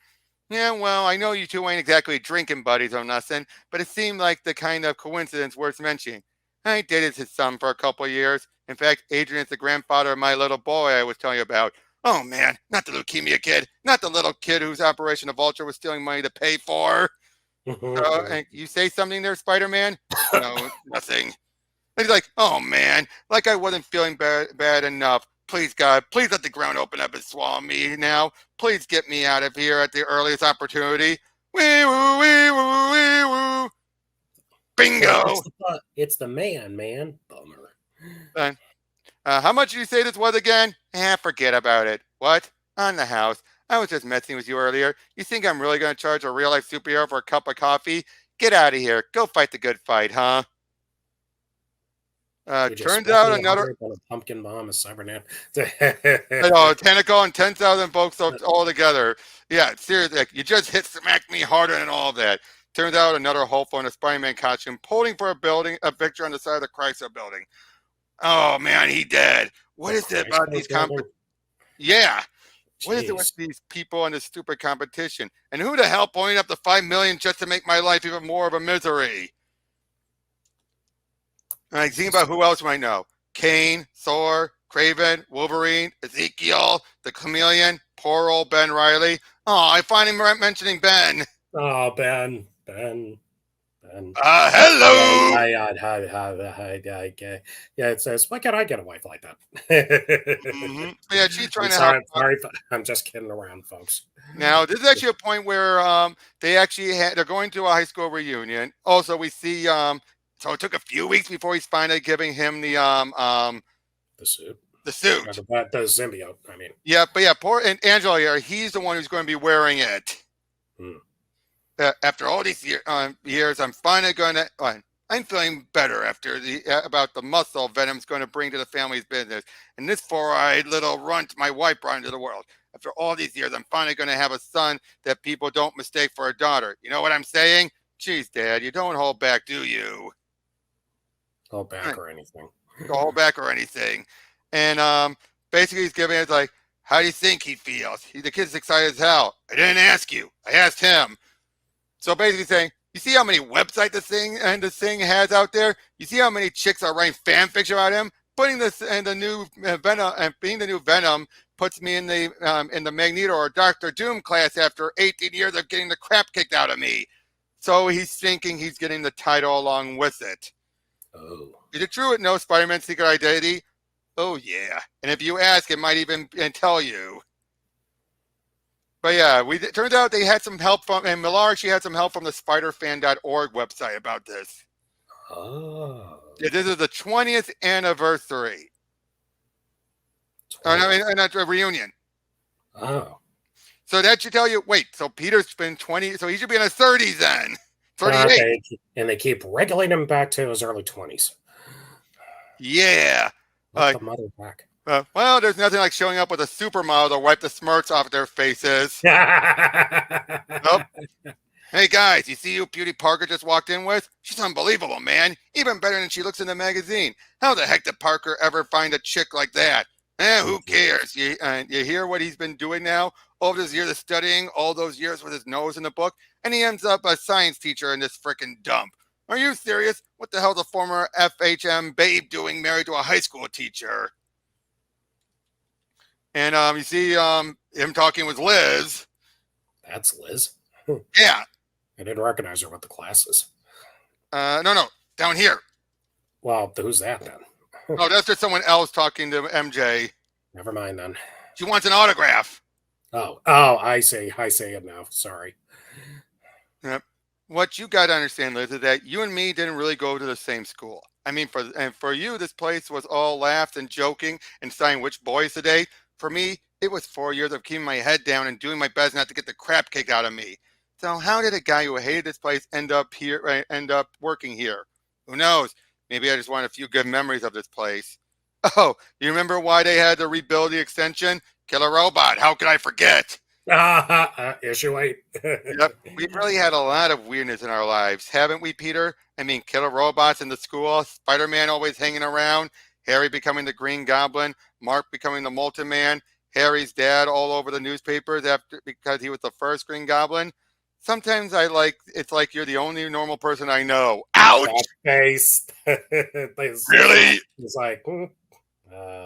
Yeah, well, I know you two ain't exactly drinking buddies or nothing, but it seemed like the kind of coincidence worth mentioning. I dated his son for a couple of years. In fact, Adrian's the grandfather of my little boy I was telling you about. Oh, man, not the leukemia kid. Not the little kid whose operation the Vulture was stealing money to pay for. You say something there, Spider-Man? No, nothing. And he's like, oh, man, like I wasn't feeling bad enough. Please, God, please let the ground open up and swallow me now. Please get me out of here at the earliest opportunity. Wee woo, wee woo, wee woo. Bingo. It's the man. Bummer. How much did you say this was again? Forget about it. What? On the house. I was just messing with you earlier. You think I'm really going to charge a real-life superhero for a cup of coffee? Get out of here. Go fight the good fight, huh? Turns out another pumpkin bomb is Cyberman. Tentacle and 10,000 folks all together. Yeah, seriously, you just hit smack me harder than all that. Turns out another hopeful in a Spider-Man costume, pulling for a picture on the side of the Chrysler building. Oh man, he dead. What is it about these comics? Yeah, What is it with Jeez. these people and this stupid competition? And who the hell ponying up the 5 million just to make my life even more of a misery? And I think about who else might know. Kane, Thor, Craven, Wolverine, Ezekiel, the Chameleon, poor old Ben Riley. Oh, I find him mentioning Ben. Oh, Ben. Ben. Hello. Yeah, it says, why can't I get a wife like that? Yeah, she's I'm trying to help. sorry. I'm just kidding around, folks. Now, this is actually a point where they actually they're going to a high school reunion. Also, we see so it took a few weeks before he's finally giving him The suit. the suit. The symbiote, I mean. Yeah, but yeah, poor and Angelo here, he's the one who's going to be wearing it. Hmm. After all these years, I'm finally going to. I'm feeling better after about the muscle Venom's going to bring to the family's business, and this four-eyed little runt my wife brought into the world. After all these years, I'm finally going to have a son that people don't mistake for a daughter. You know what I'm saying? Geez, Dad, you don't hold back, do you? Hold back or anything. Hold back or anything. And basically, he's giving it like, how do you think he feels? The kid's excited as hell. I didn't ask you. I asked him. So basically saying, you see how many websites this thing has out there? You see how many chicks are writing fan fiction about him? Putting this in the new Venom and being the new Venom puts me in the Magneto or Doctor Doom class after 18 years of getting the crap kicked out of me. So he's thinking he's getting the title along with it. Oh. Is it true with no Spider-Man secret identity? Oh yeah. And if you ask, it might even tell you. But yeah, it turns out they had some help from, and Millar actually had some help from the spiderfan.org website about this. Oh. Yeah, this is the 20th anniversary. 20. Not a reunion. Oh. So that should tell you, wait, so Peter's been 20, so he should be in his 30s then. 38. And they keep regulating him back to his early 20s. Yeah. Let the mother back. Well, there's nothing like showing up with a supermodel to wipe the smirks off their faces. Nope. Hey guys, you see who Beauty Parker just walked in with? She's unbelievable, man. Even better than she looks in the magazine. How the heck did Parker ever find a chick like that? Who cares? You hear what he's been doing now? All those years of studying, all those years with his nose in the book, and he ends up a science teacher in this frickin' dump. Are you serious? What the hell's a former FHM babe doing married to a high school teacher? And you see him talking with Liz. That's Liz? Yeah. I didn't recognize her with the glasses. No, down here. Well, who's that then? Oh, that's just someone else talking to MJ. Never mind then. She wants an autograph. Oh, I see it now. Sorry. Yep. What you got to understand, Liz, is that you and me didn't really go to the same school. I mean, for you, this place was all laughs and joking and deciding which boys to date. For me, it was 4 years of keeping my head down and doing my best not to get the crap kicked out of me. So how did a guy who hated this place end up working here? Who knows? Maybe I just want a few good memories of this place. Oh, you remember why they had to rebuild the extension? Killer Robot. How could I forget? Issue 8. Yep. We've really had a lot of weirdness in our lives, haven't we, Peter? I mean, killer robots in the school, Spider-Man always hanging around, Harry becoming the Green Goblin, Mark becoming the Molten Man, Harry's dad all over the newspapers because he was the first Green Goblin. Sometimes it's like you're the only normal person I know. Ouch! That face. Really? It's like,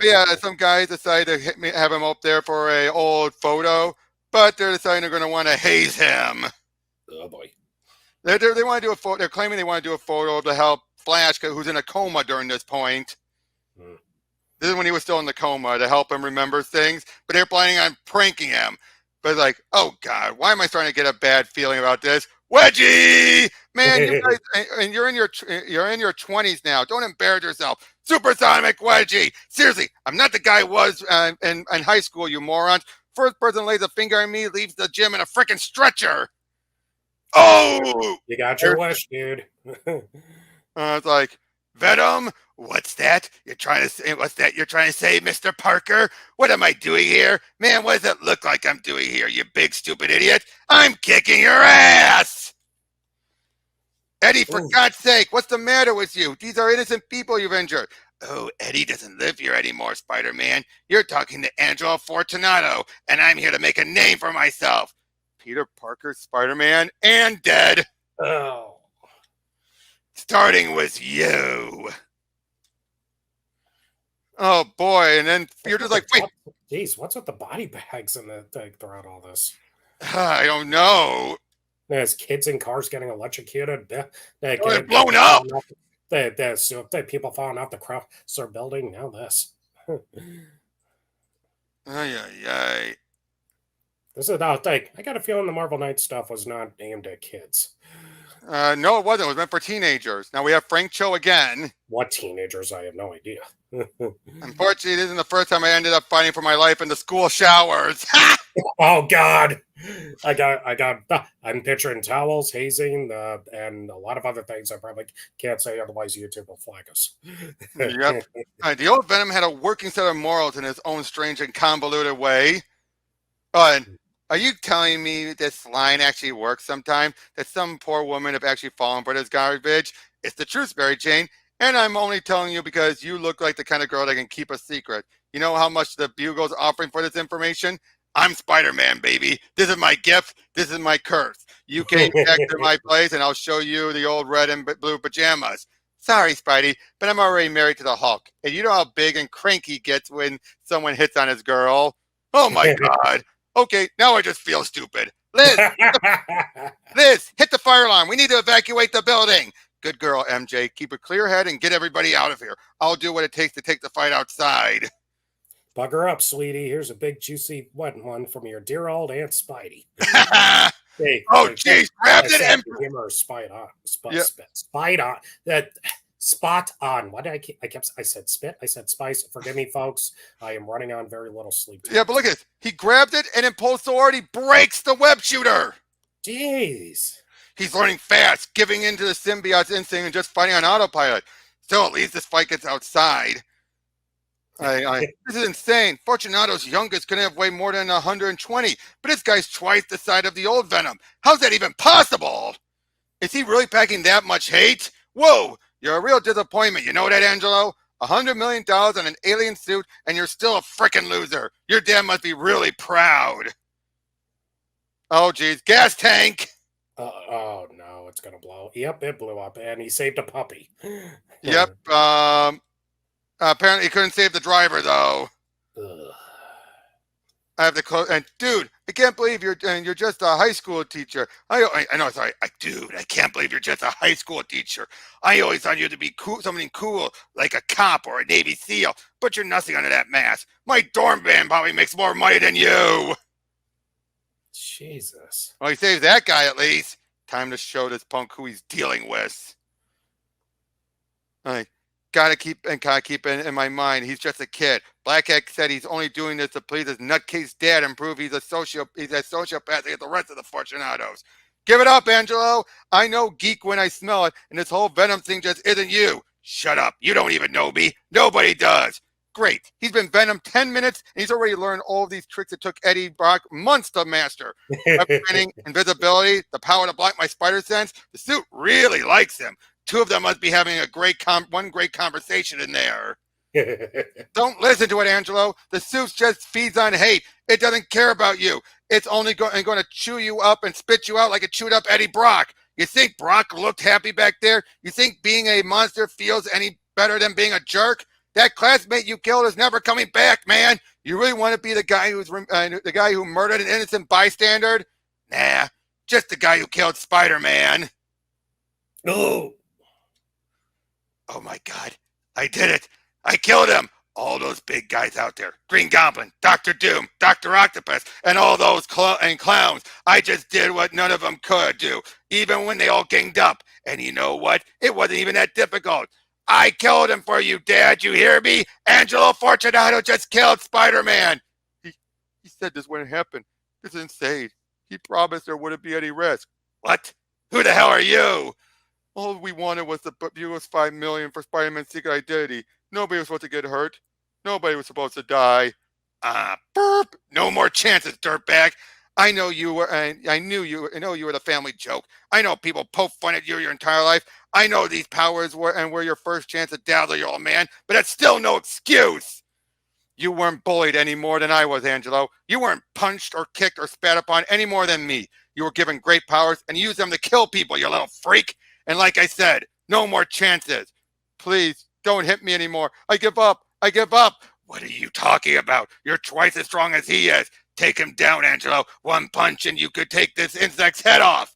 yeah, some guys decide to have him up there for a old photo, but they're deciding they're going to want to haze him. Oh boy. They want to do a photo. They're claiming they want to do a photo to help Flash, who's in a coma during this point. This is when he was still in the coma, to help him remember things. But they're planning on pranking him. But it's like, oh God, why am I starting to get a bad feeling about this? Wedgie, man, you guys, and you're in your 20s now. Don't embarrass yourself. Supersonic Wedgie. Seriously, I'm not the guy I was in high school. You morons. First person lays a finger on me leaves the gym in a freaking stretcher. Oh, you got your wish, dude. It's like, Venom, what's that? You're trying to say, Mr. Parker? What am I doing here? Man, what does it look like I'm doing here, you big stupid idiot? I'm kicking your ass! Eddie, for God's sake, what's the matter with you? These are innocent people you've injured. Oh, Eddie doesn't live here anymore, Spider-Man. You're talking to Angelo Fortunato, and I'm here to make a name for myself. Peter Parker, Spider-Man, and dead. Oh. Starting with you. Oh boy, and then you're just like, wait, Jeez, what's with the body bags and throughout all this? I don't know. There's kids in cars getting electrocuted. They're blown up. The people falling off the Chrysler building. Now this. Ay, ay, ay. This is not like I got a feeling the Marvel Knights stuff was not aimed at kids. No, it wasn't. It was meant for teenagers. Now we have Frank Cho again. What teenagers? I have no idea. Unfortunately, it isn't the first time I ended up fighting for my life in the school showers. Oh God! I'm picturing towels, hazing, and a lot of other things I probably can't say, otherwise YouTube will flag us. Yep. The old Venom had a working set of morals in his own strange and convoluted way. Are you telling me this line actually works sometimes? That some poor woman have actually fallen for this garbage? It's the truth, Mary Jane. And I'm only telling you because you look like the kind of girl that can keep a secret. You know how much the Bugle's offering for this information? I'm Spider-Man, baby. This is my gift. This is my curse. You came back to my place and I'll show you the old red and blue pajamas. Sorry, Spidey, but I'm already married to the Hulk. And you know how big and cranky he gets when someone hits on his girl? Oh my God. Okay, now I just feel stupid. Liz, hit the fire alarm. We need to evacuate the building. Good girl, MJ. Keep a clear head and get everybody out of here. I'll do what it takes to take the fight outside. Bugger up, sweetie. Here's a big, juicy, wet one from your dear old Aunt Spidey. Hey, oh, jeez. Grabbed it and... Give her a spite on. Yep. Spite on. That... Spot on. What did I said spit. I said spice. Forgive me, folks. I am running on very little sleep time. Yeah, but look at this. He grabbed it and impulse already breaks the web shooter. Jeez. He's learning fast, giving in to the symbiote's instinct and just fighting on autopilot. Still, at least this fight gets outside. This is insane. Fortunato's youngest couldn't have weighed more than 120, but this guy's twice the size of the old Venom. How's that even possible? Is he really packing that much hate? Whoa! You're a real disappointment. You know that, Angelo? $100 million on an alien suit, and you're still a frickin' loser. Your dad must be really proud. Oh, geez. Gas tank! Oh, no. It's going to blow. Yep, it blew up, and he saved a puppy. Yep. Apparently he couldn't save the driver, though. Ugh. I have to close. And dude, I can't believe you're just a high school teacher. I know. Sorry, dude, I can't believe you're just a high school teacher. I always thought you to be cool, something cool like a cop or a Navy SEAL. But you're nothing under that mask. My dorm band probably makes more money than you. Jesus. Well, he saves that guy at least. Time to show this punk who he's dealing with. I gotta keep in my mind. He's just a kid. Blackhead said he's only doing this to please his nutcase dad and prove he's as sociopathic as the rest of the Fortunatos. Give it up, Angelo. I know geek when I smell it, and this whole Venom thing just isn't you. Shut up. You don't even know me. Nobody does. Great. He's been Venom 10 minutes, and he's already learned all of these tricks it took Eddie Brock months to master. Training, invisibility, the power to block my spider sense. The suit really likes him. Two of them must be having a great conversation in there. Don't listen to it, Angelo. The suit just feeds on hate. It doesn't care about you. It's only going to chew you up and spit you out like it chewed up Eddie Brock. You think Brock looked happy back there? You think being a monster feels any better than being a jerk? That classmate you killed is never coming back, man. You really want to be the guy who murdered an innocent bystander? Nah, just the guy who killed Spider-Man. No. Oh my God, I did it. I killed him. All those big guys out there. Green Goblin, Dr. Doom, Dr. Octopus, and all those clowns. I just did what none of them could do, even when they all ganged up. And you know what? It wasn't even that difficult. I killed him for you, Dad. You hear me? Angelo Fortunato just killed Spider-Man. He said this wouldn't happen. This is insane. He promised there wouldn't be any risk. What? Who the hell are you? All we wanted was the Bugle's $5 million for Spider-Man's secret identity. Nobody was supposed to get hurt. Nobody was supposed to die. Burp! No more chances, dirtbag. I know you were. I know you were the family joke. I know people poke fun at you your entire life. I know these powers were your first chance to dazzle your old man, but that's still no excuse. You weren't bullied any more than I was, Angelo. You weren't punched or kicked or spat upon any more than me. You were given great powers and you used them to kill people, you little freak. And like I said, no more chances. Please don't hit me anymore. I give up. I give up. What are you talking about? You're twice as strong as he is. Take him down, Angelo. One punch and you could take this insect's head off.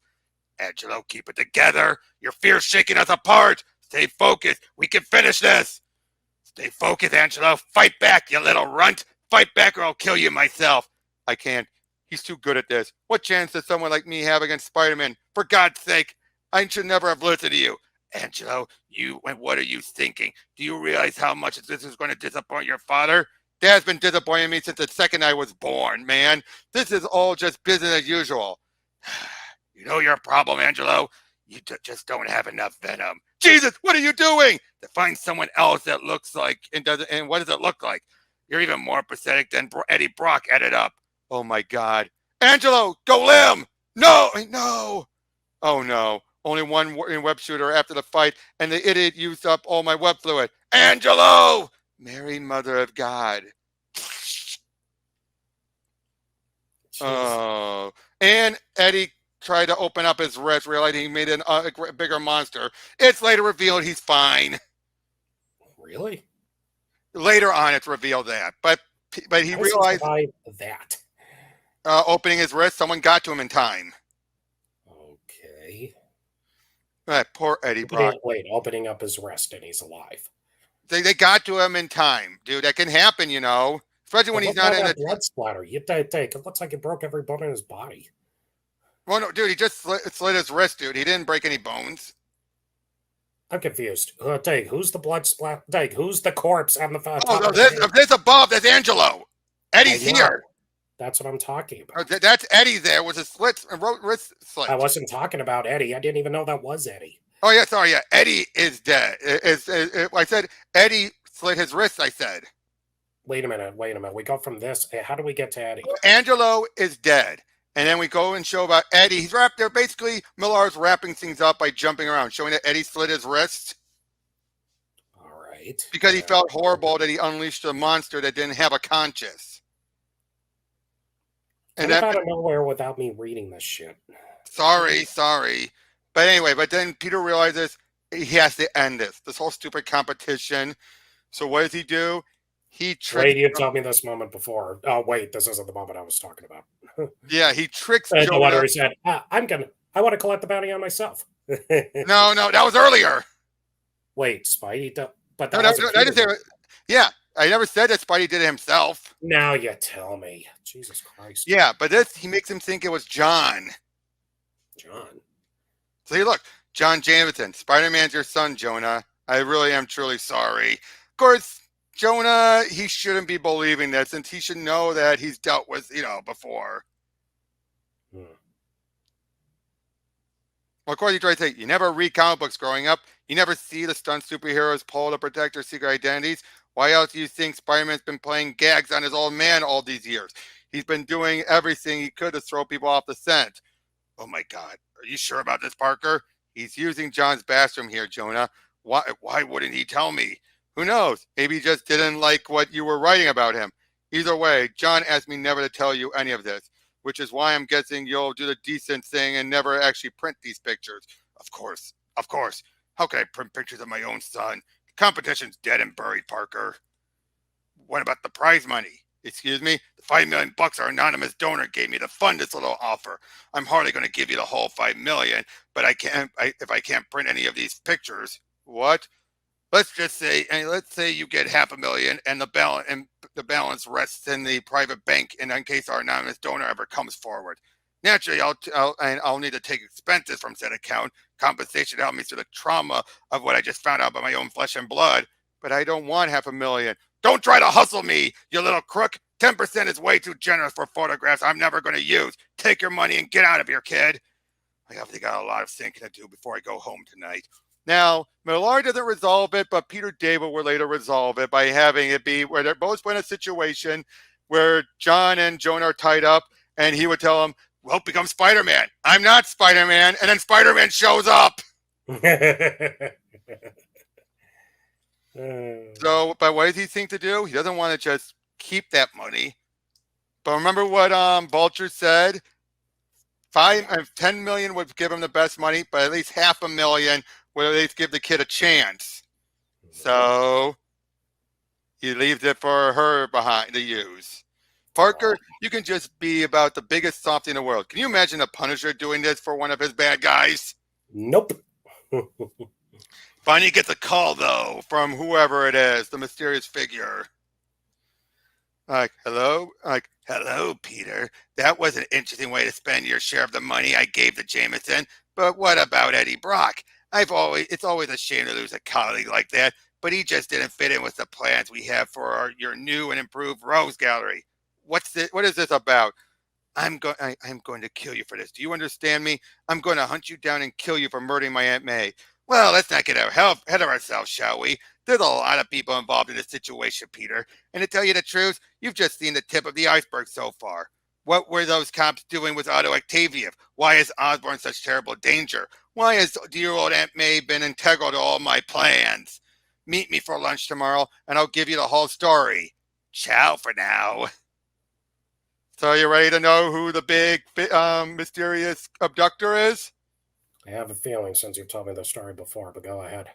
Angelo, keep it together. Your fear's shaking us apart. Stay focused. We can finish this. Stay focused, Angelo. Fight back, you little runt. Fight back or I'll kill you myself. I can't. He's too good at this. What chance does someone like me have against Spider-Man? For God's sake, I should never have listened to you. Angelo, what are you thinking? Do you realize how much this is going to disappoint your father? Dad's been disappointing me since the second I was born, man. This is all just business as usual. You know your problem, Angelo? You just don't have enough venom. Jesus, what are you doing? To find someone else that looks like and doesn't. And what does it look like? You're even more pathetic than Eddie Brock added up. Oh my God, Angelo, go limb! No, no. Oh no, only one web shooter after the fight, and the idiot used up all my web fluid. Angelo, Mary, Mother of God. Jeez. Oh, and Eddie tried to open up his wrist, realizing he made a bigger monster. It's later revealed he's fine. Really? Later on, it's revealed that, but he realized that opening his wrist, someone got to him in time. Okay. Poor Eddie Brock. Wait, opening up his wrist and he's alive. They got to him in time, dude. That can happen, you know, especially when he's not in a blood splatter. You take it looks like it broke every bone in his body. Well, no, dude, he just slit his wrist, dude. He didn't break any bones. I'm confused. Who's the blood splat? Who's the corpse on the top? Oh, this above, that's Angelo. Eddie's here. That's what I'm talking about. That's Eddie there with a wrist slit. I wasn't talking about Eddie. I didn't even know that was Eddie. Oh, yeah, sorry, yeah. Eddie is dead. I said Eddie slit his wrist, I said. Wait a minute. We go from this. How do we get to Eddie? Angelo is dead. And then we go and show about Eddie. He's wrapped there. Basically, Millar's wrapping things up by jumping around, showing that Eddie slit his wrist. All right. Because he felt horrible that he unleashed a monster that didn't have a conscience. And that out of nowhere without me reading this shit. Sorry. But anyway, then Peter realizes he has to end this whole stupid competition. So what does he do? He tricks. Wait, you told me this moment before. Oh, wait, this isn't the moment I was talking about. Yeah, he tricks Jonah. No wonder he said, I want to collect the bounty on myself. No, that was earlier. Wait, Spidey? But I didn't say. Yeah, I never said that Spidey did it himself. Now you tell me. Jesus Christ. Yeah, but he makes him think it was John. So you look, John Jameson, Spider-Man's your son, Jonah. I really am truly sorry. Of course, Jonah, he shouldn't be believing that since he should know that he's dealt with, before. Well, of course, you try to say, you never read comic books growing up. You never see the stunt superheroes pull to protect their secret identities. Why else do you think Spider-Man's been playing gags on his old man all these years? He's been doing everything he could to throw people off the scent. Oh, my God. Are you sure about this, Parker? He's using John's bathroom here, Jonah. Why wouldn't he tell me? Who knows? Maybe he just didn't like what you were writing about him. Either way, John asked me never to tell you any of this, which is why I'm guessing you'll do the decent thing and never actually print these pictures. Of course. How can I print pictures of my own son? The competition's dead and buried, Parker. What about the prize money? Excuse me? The $5 million our anonymous donor gave me to fund this little offer. I'm hardly going to give you the whole $5 million, but if I can't print any of these pictures. What? Let's say you get $500,000 and the balance rests in the private bank, and in case our anonymous donor ever comes forward. Naturally, I'll need to take expenses from said account, compensation to help me through the trauma of what I just found out by my own flesh and blood. But I don't want $500,000. Don't try to hustle me, you little crook. 10% is way too generous for photographs I'm never going to use. Take your money and get out of here, kid. I obviously got a lot of thinking to do before I go home tonight. Now, Millar doesn't resolve it, but Peter David will later resolve it by having it be where they're both in a situation where John and Jonah are tied up, and he would tell him, well, become Spider-Man. I'm not Spider-Man. And then Spider-Man shows up. So, but what does he think to do? He doesn't want to just keep that money. But remember what Vulture said? 10 million would give him the best money, but at least $500,000 would at least give the kid a chance. So he leaves it for her behind to use. Parker, you can just be about the biggest softy in the world. Can you imagine the Punisher doing this for one of his bad guys? Nope. Finally gets a call, though, from whoever it is, the mysterious figure. Hello, Peter. That was an interesting way to spend your share of the money I gave to Jameson. But what about Eddie Brock? It's always a shame to lose a colleague like that, but he just didn't fit in with the plans we have for your new and improved Rose Gallery. What is this about? I'm going to kill you for this. Do you understand me? I'm going to hunt you down and kill you for murdering my Aunt May. Well, let's not get ahead of ourselves, shall we? There's a lot of people involved in this situation, Peter. And to tell you the truth, you've just seen the tip of the iceberg so far. What were those cops doing with Otto Octaviev? Why is Osborn such terrible danger? Why has dear old Aunt May been integral to all my plans? Meet me for lunch tomorrow, and I'll give you the whole story. Ciao for now. So you ready to know who the big, mysterious abductor is? I have a feeling since you've told me the story before, but go ahead.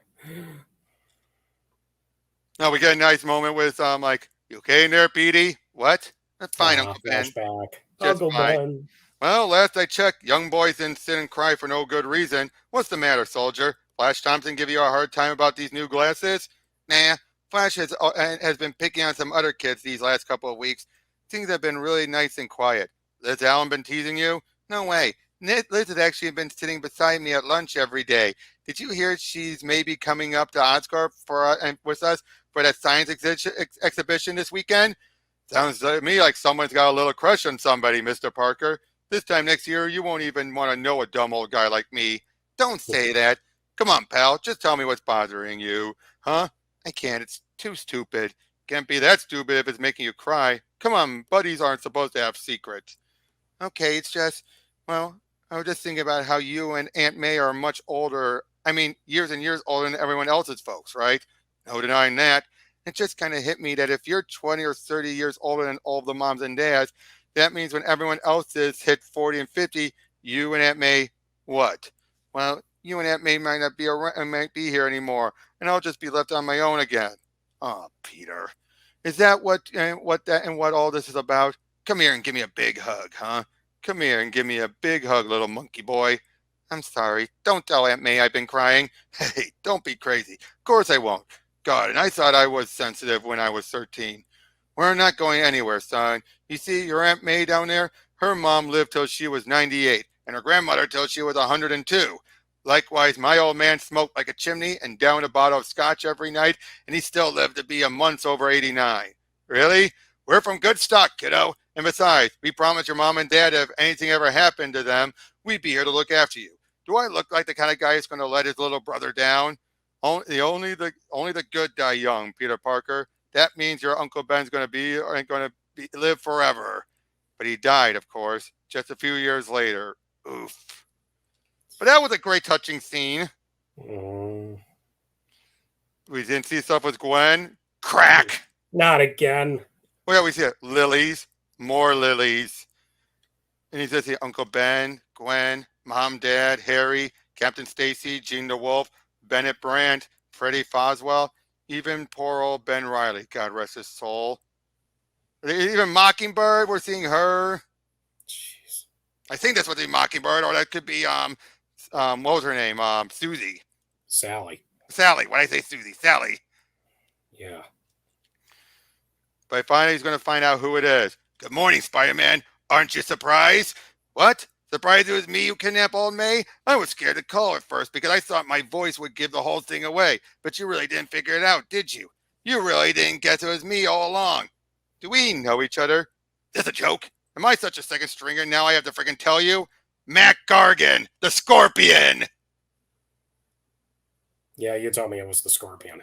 Now we get a nice moment with you okay in there, Petey? What? That's fine, Uncle Ben. Flashback. Just Uncle fine. Ben. Well, last I checked, young boys didn't sit and cry for no good reason. What's the matter, soldier? Flash Thompson give you a hard time about these new glasses? Nah, Flash has been picking on some other kids these last couple of weeks. Things have been really nice and quiet. Liz Allen been teasing you? No way. Liz has actually been sitting beside me at lunch every day. Did you hear she's maybe coming up to Oscorp with us for that science exhibition this weekend? Sounds to me like someone's got a little crush on somebody, Mr. Parker. This time next year, you won't even want to know a dumb old guy like me. Don't say that. Come on, pal. Just tell me what's bothering you. Huh? I can't. It's too stupid. Can't be that stupid if it's making you cry. Come on, buddies aren't supposed to have secrets. Okay, it's just, well, I was just thinking about how you and Aunt May are much older. I mean, years and years older than everyone else's folks, right? No denying that. It just kind of hit me that if you're 20 or 30 years older than all the moms and dads, that means when everyone else is hit 40 and 50, you and Aunt May, what? Well, you and Aunt May might not be around, might be here anymore, and I'll just be left on my own again. Oh, Peter, is that what all this is about? Come here and give me a big hug, huh? Come here and give me a big hug, little monkey boy. I'm sorry. Don't tell Aunt May I've been crying. Hey, don't be crazy. Of course I won't. God, and I thought I was sensitive when I was 13. We're not going anywhere, son. You see, your Aunt May down there, her mom lived till she was 98, and her grandmother till she was 102. Likewise, my old man smoked like a chimney and downed a bottle of scotch every night, and he still lived to be a month over 89. Really? We're from good stock, kiddo. And besides, we promised your mom and dad if anything ever happened to them, we'd be here to look after you. Do I look like the kind of guy who's going to let his little brother down? Only the good die young, Peter Parker. That means your Uncle Ben's going to live forever. But he died, of course, just a few years later. Oof. But that was a great touching scene. We didn't see stuff with Gwen. Crack. Not again. Well, we see it. Lilies. More lilies. And he says here, Uncle Ben, Gwen, Mom, Dad, Harry, Captain Stacy, Jean the Wolf, Bennett Brandt, Freddie Foswell, even poor old Ben Riley. God rest his soul. Even Mockingbird, we're seeing her. Jeez. I think that's what the Mockingbird, or that could be what was her name? Susie. Sally. Sally. Why did I say Susie? Sally. Yeah. But finally, he's going to find out who it is. Good morning, Spider-Man. Aren't you surprised? What? Surprised it was me who kidnapped old May? I was scared to call at first because I thought my voice would give the whole thing away. But you really didn't figure it out, did you? You really didn't guess it was me all along. Do we know each other? Is this a joke? Am I such a second stringer now I have to freaking tell you? Mac Gargan, the Scorpion! Yeah, you told me it was the Scorpion.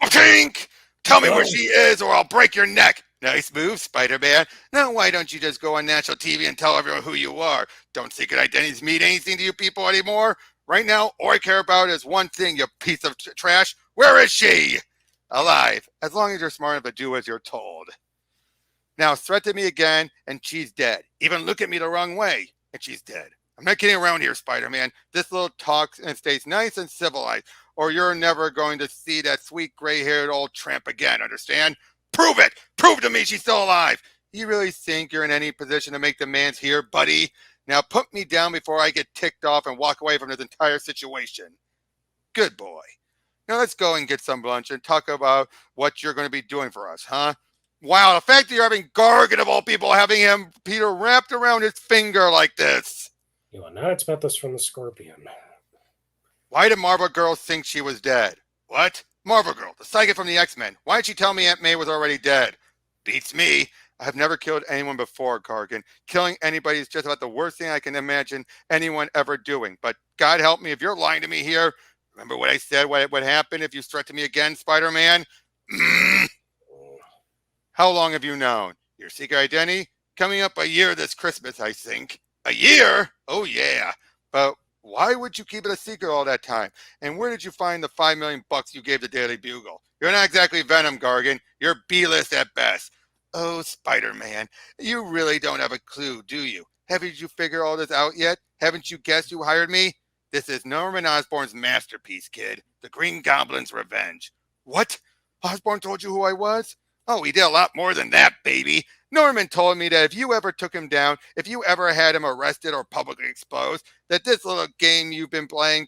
Tink! Tell me where she is or I'll break your neck. Nice move, Spider-Man. Now why don't you just go on national TV and tell everyone who you are? Don't secret identities mean anything to you people anymore? Right now, all I care about is one thing, you piece of trash. Where is she? Alive, as long as you're smart enough to do as you're told. Now threaten me again, and she's dead. Even look at me the wrong way, and she's dead. I'm not kidding around here, Spider-Man. This little talks and stays nice and civilized, or you're never going to see that sweet gray-haired old tramp again, understand? Prove it! Prove to me she's still alive! You really think you're in any position to make demands here, buddy? Now put me down before I get ticked off and walk away from this entire situation. Good boy. Now let's go and get some lunch and talk about what you're going to be doing for us, huh? Wow, the fact that you're having Gargan of all people having him, Peter, wrapped around his finger like this. You will not expect this from the Scorpion. Why did Marvel Girl think she was dead? What? Marvel Girl, the psychic from the X-Men. Why did she tell me Aunt May was already dead? Beats me. I have never killed anyone before, Gargan. Killing anybody is just about the worst thing I can imagine anyone ever doing. But God help me if you're lying to me here. Remember what I said, what would happen if you threaten me again, Spider-Man? How long have you known? Your secret identity? Coming up a year this Christmas, I think. A year? Oh, yeah. But why would you keep it a secret all that time? And where did you find the $5 million you gave the Daily Bugle? You're not exactly Venom, Gargan. You're B-list at best. Oh, Spider-Man, you really don't have a clue, do you? Haven't you figured all this out yet? Haven't you guessed who hired me? This is Norman Osborn's masterpiece, kid. The Green Goblin's Revenge. What? Osborn told you who I was? Oh, he did a lot more than that, baby. Norman told me that if you ever took him down, if you ever had him arrested or publicly exposed, that this little game you've been playing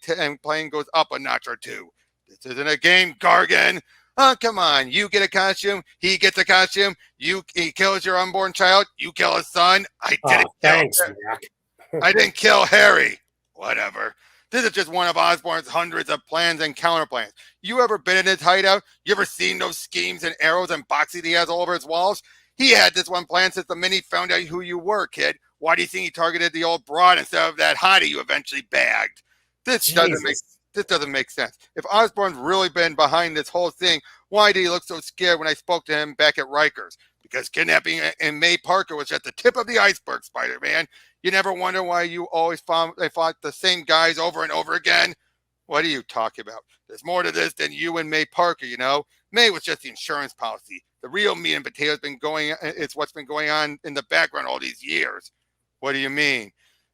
goes up a notch or two. This isn't a game, Gargan. Oh, come on. You get a costume. He gets a costume. He kills your unborn child. You kill his son. Thanks, Mac. I didn't kill Harry. Whatever. This is just one of Osborn's hundreds of plans and counterplans. You ever been in his hideout? You ever seen those schemes and arrows and boxes he has all over his walls? He had this one plan since the minute he found out who you were, kid. Why do you think he targeted the old broad instead of that hottie you eventually bagged? This doesn't make sense. If Osborn's really been behind this whole thing, why did he look so scared when I spoke to him back at Rikers? Because kidnapping and May Parker was at the tip of the iceberg, Spider-Man. You never wonder why you always fought the same guys over and over again? What are you talking about? There's more to this than you and May Parker, you know? May was just the insurance policy. The real meat and potatoes it's what's been going on in the background all these years. What do you mean?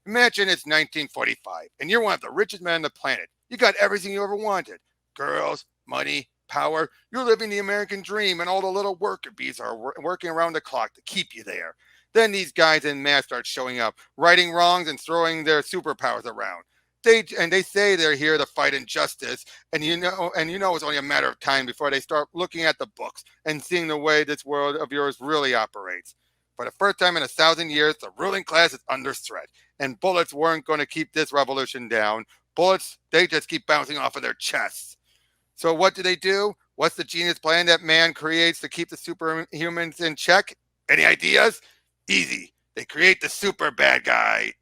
Imagine it's 1945, and you're one of the richest men on the planet. You got everything you ever wanted. Girls, money, power. You're living the American dream, and all the little worker bees are working around the clock to keep you there. Then these guys in masks start showing up, righting wrongs and throwing their superpowers around. They say they're here to fight injustice, and you know it's only a matter of time before they start looking at the books and seeing the way this world of yours really operates. For the first time in 1,000 years, the ruling class is under threat, and bullets weren't going to keep this revolution down. Bullets, they just keep bouncing off of their chests. So what do? What's the genius plan that man creates to keep the superhumans in check? Any ideas? Easy. They create the super bad guy.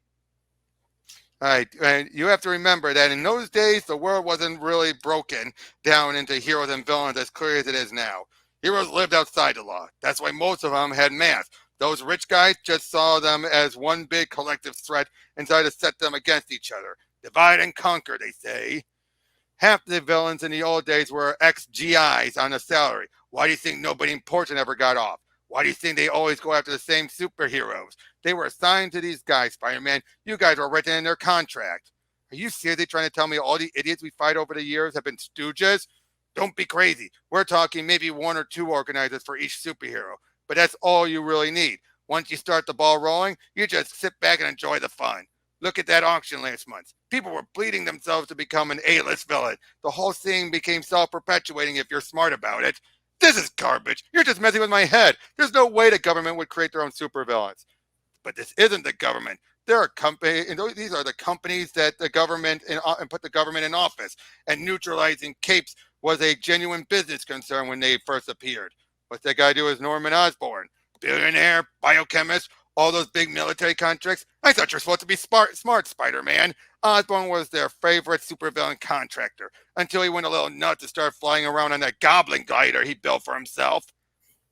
All right, and you have to remember that in those days, the world wasn't really broken down into heroes and villains as clear as it is now. Heroes lived outside the law. That's why most of them had masks. Those rich guys just saw them as one big collective threat and tried to set them against each other. Divide and conquer, they say. Half the villains in the old days were ex-GIs on a salary. Why do you think nobody important ever got off? Why do you think they always go after the same superheroes? They were assigned to these guys, Spider-Man. You guys were written in their contract. Are you seriously trying to tell me all the idiots we fight over the years have been stooges? Don't be crazy. We're talking maybe one or two organizers for each superhero. But that's all you really need. Once you start the ball rolling, you just sit back and enjoy the fun. Look at that auction last month. People were bleeding themselves to become an A-list villain. The whole thing became self-perpetuating if you're smart about it. This is garbage. You're just messing with my head. There's no way the government would create their own supervillains. But this isn't the government. There are companies, and these are the companies that the government and put the government in office. And neutralizing capes was a genuine business concern when they first appeared. What's that guy do is Norman Osborn, billionaire, biochemist, all those big military contracts. I thought you're supposed to be smart, Spider-Man. Osborn was their favorite supervillain contractor until he went a little nuts and started flying around on that goblin glider he built for himself.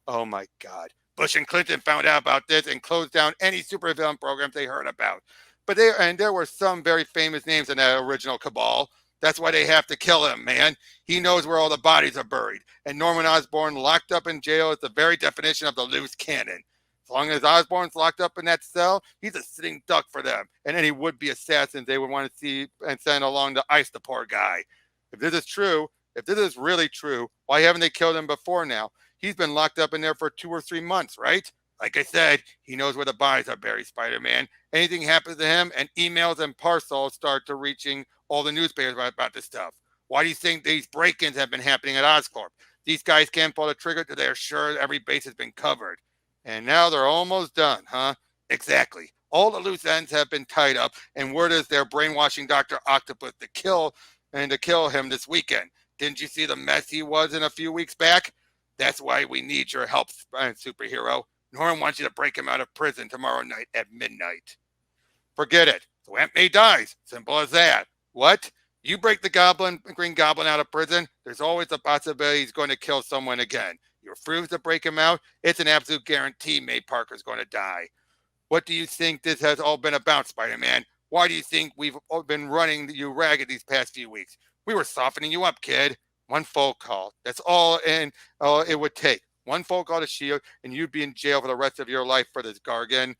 Oh my God. Bush and Clinton found out about this and closed down any supervillain programs they heard about. But there were some very famous names in that original cabal. That's why they have to kill him, man. He knows where all the bodies are buried. And Norman Osborn locked up in jail is the very definition of the loose cannon. As long as Osborn's locked up in that cell, he's a sitting duck for them. And any would-be assassins they would want to see and send along to ice the poor guy. If this is true, if this is really true, why haven't they killed him before now? He's been locked up in there for 2 or 3 months, right? Like I said, he knows where the bodies are buried, Spider-Man. Anything happens to him, and emails and parcels start to reaching all the newspapers about this stuff. Why do you think these break-ins have been happening at Oscorp? These guys can't pull the trigger till they're sure every base has been covered. And now they're almost done, huh? Exactly. All the loose ends have been tied up, and word is they're brainwashing Dr. Octopus to kill him this weekend. Didn't you see the mess he was in a few weeks back? That's why we need your help, superhero. Norm wants you to break him out of prison tomorrow night at midnight. Forget it. So Aunt May dies. Simple as that. What? You break the Green Goblin out of prison, there's always a possibility he's going to kill someone again. You refuse to break him out, it's an absolute guarantee May Parker's going to die. What do you think this has all been about, Spider-Man? Why do you think we've been running you ragged these past few weeks? We were softening you up, kid. One phone call. That's all it would take. One phone call to S.H.I.E.L.D. and you'd be in jail for the rest of your life for this, Gargan.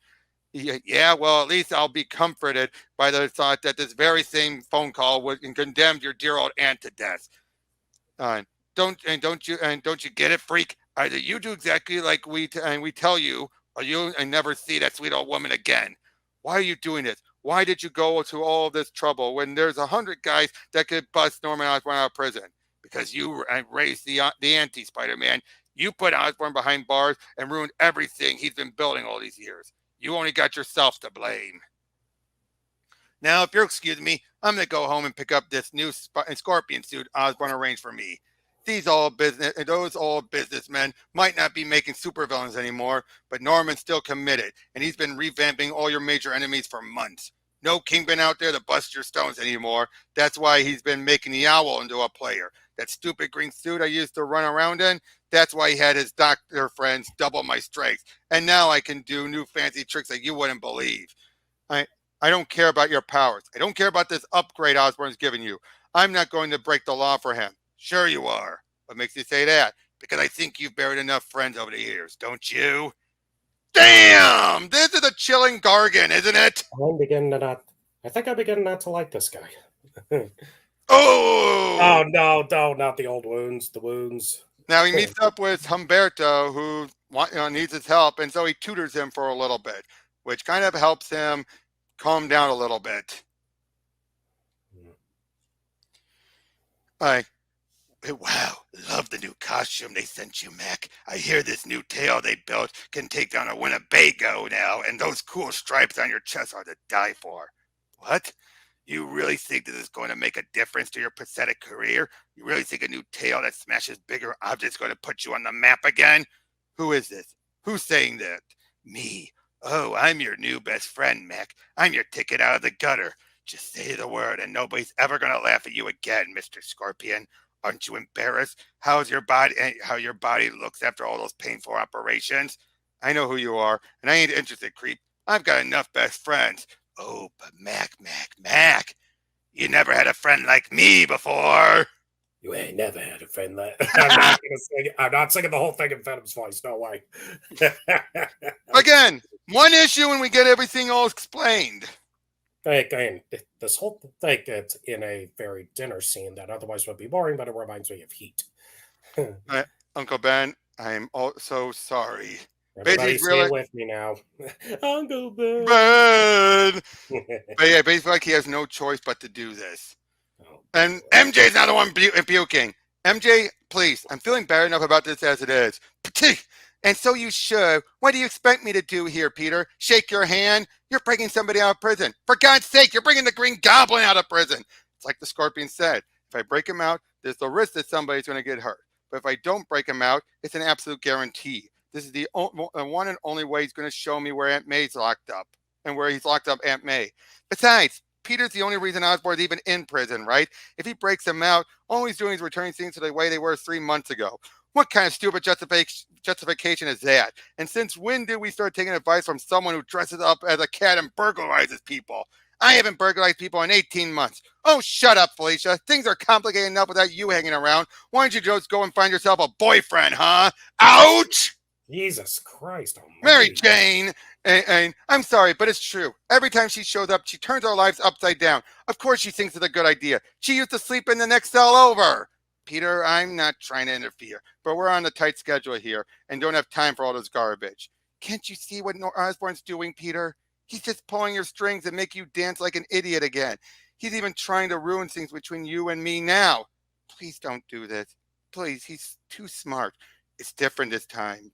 Yeah, well, at least I'll be comforted by the thought that this very same phone call would condemn your dear old aunt to death. Don't you get it, freak? Either you do exactly like we tell you, or you never see that sweet old woman again. Why are you doing this? Why did you go to all this trouble when there's 100 guys that could bust Norman Osborn out of prison? Because you raised the ante, Spider-Man. You put Osborn behind bars and ruined everything he's been building all these years. You only got yourself to blame. Now, if you'll excuse me, I'm going to go home and pick up this new scorpion suit Osborn arranged for me. Those old businessmen might not be making supervillains anymore, but Norman's still committed, and he's been revamping all your major enemies for months. No Kingpin out there to bust your stones anymore. That's why he's been making the Owl into a player. That stupid green suit I used to run around in, that's why he had his doctor friends double my strength. And now I can do new fancy tricks that you wouldn't believe. I don't care about your powers. I don't care about this upgrade Osborn's given you. I'm not going to break the law for him. Sure you are. What makes you say that? Because I think you've buried enough friends over the years, don't you? Damn! This is a chilling Gargan, isn't it? I think I'm beginning not to like this guy. Oh no, not the old wounds. The wounds. Now he meets up with Humberto, who needs his help, and so he tutors him for a little bit, which kind of helps him calm down a little bit. Wow, love the new costume they sent you, Mac. I hear this new tail they built can take down a Winnebago now, and those cool stripes on your chest are to die for. What? You really think this is going to make a difference to your pathetic career? You really think a new tail that smashes bigger objects is going to put you on the map again? Who is this? Who's saying that? Me. Oh, I'm your new best friend, Mac. I'm your ticket out of the gutter. Just say the word and nobody's ever going to laugh at you again, Mr. Scorpion. Aren't you embarrassed? How your body looks after all those painful operations? I know who you are, and I ain't interested, creep. I've got enough best friends. Oh, but Mac, you never had a friend like me before. You ain't never had a friend like I'm not singing the whole thing in Venom's voice, no way. Again, one issue and we get everything all explained. Again, this whole thing gets in a very dinner scene that otherwise would be boring, but it reminds me of Heat. Uncle Ben, I'm so sorry. Everybody say it with me now. Uncle Ben. But yeah, basically like he has no choice but to do this. And MJ's not the one puking. MJ, please, I'm feeling bad enough about this as it is. And so you should. What do you expect me to do here, Peter? Shake your hand? You're breaking somebody out of prison. For God's sake, you're bringing the Green Goblin out of prison. It's like the Scorpion said. If I break him out, there's the risk that somebody's going to get hurt. But if I don't break him out, it's an absolute guarantee. This is the one and only way he's going to show me where Aunt May's locked up and where he's locked up Aunt May. Besides, Peter's the only reason Osborn's even in prison, right? If he breaks him out, all he's doing is returning things to the way they were 3 months ago. What kind of stupid justification is that? And since when did we start taking advice from someone who dresses up as a cat and burglarizes people? I haven't burglarized people in 18 months. Oh, shut up, Felicia. Things are complicated enough without you hanging around. Why don't you just go and find yourself a boyfriend, huh? Ouch! Jesus Christ Mary almighty. Jane, and I'm sorry, but it's true. Every time she shows up, she turns our lives upside down. Of course she thinks it's a good idea. She used to sleep in the next cell over. Peter, I'm not trying to interfere, but we're on a tight schedule here and don't have time for all this garbage. Can't you see what Osborn's doing, Peter? He's just pulling your strings and make you dance like an idiot again. He's even trying to ruin things between you and me now. Please don't do this. Please, he's too smart. It's different this time.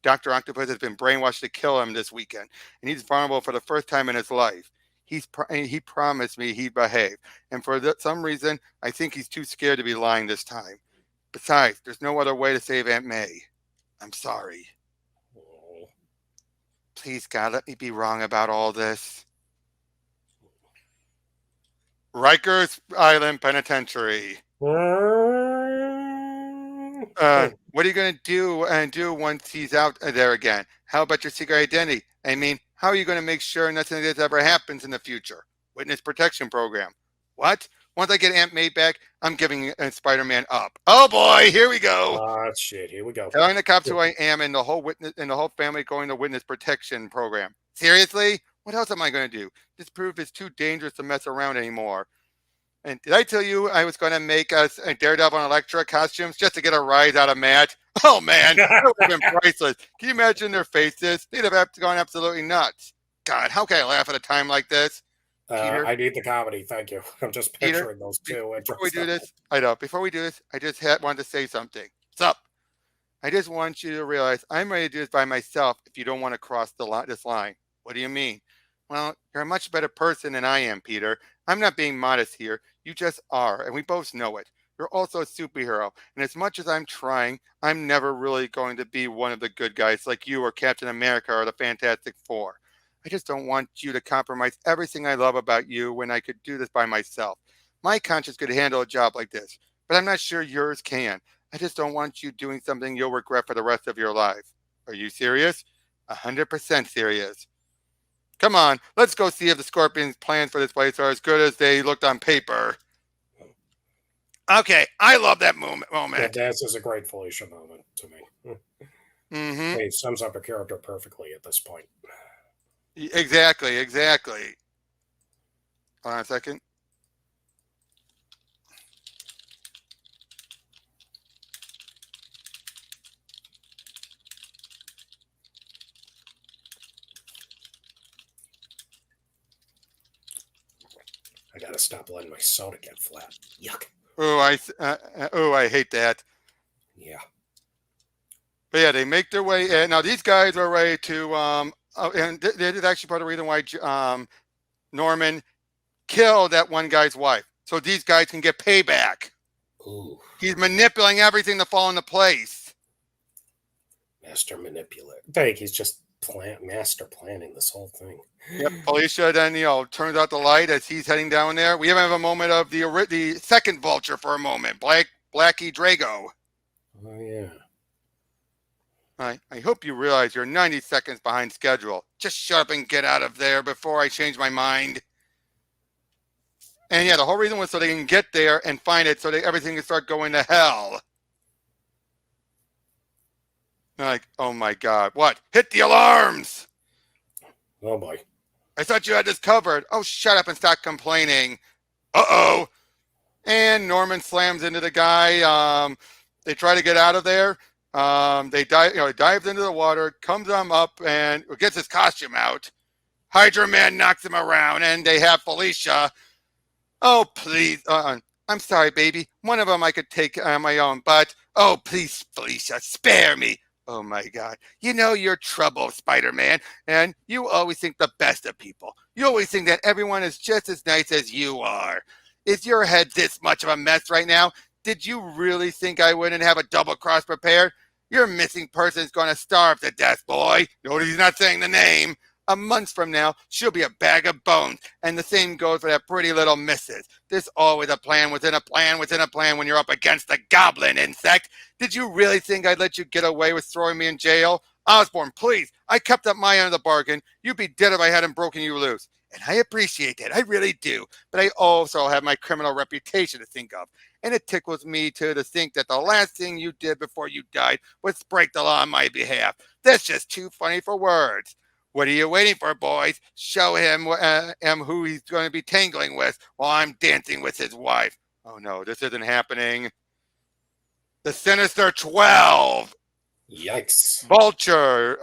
Dr. Octopus has been brainwashed to kill him this weekend, and he's vulnerable for the first time in his life. He promised me he'd behave, and for some reason, I think he's too scared to be lying this time. Besides, there's no other way to save Aunt May. I'm sorry. Oh. Please, God, let me be wrong about all this. Rikers Island Penitentiary. What are you going to do once he's out there again? How about your secret identity? I mean, how are you going to make sure nothing like this ever happens in the future? Witness protection program. What? Once I get Aunt May back, I'm giving Spider-Man up. Oh boy, here we go. Shit, here we go. Telling the cops who I am and the whole family going to witness protection program. Seriously? What else am I going to do? This proof is too dangerous to mess around anymore. And did I tell you I was going to make us Daredevil and Elektra costumes just to get a rise out of Matt? Oh, man, that would have been priceless. Can you imagine their faces? They'd have gone absolutely nuts. God, how can I laugh at a time like this? I need the comedy, thank you. I'm just picturing those two. Before we do this, I just wanted to say something. What's up? I just want you to realize I'm ready to do this by myself if you don't want to cross this line. What do you mean? Well, you're a much better person than I am, Peter. I'm not being modest here. You just are, and we both know it. You're also a superhero, and as much as I'm trying, I'm never really going to be one of the good guys like you or Captain America or the Fantastic Four. I just don't want you to compromise everything I love about you when I could do this by myself. My conscience could handle a job like this, but I'm not sure yours can. I just don't want you doing something you'll regret for the rest of your life. Are you serious? 100% serious. Come on, let's go see if the Scorpions' plans for this place are as good as they looked on paper. Okay, I love that moment. That dance is a great Felicia moment to me. Mm-hmm. It sums up a character perfectly at this point. Exactly. Hold on a second. I gotta stop letting my soda get flat. Yuck. I hate that. Yeah. But yeah, they make their way in. Now these guys are ready to and this is actually part of the reason why Norman killed that one guy's wife, so these guys can get payback. Ooh. He's manipulating everything to fall into place. Master manipulator. I think he's just master planning this whole thing. Yep. Felicia then turns out the light as he's heading down there. We even have a moment of the second Vulture for a moment, Blackie Drago. Oh yeah. I hope you realize you're 90 seconds behind schedule. Just shut up and get out of there before I change my mind. And yeah, the whole reason was so they can get there and find it so everything can start going to hell. Like, oh my God, what? Hit the alarms! Oh boy. I thought you had this covered. Oh, shut up and stop complaining. Uh-oh. And Norman slams into the guy. They try to get out of there. They dives into the water, comes up and gets his costume out. Hydra Man knocks him around, and they have Felicia. Oh, please. I'm sorry, baby. One of them I could take on my own, but oh, please, Felicia, spare me. Oh my God. You know you're trouble, Spider-Man, and you always think the best of people. You always think that everyone is just as nice as you are. Is your head this much of a mess right now? Did you really think I wouldn't have a double cross prepared? Your missing person is going to starve to death, boy. Notice he's not saying the name. A month from now, she'll be a bag of bones. And the same goes for that pretty little missus. There's always a plan within a plan within a plan when you're up against a goblin insect. Did you really think I'd let you get away with throwing me in jail? Osborn, please, I kept up my end of the bargain. You'd be dead if I hadn't broken you loose. And I appreciate that, I really do. But I also have my criminal reputation to think of. And it tickles me, too, to think that the last thing you did before you died was break the law on my behalf. That's just too funny for words. What are you waiting for, boys? Show him who he's going to be tangling with while I'm dancing with his wife. Oh, no, this isn't happening. The Sinister 12. Yikes. Vulture,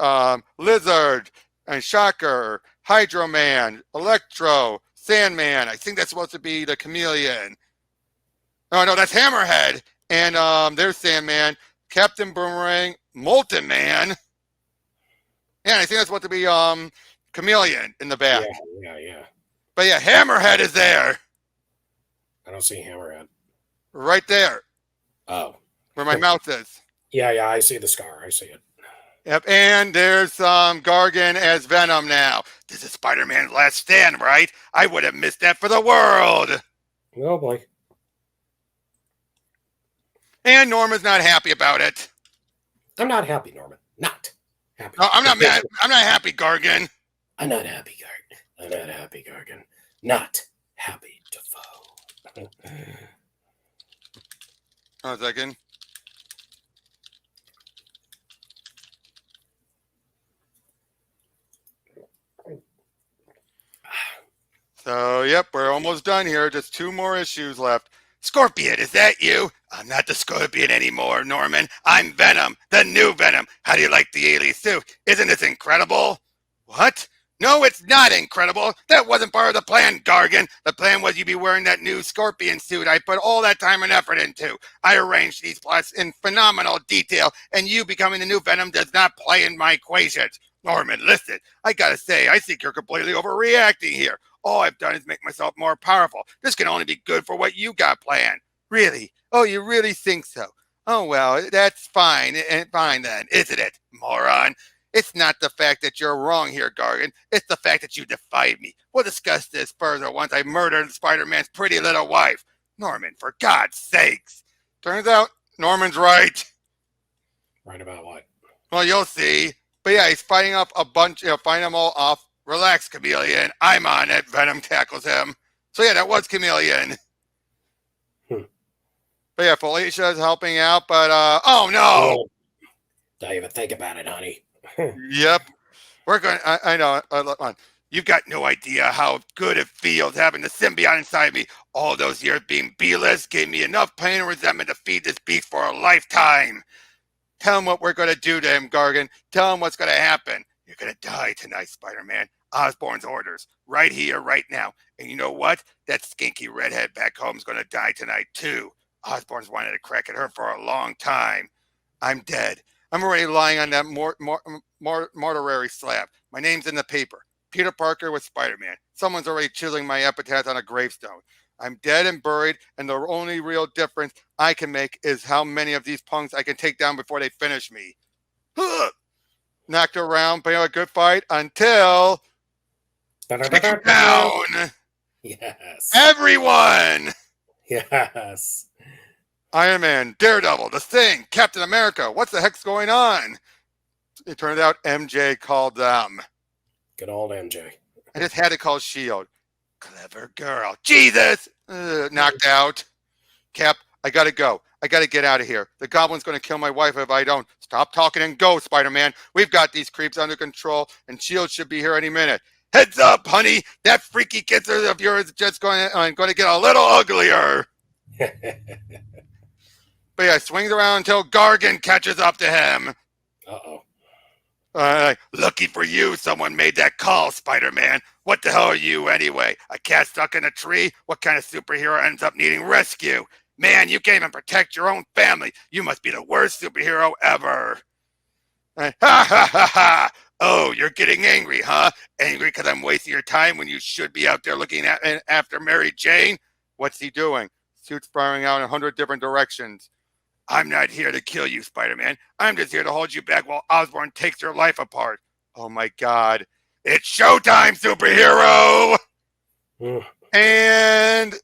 Lizard, and Shocker, Hydro Man, Electro, Sandman. I think that's supposed to be the Chameleon. Oh, no, that's Hammerhead. And there's Sandman, Captain Boomerang, Molten Man. Yeah, I think that's supposed to be Chameleon in the back. Yeah. But yeah, Hammerhead is there. I don't see Hammerhead. Right there. Oh. Where my mouth is. Yeah, I see the scar. I see it. Yep, and there's Gargan as Venom now. This is Spider-Man's last stand, right? I would have missed that for the world. Oh, boy. And Norman's not happy about it. I'm not happy, Norman. Not happy. No, I'm not mad. I'm not happy, Gargan. I'm not happy, Gargan. I'm not happy, Gargan. Not happy, Defoe. Hold on a second. So, yep, we're almost done here. Just 2 more issues left. Scorpion, is that you? I'm not the Scorpion anymore, Norman. I'm Venom, the new Venom. How do you like the alien suit? Isn't this incredible? What? No, it's not incredible. That wasn't part of the plan, Gargan. The plan was you'd be wearing that new Scorpion suit I put all that time and effort into. I arranged these plots in phenomenal detail, and you becoming the new Venom does not play in my equations. Norman, listen, I gotta say, I think you're completely overreacting here. All I've done is make myself more powerful. This can only be good for what you got planned. Really? Oh, you really think so? Oh, well, that's fine. Fine then, isn't it, moron? It's not the fact that you're wrong here, Gargan. It's the fact that you defied me. We'll discuss this further once I murdered Spider-Man's pretty little wife. Norman, for God's sakes. Turns out Norman's right. Right about what? Well, you'll see. But yeah, he's fighting up a bunch, fighting them all off. Relax, Chameleon. I'm on it. Venom tackles him. So yeah, that was Chameleon. But yeah, Felicia's helping out, but oh no! Don't even think about it, honey. Yep. We're going I know. You've got no idea how good it feels having the symbiote inside me. All those years being B-list gave me enough pain and resentment to feed this beast for a lifetime. Tell him what we're going to do to him, Gargan. Tell him what's going to happen. You're going to die tonight, Spider-Man. Osborn's orders. Right here, right now. And you know what? That skinky redhead back home is going to die tonight, too. Osborn's wanted to crack at her for a long time. I'm dead. I'm already lying on that mortuary slab. My name's in the paper. Peter Parker with Spider-Man. Someone's already chiseling my epitaph on a gravestone. I'm dead and buried, and the only real difference I can make is how many of these punks I can take down before they finish me. Knocked around, playing a good fight until... Take him down! Yes. Everyone! Yes. Iron Man, Daredevil, The Thing, Captain America, what the heck's going on? It turned out MJ called them. Good old MJ. I just had to call S.H.I.E.L.D. Clever girl. Jesus! Knocked out. Cap, I gotta go. I gotta get out of here. The Goblin's gonna kill my wife if I don't. Stop talking and go, Spider-Man. We've got these creeps under control, and S.H.I.E.L.D. should be here any minute. Heads up, honey. That freaky kisser of yours is just going to get a little uglier. But yeah, swings around until Gargan catches up to him. Uh-oh. Lucky for you, someone made that call, Spider-Man. What the hell are you, anyway? A cat stuck in a tree? What kind of superhero ends up needing rescue? Man, you can't even protect your own family. You must be the worst superhero ever. Ha ha ha ha! Oh, you're getting angry, huh? Angry because I'm wasting your time when you should be out there looking after Mary Jane? What's he doing? Suits firing out in 100 different directions. I'm not here to kill you, Spider-Man. I'm just here to hold you back while Osborn takes your life apart. Oh my God. It's showtime, superhero! Mm. And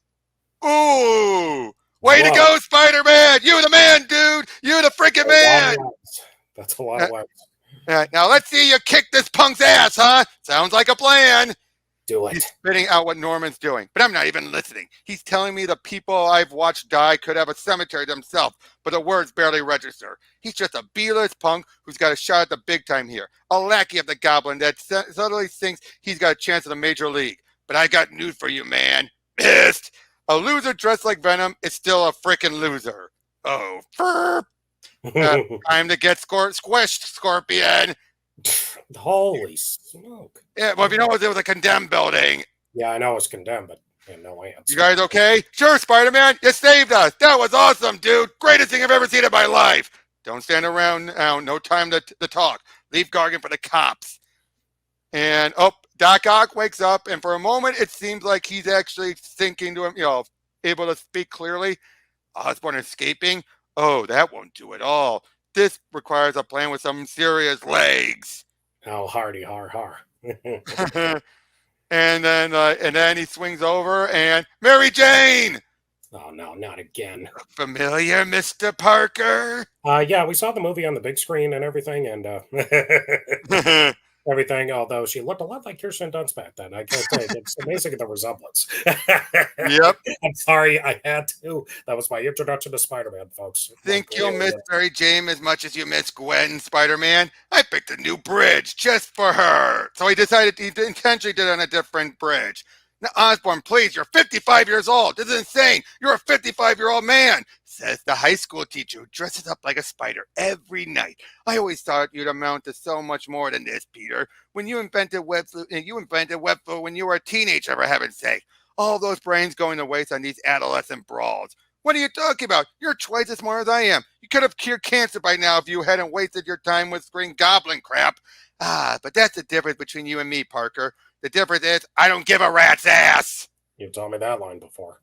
ooh, way to Whoa. go, Spider-Man! You the man, dude! You the freaking A lot man! of legs. That's a lot of legs. Now let's see you kick this punk's ass, huh? Sounds like a plan. Do He's it. spitting out what Norman's doing, but I'm not even listening. He's telling me the people I've watched die could have a cemetery themselves, but the words barely register. He's just a B-list punk who's got a shot at the big time here. A lackey of the Goblin that suddenly thinks he's got a chance in the major league. But I got news for you, man. Missed. A loser dressed like Venom is still a freaking loser. Oh, time to get squished, Scorpion. Holy smoke. Yeah, well, if you know, it was a condemned building. Yeah, I know it's condemned, but no hands. You guys okay? Sure, Spider-Man. You saved us. That was awesome, dude. Greatest thing I've ever seen in my life. Don't stand around now. No time to talk. Leave Gargan for the cops. And Doc Ock wakes up, and for a moment, it seems like he's actually thinking to him, able to speak clearly. Osborn escaping? Oh, that won't do it all. This requires a plan with some serious legs. Oh, hardy, har, har. And then he swings over and Mary Jane. Oh no, not again. Familiar, Mr. Parker? Yeah, we saw the movie on the big screen and everything, and everything. Although she looked a lot like Kirsten Dunst back then, I can't say it's amazing the resemblance. Yep. I'm sorry, I had to. That was my introduction to Spider-Man, folks. Think you'll miss Mary Jane as much as you miss Gwen, Spider-Man? I picked a new bridge just for her. So he decided he intentionally did it on a different bridge. Now, Osborn, please, you're 55 years old. This is insane. You're a 55-year-old man, says the high school teacher who dresses up like a spider every night. I always thought you'd amount to so much more than this, Peter. When you invented web flu when you were a teenager, for heaven's sake. All those brains going to waste on these adolescent brawls. What are you talking about? You're twice as smart as I am. You could have cured cancer by now if you hadn't wasted your time with Green Goblin crap. But that's the difference between you and me, Parker. The difference is I don't give a rat's ass. You've told me that line before.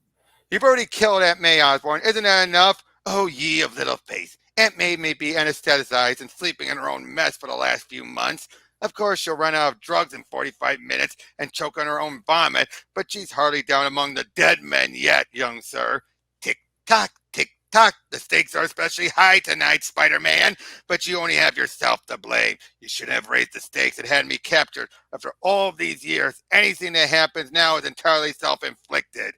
You've already killed Aunt May, Osborn. Isn't that enough? Oh, ye of little faith. Aunt May be anesthetized and sleeping in her own mess for the last few months. Of course, she'll run out of drugs in 45 minutes and choke on her own vomit, but she's hardly down among the dead men yet, young sir. Tick-tock, tick-tock. The stakes are especially high tonight, Spider-Man, but you only have yourself to blame. You shouldn't have raised the stakes and had me captured. After all of these years, anything that happens now is entirely self-inflicted.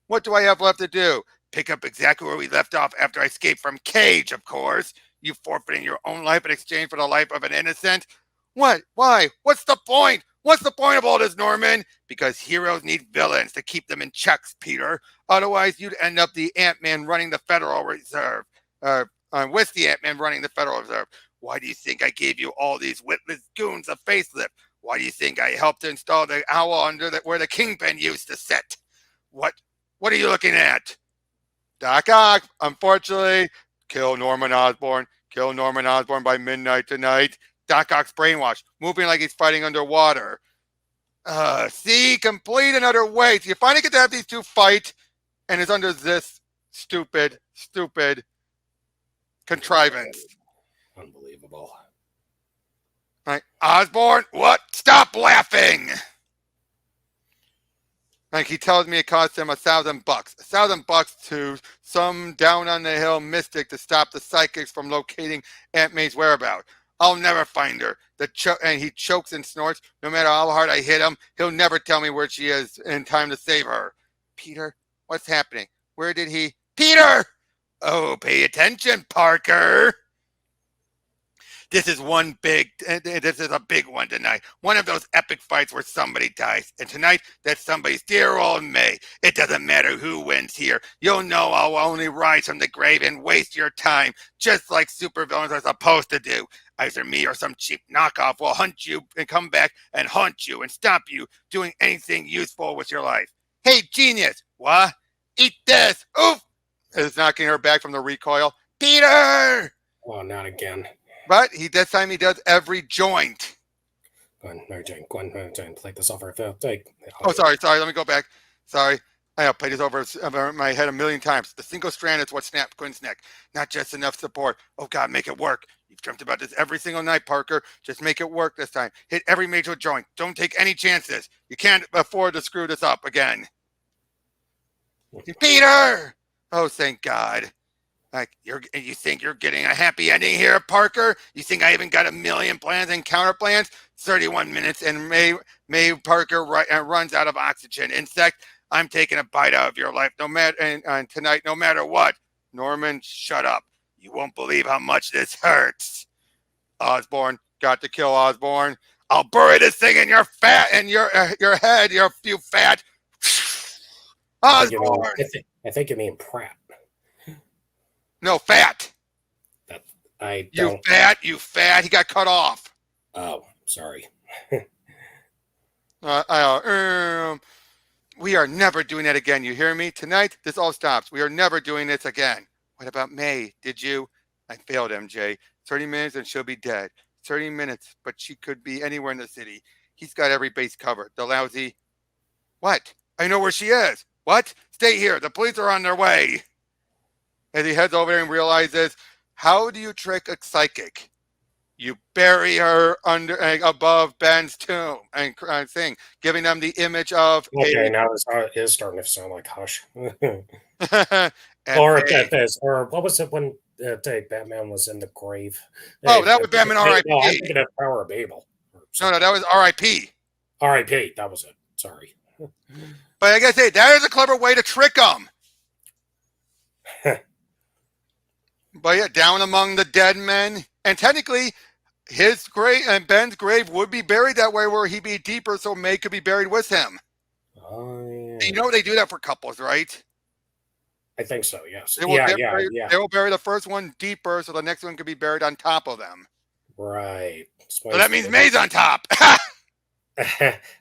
What do I have left to do? Pick up exactly where we left off after I escaped from Cage, of course. You forfeiting your own life in exchange for the life of an innocent? What? Why? What's the point? What's the point of all this, Norman? Because heroes need villains to keep them in checks, Peter. Otherwise, you'd end up the Ant-Man running the Federal Reserve. With the Ant-Man running the Federal Reserve. Why do you think I gave you all these witless goons a facelift? Why do you think I helped to install the owl under where the Kingpin used to sit? What are you looking at? Doc Ock, unfortunately, kill Norman Osborn. Kill Norman Osborn by midnight tonight. Doc Ock's brainwashed, moving like he's fighting underwater. See, complete and utter waste. You finally get to have these two fight, and it's under this stupid contrivance. Unbelievable. Like, Osborn, what? Stop laughing! Like, he tells me it cost him $1,000. $1,000 to some down on the hill mystic to stop the psychics from locating Aunt May's whereabouts. I'll never find her. And he chokes and snorts. No matter how hard I hit him, he'll never tell me where she is in time to save her. Peter, what's happening? Where did he? Peter! Oh, pay attention, Parker. This is a big one tonight. One of those epic fights where somebody dies. And tonight, that's somebody's dear old May. It doesn't matter who wins here. You'll know I'll only rise from the grave and waste your time, just like supervillains are supposed to do. Either me or some cheap knockoff will hunt you and come back and haunt you and stop you doing anything useful with your life. Hey, genius. What? Eat this. Oof. It's knocking her back from the recoil. Peter! Oh, not again. But this time he does every joint. Gwen, Mary Jane, play this over. Take. Oh, sorry. Let me go back. Sorry. I have played this over my head a million times. The single strand is what snapped Gwen's neck. Not just enough support. Oh, God, make it work. You've dreamt about this every single night, Parker. Just make it work this time. Hit every major joint. Don't take any chances. You can't afford to screw this up again. Peter! Oh, thank God. Like you think you're getting a happy ending here, Parker? You think I even got a million plans and counter plans? 31 minutes and May Parker runs out of oxygen. Insect, I'm taking a bite out of your life no matter and tonight, no matter what. Norman, shut up. You won't believe how much this hurts. Osborn, got to kill Osborn. I'll bury this thing in your head, you fat. Osborn. I think you mean Pratt. No, fat. That I You don't. you fat. He got cut off. Oh, sorry. We are never doing that again. You hear me? Tonight, this all stops. We are never doing this again. What about May? Did you? I failed, MJ. 30 minutes and she'll be dead. 30 minutes, but she could be anywhere in the city. He's got every base covered. The lousy. What? I know where she is. What? Stay here. The police are on their way. As he heads over there and realizes, how do you trick a psychic? You bury her above Ben's tomb and thing, giving them the image of Okay, now this is starting to sound like Hush. or May. or what was it when Batman was in the grave? Oh, that was Batman R.I.P. No, I'm thinking of Tower of Babel. No, that was R.I.P. R.I.P. That was it. Sorry. But like I say, that is a clever way to trick them. But yeah, down among the dead men, and technically, his grave and Ben's grave would be buried that way, where he'd be deeper, so May could be buried with him. Oh yeah. You know they do that for couples, right? I think so. Yes. They will bury the first one deeper, so the next one could be buried on top of them. Right. So that means May's on top.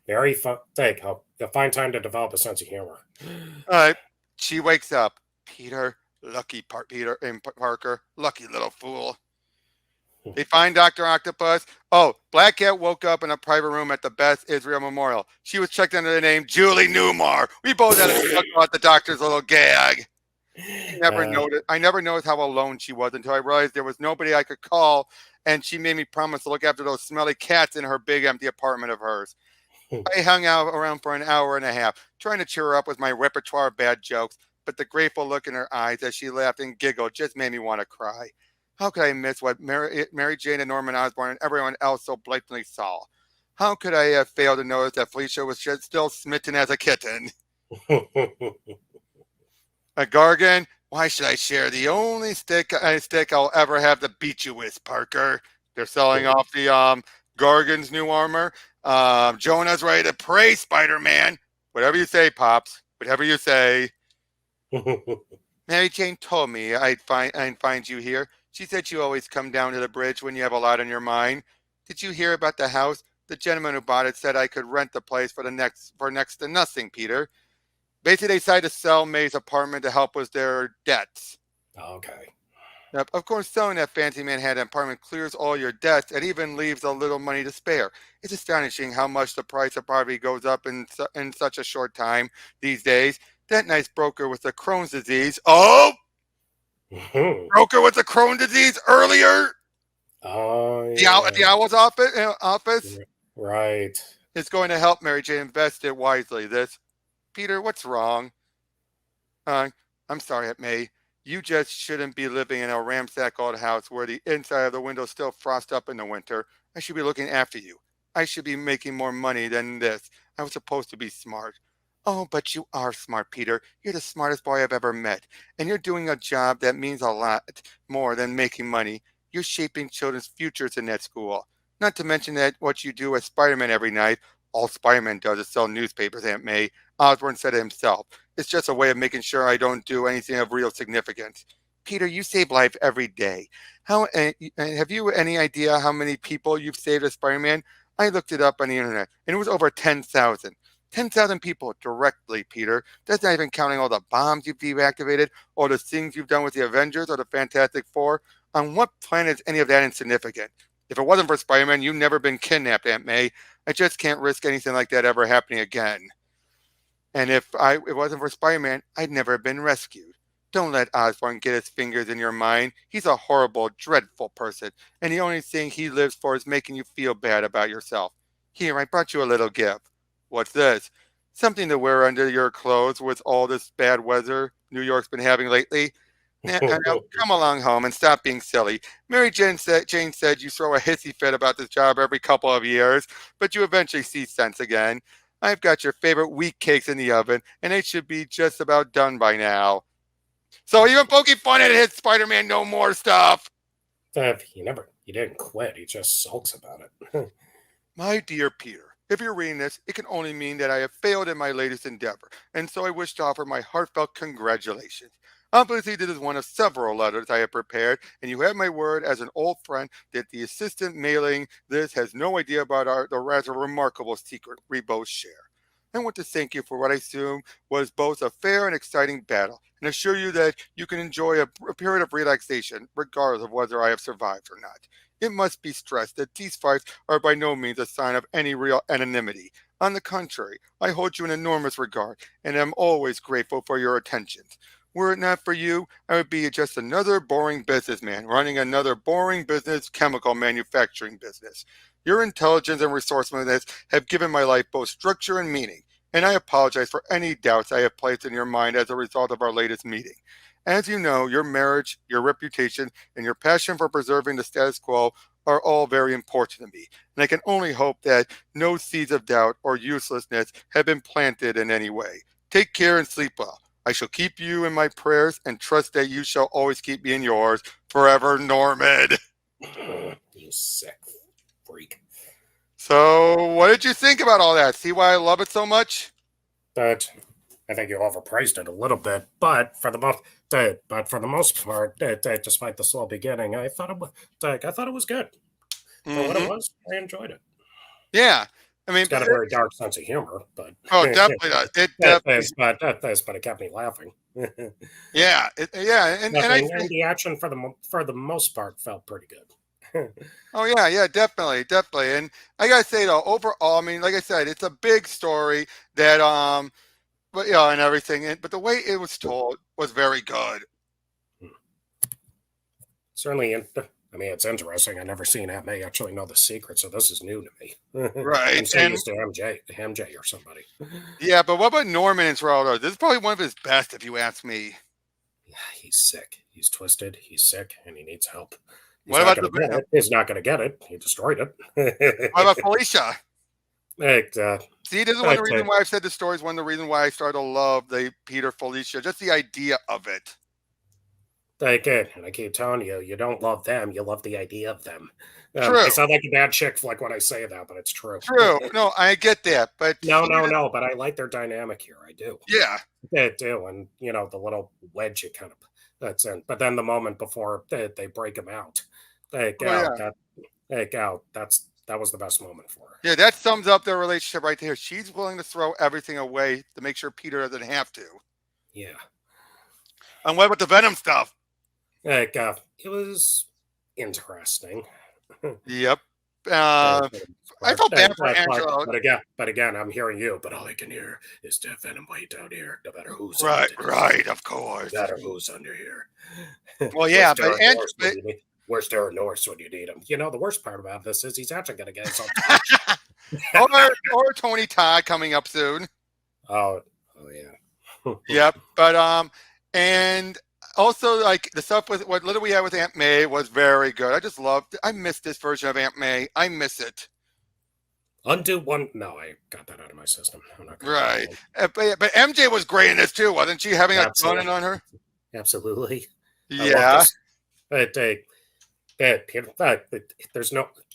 Very fun. A fine time to develop a sense of humor. All right. She wakes up. Peter, Peter and Parker, lucky little fool. They find Dr. Octopus. Oh, Black Cat woke up in a private room at the Beth Israel Memorial. She was checked under the name Julie Newmar. We both had to talk about the doctor's little gag. I never noticed how alone she was until I realized there was nobody I could call, and she made me promise to look after those smelly cats in her big empty apartment of hers. I hung out around for an hour and a half, trying to cheer her up with my repertoire of bad jokes, but the grateful look in her eyes as she laughed and giggled just made me want to cry. How could I miss what Mary Jane and Norman Osborn and everyone else so blatantly saw? How could I have failed to notice that Felicia was still smitten as a kitten? A Gargan? Why should I share the only stick I'll ever have to beat you with, Parker? They're selling off the Gargan's new armor. Jonah's ready to pray, Spider-Man. Whatever you say, Pops. Whatever you say. Mary Jane told me I'd find you here. She said you always come down to the bridge when you have a lot on your mind. Did you hear about the house? The gentleman who bought it said I could rent the place for next to nothing, Peter. Basically, they decided to sell May's apartment to help with their debts. Okay. Now, of course, selling that fancy Manhattan apartment clears all your debts and even leaves a little money to spare. It's astonishing how much the price of property goes up in such a short time these days. That nice broker with the Crohn's disease. Oh! Broker with the Crohn's disease earlier? Oh, yeah. At the Owl's office? Right. It's going to help Mary Jane invest it wisely. Peter, what's wrong? I'm sorry, Aunt May. You just shouldn't be living in a ramshackle old house where the inside of the windows still frost up in the winter. I should be looking after you. I should be making more money than this. I was supposed to be smart. Oh, but you are smart, Peter. You're the smartest boy I've ever met. And you're doing a job that means a lot more than making money. You're shaping children's futures in that school. Not to mention that what you do as Spider-Man every night, all Spider-Man does is sell newspapers, Aunt May. Osborn said it himself. It's just a way of making sure I don't do anything of real significance. Peter, you save life every day. Have you any idea how many people you've saved as Spider-Man? I looked it up on the internet, and it was over 10,000. 10,000 people directly, Peter. That's not even counting all the bombs you've deactivated, or the things you've done with the Avengers or the Fantastic Four. On what planet is any of that insignificant? If it wasn't for Spider-Man, you've never been kidnapped, Aunt May. I just can't risk anything like that ever happening again. And if it wasn't for Spider-Man, I'd never have been rescued. Don't let Osborne get his fingers in your mind. He's a horrible, dreadful person, and the only thing he lives for is making you feel bad about yourself. Here, I brought you a little gift. What's this? Something to wear under your clothes with all this bad weather New York's been having lately? Now come along home and stop being silly. Jane said you throw a hissy fit about this job every couple of years, but you eventually see sense again. I've got your favorite wheat cakes in the oven, and they should be just about done by now. So even poking fun at his Spider-Man No More stuff. He didn't quit. He just sulks about it. My dear Peter, if you're reading this, it can only mean that I have failed in my latest endeavor, and so I wish to offer my heartfelt congratulations. Obviously, this is one of several letters I have prepared, and you have my word as an old friend that the assistant mailing this has no idea about the rather remarkable secret we both share. I want to thank you for what I assume was both a fair and exciting battle, and assure you that you can enjoy a period of relaxation, regardless of whether I have survived or not. It must be stressed that these fights are by no means a sign of any real anonymity. On the contrary, I hold you in enormous regard, and am always grateful for your attentions. Were it not for you, I would be just another boring businessman running another boring business, chemical manufacturing business. Your intelligence and resourcefulness have given my life both structure and meaning, and I apologize for any doubts I have placed in your mind as a result of our latest meeting. As you know, your marriage, your reputation, and your passion for preserving the status quo are all very important to me, and I can only hope that no seeds of doubt or uselessness have been planted in any way. Take care and sleep well. I shall keep you in my prayers and trust that you shall always keep me in yours forever, Norman. You sick freak. So, what did you think about all that? See why I love it so much? But I think you overpraised it a little bit. But for the most part, despite the slow beginning, I thought it was good for what it Mm-hmm. was. I enjoyed it. Yeah. I It's mean, got a very dark sense of humor, but oh, definitely does. It definitely, but it kept me laughing. yeah, yeah, and I Nothing, and think, the action for the most part felt pretty good. oh yeah, yeah, definitely, definitely, and I gotta say though, overall, I mean, like I said, it's a big story that, but yeah, and everything, but the way it was told was very good. Certainly, I mean, it's interesting. I never seen Aunt May actually know the secret, so this is new to me. I'm Right, so and used to MJ or somebody. yeah, but what about Norman and Geraldo? This is probably one of his best, if you ask me. Yeah, he's sick. He's twisted. He's sick, and he needs help. He's What not about going to get it. He's not going to get it. He destroyed what it. about Felicia? it uh, See, this is one of but, the reasons why I've said the story is one of the reasons why I started to love the Peter Felicia, just the idea of it. and I keep telling you, you don't love them. You love the idea of them. I True, sound like a bad chick, like when I say that, but it's true. true. No, I get that, but No. But I like their dynamic here. I do. yeah, They do, and the little wedge you kind of that's in. But then the moment before they break him out, oh yeah, that was the best moment for her. yeah. That sums up their relationship right there. She's willing to throw everything away to make sure Peter doesn't have to. Yeah, And what about the Venom stuff? it was interesting. Yep. Uh, Uh, I felt bad for Angela. but again, I'm hearing you. But all I can hear is the venom way down here. No matter who's in Right, it, right, of no course. matter who's under here. Well, Where's yeah, but Darren Norris when you need? Where's Darren Norris when you need him? The worst part about this is he's actually going to get his own touch. or Tony Todd coming up soon. Oh, yeah. Yep. But and also like the stuff with what little we had with Aunt May was very good. I just loved. I miss this version of Aunt May. I miss it. Undo one. No, I got that out of my system. I'm not going to Right. But MJ was great in this too, wasn't she? Having a gun Absolutely. on her. Absolutely. I love Yeah. this. Peter,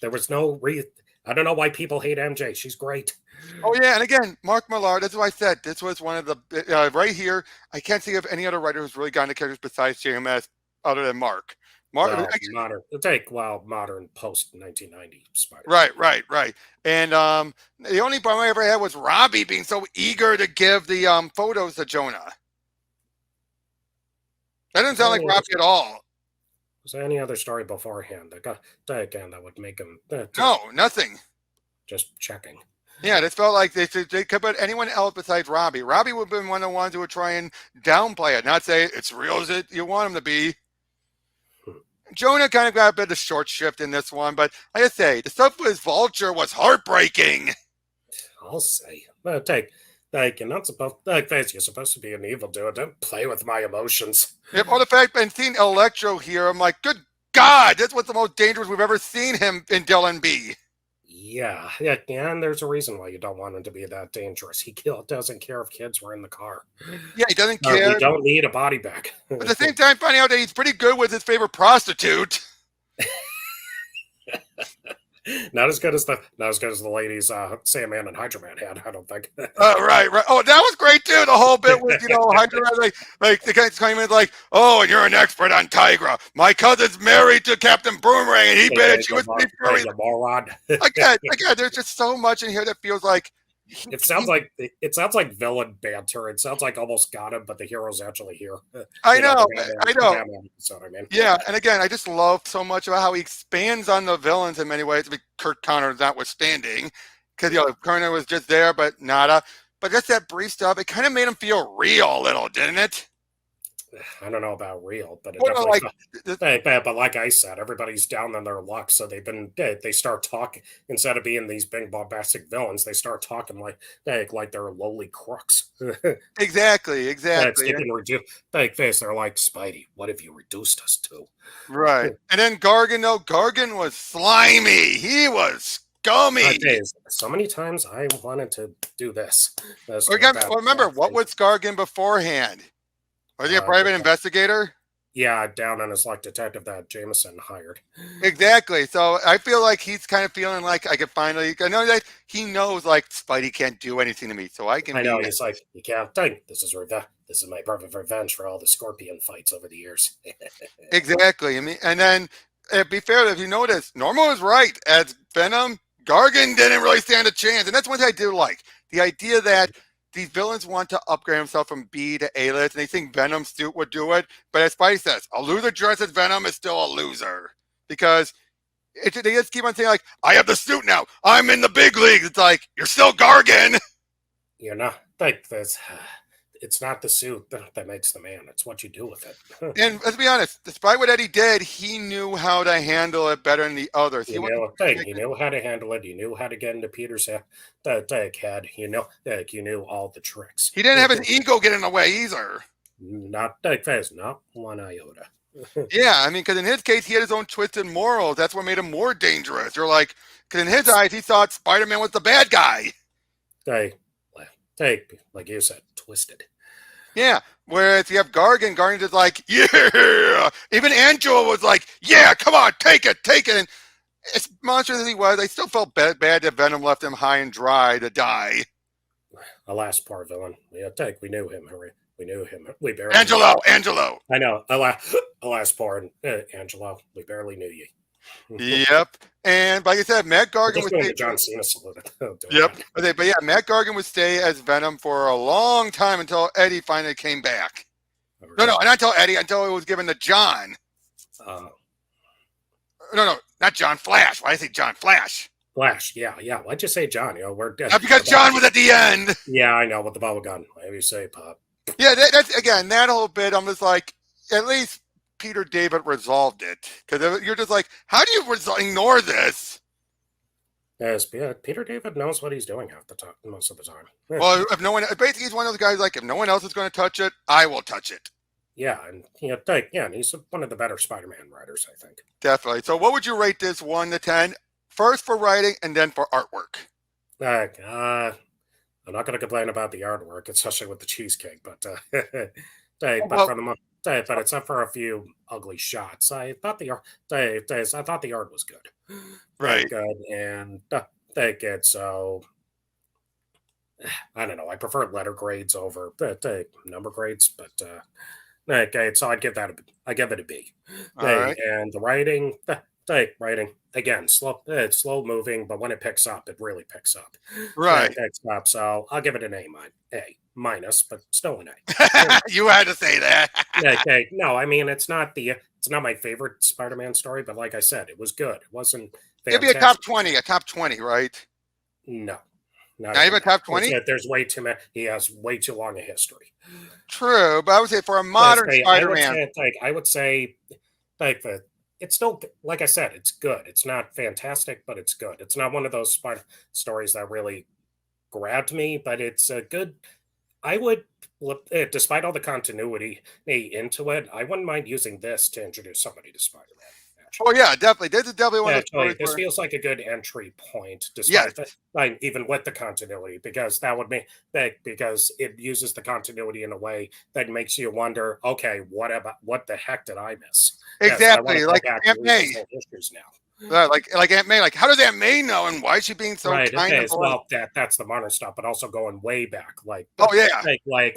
there was no reason. I don't know why people hate MJ. She's great. Oh yeah, and again, Mark Millar. That's what I said. This was one of the right here. I can't think of any other writer who's really gotten the characters besides JMS other than Mark. Mark. Modern post 1990 Spider. Right, right, right. And the only problem I ever had was Robbie being so eager to give the photos to Jonah. That doesn't sound like Robbie at all. Was there any other story beforehand that would make him No, nothing. just checking? Yeah, this felt like they could put anyone else besides Robbie. Robbie would have been one of the ones who would try and downplay it, not say it's real as it you want him to be. Jonah kind of got a bit of short shift in this one, but like I say, the stuff with Vulture was heartbreaking. I'll say. You're not supposed you're supposed to be an evil dude. Don't play with my emotions. Yep, or the fact and seeing Electro here, I'm like, good God, this was the most dangerous we've ever seen him in Dylan B. Yeah, and there's a reason why you don't want him to be that dangerous. Doesn't care if kids were in the car. Yeah, he doesn't We care. don't need a body bag. But at the same time, finding out that he's pretty good with his favorite prostitute. Not as good as the ladies Sandman and Hydra Man had, I don't think. Right. Oh, that was great too. The whole bit was, Hydra like the guy's coming in like, oh, and you're an expert on Tigra. My cousin's married to Captain Boomerang, and he bet she was you moron. again. There's just so much in here that feels like it sounds like villain banter. It sounds like almost got him, but the hero's actually here. I know. Episode, I mean. Yeah, and again, I just love so much about how he expands on the villains in many ways. I mean, Kurt Connor notwithstanding, because Connor was just there, but nada. But just that brief stuff, it kind of made him feel real a little, didn't it? I don't know about real, but but like I said, everybody's down on their luck, so they start talking instead of being these big bombastic villains. They start talking like they're lowly crooks. Exactly. They're like Spidey. What have you reduced us to? Right, and then Gargan. No, Gargan was slimy. He was scummy. So many times I wanted to do this. Remember, what was Gargan beforehand? Was he a private investigator? Yeah, down on his detective that Jameson hired. Exactly. So I feel like he's kind of feeling like I know that he knows like Spidey can't do anything to me, so I can. I know he's like, you can't think this is revenge. This is my perfect revenge for all the Scorpion fights over the years. Exactly. I mean, and then be fair, if you notice, Norma was right. As Venom, Gargan didn't really stand a chance, and that's one thing I do like the idea that these villains want to upgrade himself from B to A-list, and they think Venom's suit would do it. But as Spidey says, a loser dressed as Venom is still a loser. Because they just keep on saying, like, I have the suit now. I'm in the big leagues. It's like, you're still Gargan. You're not like this. It's not the suit that makes the man. It's what you do with it. And let's be honest, despite what Eddie did, he knew how to handle it better than the others. He knew how to handle it. He knew how to get into Peter's head. You knew all the tricks. He didn't have his ego get in the way either. Not one iota. Yeah, I mean, because in his case, he had his own twisted morals. That's what made him more dangerous. You're like, because in his eyes, he thought Spider-Man was the bad guy. Like you said, twisted. Yeah, whereas you have Gargan's just like, yeah. Even Angela was like, yeah, come on, take it. And as monstrous as he was, I still felt bad that Venom left him high and dry to die. Alas, poor villain. We knew him. We knew him. We barely Angelo. I know. Alas, poor Angelo. We barely knew you. Yep. And like I said, Matt Gargan would stay. John Cena salute. Yep. But yeah, Matt Gargan would stay as Venom for a long time until Eddie finally came back. No, not until Eddie, until it was given to John. No, not John Flash. Why did I say John Flash? Flash, yeah. Why'd you say John? We're not because John was at the end. Yeah, I know, with the bubble gun. Whatever you say, Pop. Yeah, that's again that whole bit. I'm just like, at least Peter David resolved it, because you're just like, how do you ignore this? Yes, Peter David knows what he's doing most of the time. Well, if no one, basically, he's one of those guys like, if no one else is going to touch it, I will touch it. Yeah, and he's one of the better Spider-Man writers, I think. Definitely. So, what would you rate this 1 to 10? First for writing, and then for artwork. I'm not going to complain about the artwork, especially with the cheesecake, but but except for a few ugly shots, I thought the art was good. Right. Good, and so I don't know. I prefer letter grades over number grades, but so I give it a B. Right. And the writing. Writing again, slow moving, but when it picks up, it really picks up. Right. So I'll give it an A minus, but still an A. You had to say that. Okay. No, I mean it's not my favorite Spider-Man story, but like I said, it was good. It wasn't fantastic. It'd be a top 20, right? No. Not Not even even that. top 20? There's way too many. He has way too long a history. True, but I would say for a Let's modern say Spider-Man, I would say like the it's still like I said, it's good. It's not fantastic, but it's good. It's not one of those Spider stories that really grabbed me, but it's a good. I would, despite all the continuity into it, I wouldn't mind using this to introduce somebody to Spider-Man. oh Actually, yeah, definitely. This is definitely one of those actually, stories this where feels like a good entry point, yes, despite the like even with the continuity, because that would mean that because it uses the continuity in a way that makes you wonder, okay, what the heck did I miss? Yes, I want to exactly. go Like back and Aunt read May, these old histories now. like Aunt May. Like, how does Aunt May know, and why is she being so Right. kind Okay. and So, polite? well, that's the modern stuff, but also going way back. Like, Oh yeah,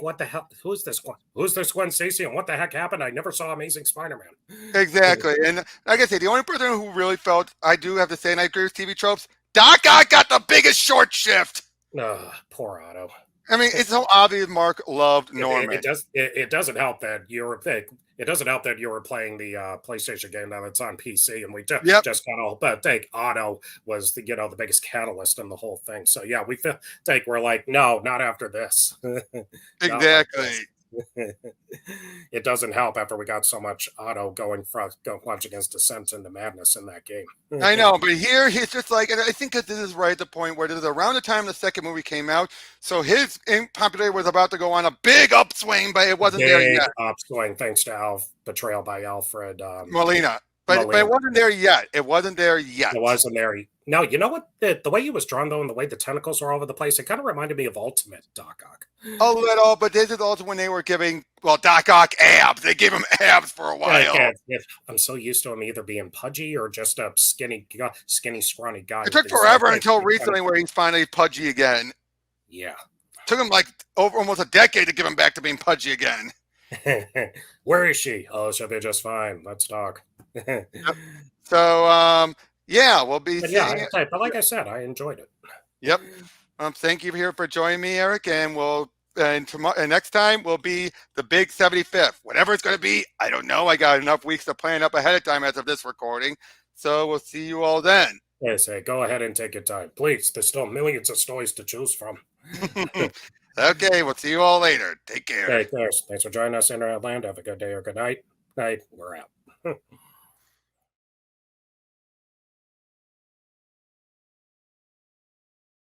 what the hell? Who's this one? Who's this Gwen Stacy? And what the heck happened? I never saw Amazing Spider-Man. exactly. And like I said, the only person who really felt, I do have to say, and I agree with TV tropes, Doc Ock got the biggest short shift. Poor Otto. I mean, it's so obvious Mark loved It Norman. does. It doesn't help that you're. It doesn't help that you were playing the PlayStation game now that's on PC, and we Yep, just got all. But think Otto was the biggest catalyst in the whole thing. So yeah, we feel we're like no, not after this, not like exactly. this. It doesn't help after we got so much Otto going once against descent into madness in that game. I know, but here he's just like, and I think that this is right at the point where this is around the time the second movie came out. So his popularity was about to go on a big upswing, but it wasn't there Big yet. upswing thanks to betrayal by Alfred Molina. But it Molina. wasn't there yet. It wasn't there yet. It wasn't there. No, you know what? The way he was drawn, though, and the way the tentacles are all over the place, it kind of reminded me of Ultimate Doc Ock. A little, but this is also when they were giving, well, Doc Ock abs. They gave him abs for a while. I'm so used to him either being pudgy or just a skinny, scrawny guy. It took forever until recently where he's finally pudgy again. Yeah. Took him like over almost a decade to get him back to being pudgy again. Where is she? Oh, she'll be just fine. Let's talk. Yep. So, yeah, we'll be but seeing yeah, but like I said, I enjoyed it. Yep. Thank you here for joining me, Eric, and we'll and tomorrow and next time will be the big 75th. Whatever it's going to be, I don't know. I got enough weeks to plan up ahead of time as of this recording. So we'll see you all then. I say, go ahead and take your time, please. There's still millions of stories to choose from. Okay, we'll see you all later. Take care. Thanks for joining us in Atlanta. Have a good day or good night. We're out.